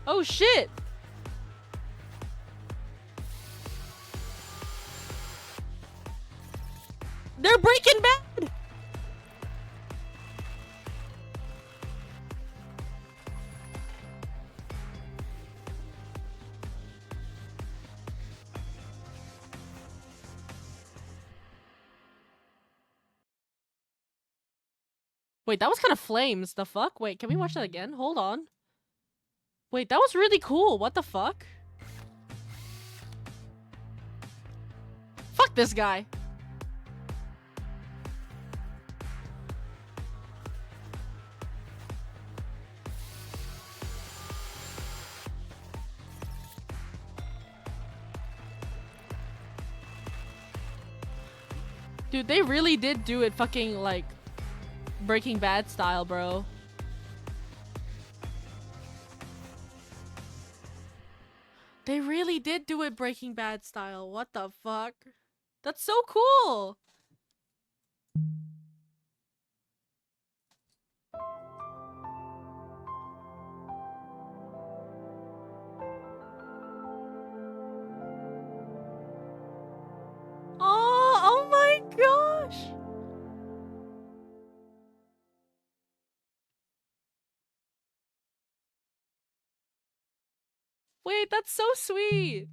Oh shit! They're Breaking Bad! Wait, that was kind of flames. The fuck? Wait, can we watch that again? Hold on. Wait, that was really cool. What the fuck? Fuck this guy. Dude, they really did do it fucking, like, Breaking Bad style, bro. They really did do it Breaking Bad style. What the fuck? That's so cool. Oh my gosh. Wait, that's so sweet.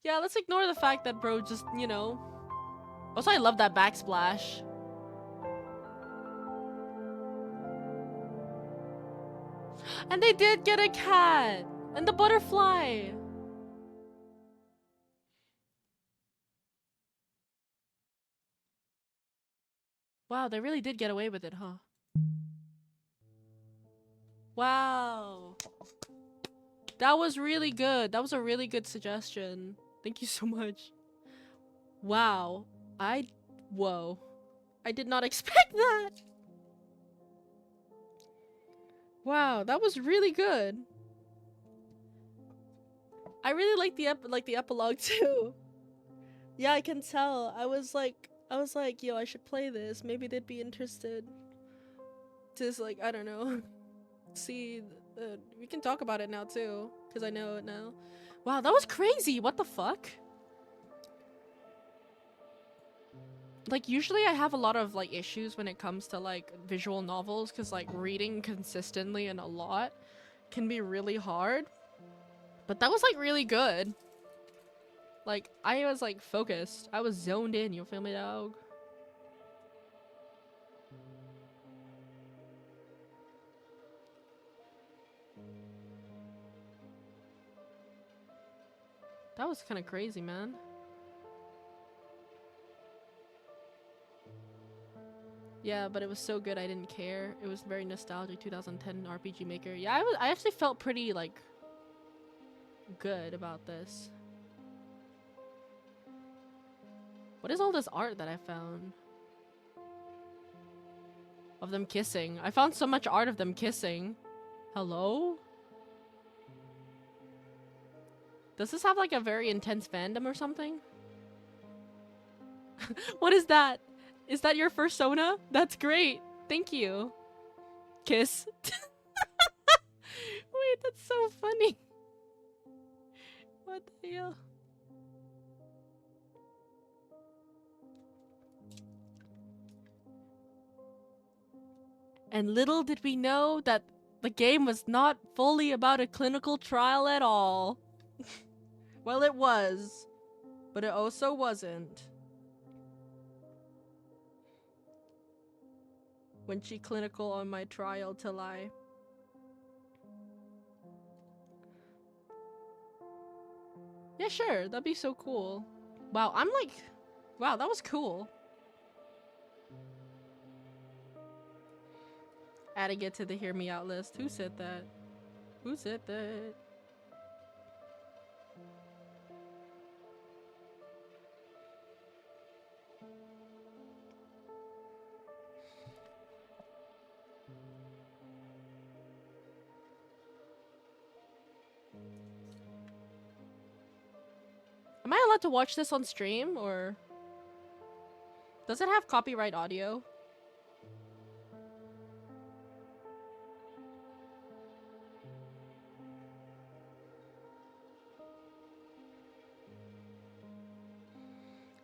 Yeah, let's ignore the fact that bro just, you know. Also, I love that backsplash. And they did get a cat! And the butterfly! Wow, they really did get away with it, huh? Wow. That was really good. That was a really good suggestion. Thank you so much. Wow. Whoa. I did not expect that! Wow, that was really good. I really like the epilogue too. Yeah, I can tell. I was like, yo, I should play this. Maybe they'd be interested. Just like, I don't know. See, we can talk about it now too, because I know it now. Wow, that was crazy. What the fuck? Like, usually I have a lot of like issues when it comes to like visual novels, because like reading consistently and a lot can be really hard. But that was like really good. Like, I was like focused. I was zoned in, you feel me, dog? That was kind of crazy, man. Yeah, but it was so good I didn't care. It was very nostalgic. 2010 RPG Maker. Yeah, I actually felt pretty like good about this. What is all this art that I found? Of them kissing. I found so much art of them kissing. Hello? Does this have like a very intense fandom or something? What is that? Is that your persona? That's great. Thank you. Kiss. Wait, that's so funny. What the hell? And little did we know that the game was not fully about a clinical trial at all. Well, it was, but it also wasn't. When she clinical on my trial to lie. Yeah, sure, that'd be so cool. Wow, I'm like, wow, that was cool. Adding it to the hear me out list. Who said that? Who said that? Am I allowed to watch this on stream, or does it have copyright audio?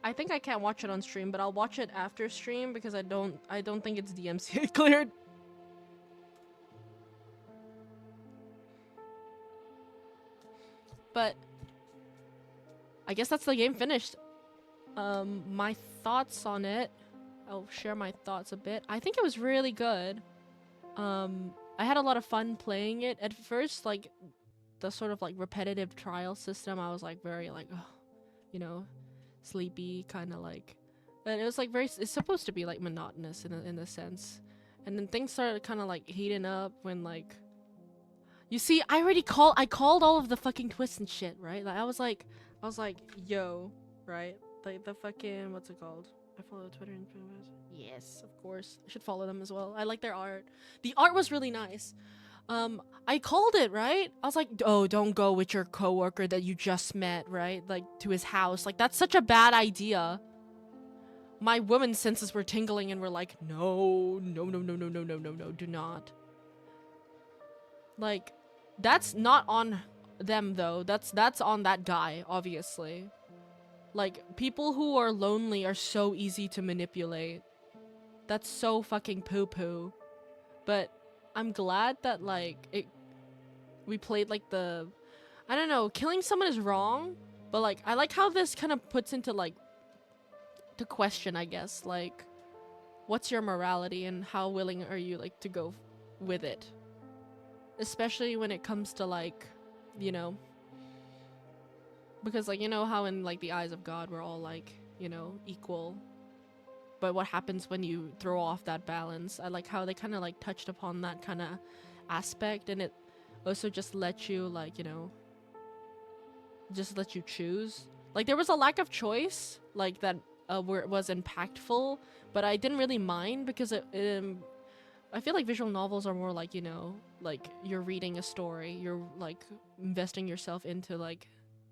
I think I can't watch it on stream, but I'll watch it after stream because I don't think it's DMCA cleared. But I guess that's the game finished. My thoughts on it. I'll share my thoughts a bit. I think it was really good. I had a lot of fun playing it. At first, like, the sort of like repetitive trial system, I was like very like, oh, you know, sleepy, kind of like. And it was like it's supposed to be like monotonous in a sense. And then things started kind of like heating up when like, you see, I called all of the fucking twists and shit, right? Like I was like, yo, right? Like the fucking, what's it called? I follow Twitter and yes, of course. I should follow them as well. I like their art. The art was really nice. I called it, right? I was like, oh, don't go with your coworker that you just met, right? Like, to his house. Like, that's such a bad idea. My woman's senses were tingling and were like, no, no, no, no, no, no, no, no, no, do not. Like, that's not on them, though. That's on that guy, obviously. Like, people who are lonely are so easy to manipulate. That's so fucking poo-poo. But I'm glad that, like, we played, like, the... I don't know, killing someone is wrong, but, like, I like how this kind of puts into, like, the question, I guess. Like, what's your morality and how willing are you, like, to go with it? Especially when it comes to, like, you know... Because, like, you know how in, like, the eyes of God we're all, like, you know, equal. But what happens when you throw off that balance? I like how they kind of, like, touched upon that kind of aspect. And it also just lets you, like, you know, just let you choose. Like, there was a lack of choice, like, that where it was impactful. But I didn't really mind because I feel like visual novels are more like, you know, like, you're reading a story. You're, like, investing yourself into, like,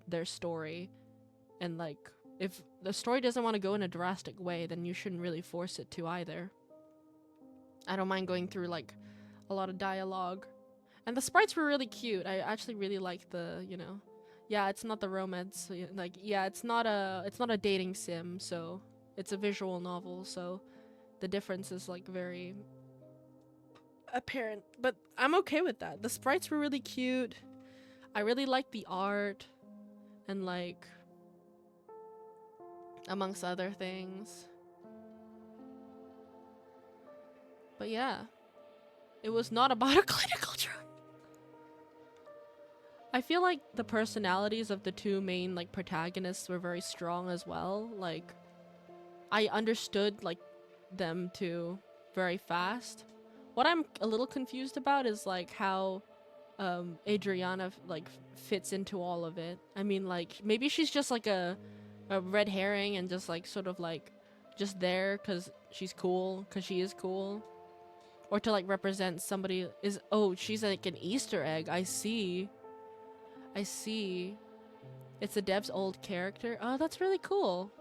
their story, and like if the story doesn't want to go in a drastic way, then you shouldn't really force it to either. I don't mind going through like a lot of dialogue, and the sprites were really cute. I actually really like the, you know, yeah, it's not the romance, like, yeah, it's not a dating sim, so it's a visual novel, so the difference is like very apparent, but I'm okay with that. The sprites were really cute. I really liked the art. And, like, amongst other things. But yeah, it was not about a clinical drug. I feel like the personalities of the two main, like, protagonists were very strong as well. Like, I understood, like, them too very fast. What I'm a little confused about is, like, how Adriana, like, fits into all of it. I mean, like, maybe she's just like a red herring and just like sort of like just there because she's cool, because she is cool, or to like represent somebody is, oh, she's like an Easter egg. I see. It's the dev's old character. Oh, that's really cool.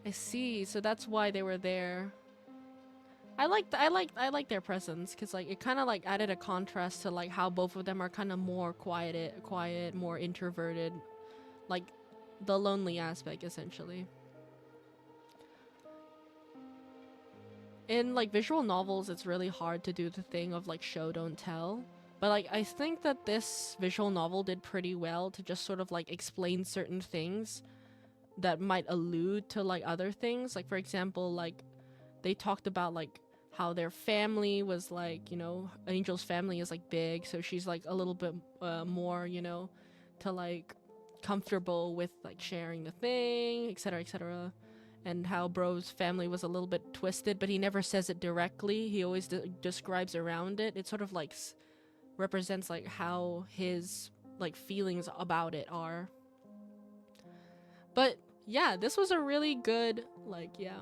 I see. So that's why they were there. I like their presence because like it kind of like added a contrast to like how both of them are kind of more quiet, more introverted, like the lonely aspect essentially. In like visual novels, it's really hard to do the thing of like show don't tell, but like I think that this visual novel did pretty well to just sort of like explain certain things that might allude to like other things. Like for example, like they talked about like how their family was like, you know, Angel's family is like big, so she's like a little bit more, you know, to like comfortable with like sharing the thing, etc., etc. And how Bro's family was a little bit twisted, but he never says it directly. He always describes around it. It sort of like represents like how his like feelings about it are. But yeah, this was a really good, like, yeah.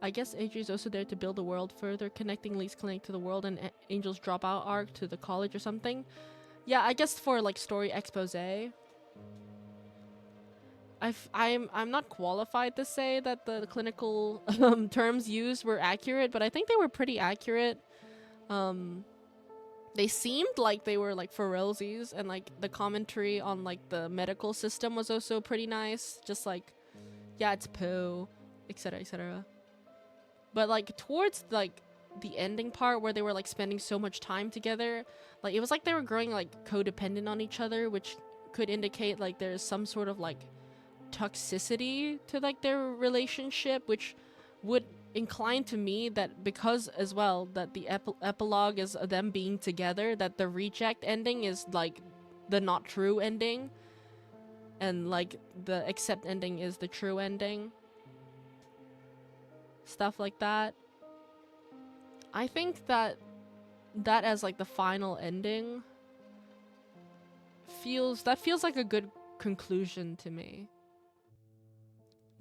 I guess Adri is also there to build the world further, connecting Lee's clinic to the world and Angel's dropout arc to the college or something. Yeah, I guess for like story expose. I'm not qualified to say that the clinical terms used were accurate, but I think they were pretty accurate. They seemed like they were like for realsies, and like the commentary on like the medical system was also pretty nice. Just like, yeah, it's poo, etc., etc. But like towards like the ending part where they were like spending so much time together, like it was like they were growing like codependent on each other, which could indicate like there's some sort of like toxicity to like their relationship, which would incline to me that because as well that the epilogue is them being together, that the reject ending is like the not true ending, and like the accept ending is the true ending. Stuff like that. I think that as like the final ending feels like a good conclusion to me.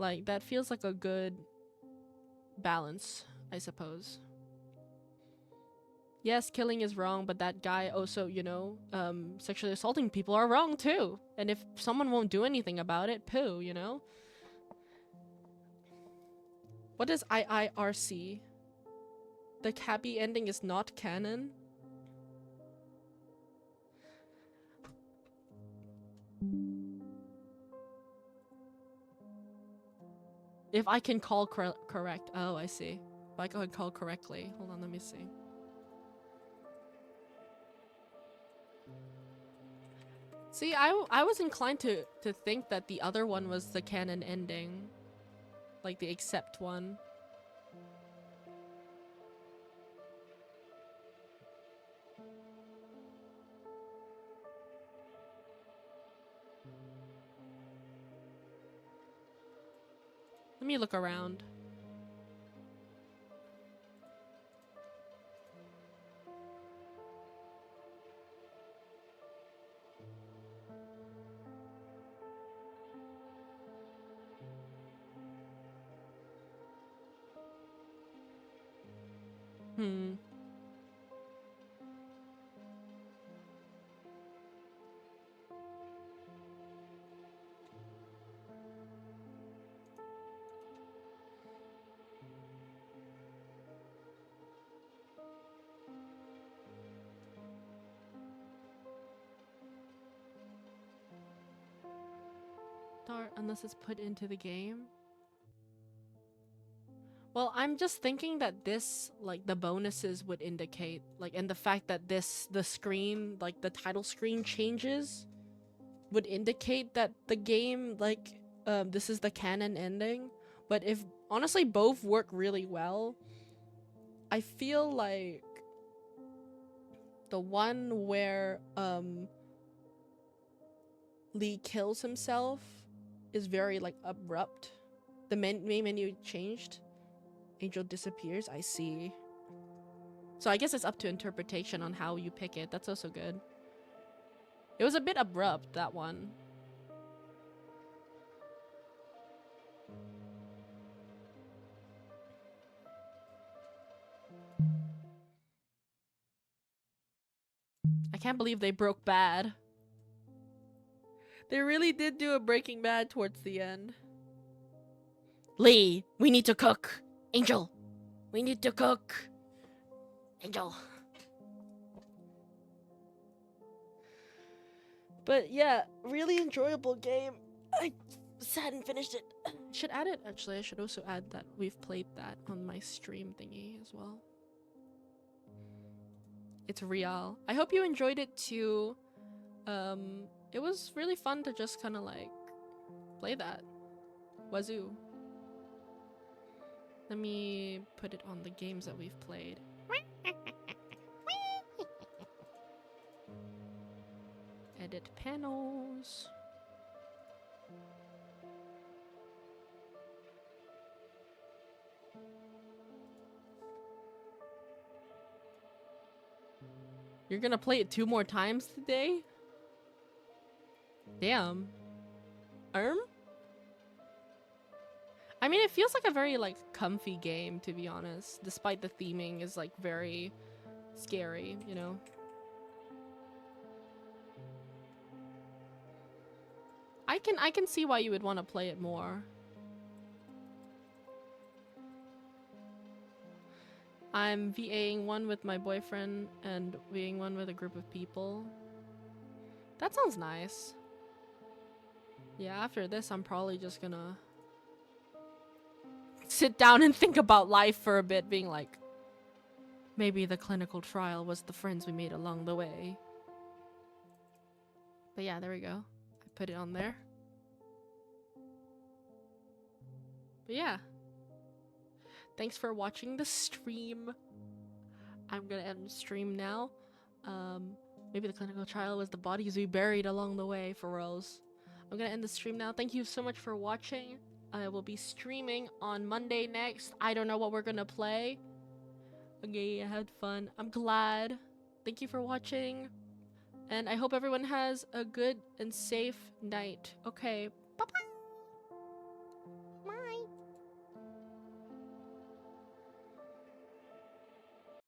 Like, that feels like a good balance, I suppose. Yes, killing is wrong, but that guy also, you know, sexually assaulting people are wrong too. And if someone won't do anything about it, poo, you know? What is IIRC? The happy ending is not canon? If I can call correct. Oh, I see. If I can call correctly. Hold on, let me see. See, I was inclined to think that the other one was the canon ending. Like the accept one. Let me look around. Hmm. Unless it's put into the game. Well, I'm just thinking that this, like, the bonuses would indicate, like, and the fact that this, the screen, like, the title screen changes would indicate that the game, like, this is the canon ending. But if, honestly, both work really well, I feel like the one where, Lee kills himself is very, like, abrupt. The main menu changed. Angel disappears. I see. So I guess it's up to interpretation on how you pick it. That's also good. It was a bit abrupt, that one. I can't believe they broke bad. They really did do a Breaking Bad towards the end. Lee, we need to cook. Angel, we need to cook. Angel. But yeah, really enjoyable game. I hadn't finished it. Should add it. Actually, I should also add that we've played that on my stream thingy as well. It's real. I hope you enjoyed it too. It was really fun to just kind of like play that. Wazoo. Let me put it on the games that we've played. Edit panels. You're gonna play it 2 more times today? Damn. I mean, it feels like a very, like, comfy game, to be honest. Despite the theming is, like, very scary, you know? I can see why you would want to play it more. I'm VAing one with my boyfriend and VAing one with a group of people. That sounds nice. Yeah, after this, I'm probably just gonna sit down and think about life for a bit, being like, maybe the clinical trial was the friends we made along the way. But yeah, there we go. I put it on there. But yeah. Thanks for watching the stream. I'm gonna end the stream now. Maybe the clinical trial was the bodies we buried along the way, for reals. I'm gonna end the stream now. Thank you so much for watching. I will be streaming on Monday next. I don't know what we're gonna play. Okay, I had fun. I'm glad. Thank you for watching. And I hope everyone has a good and safe night. Okay,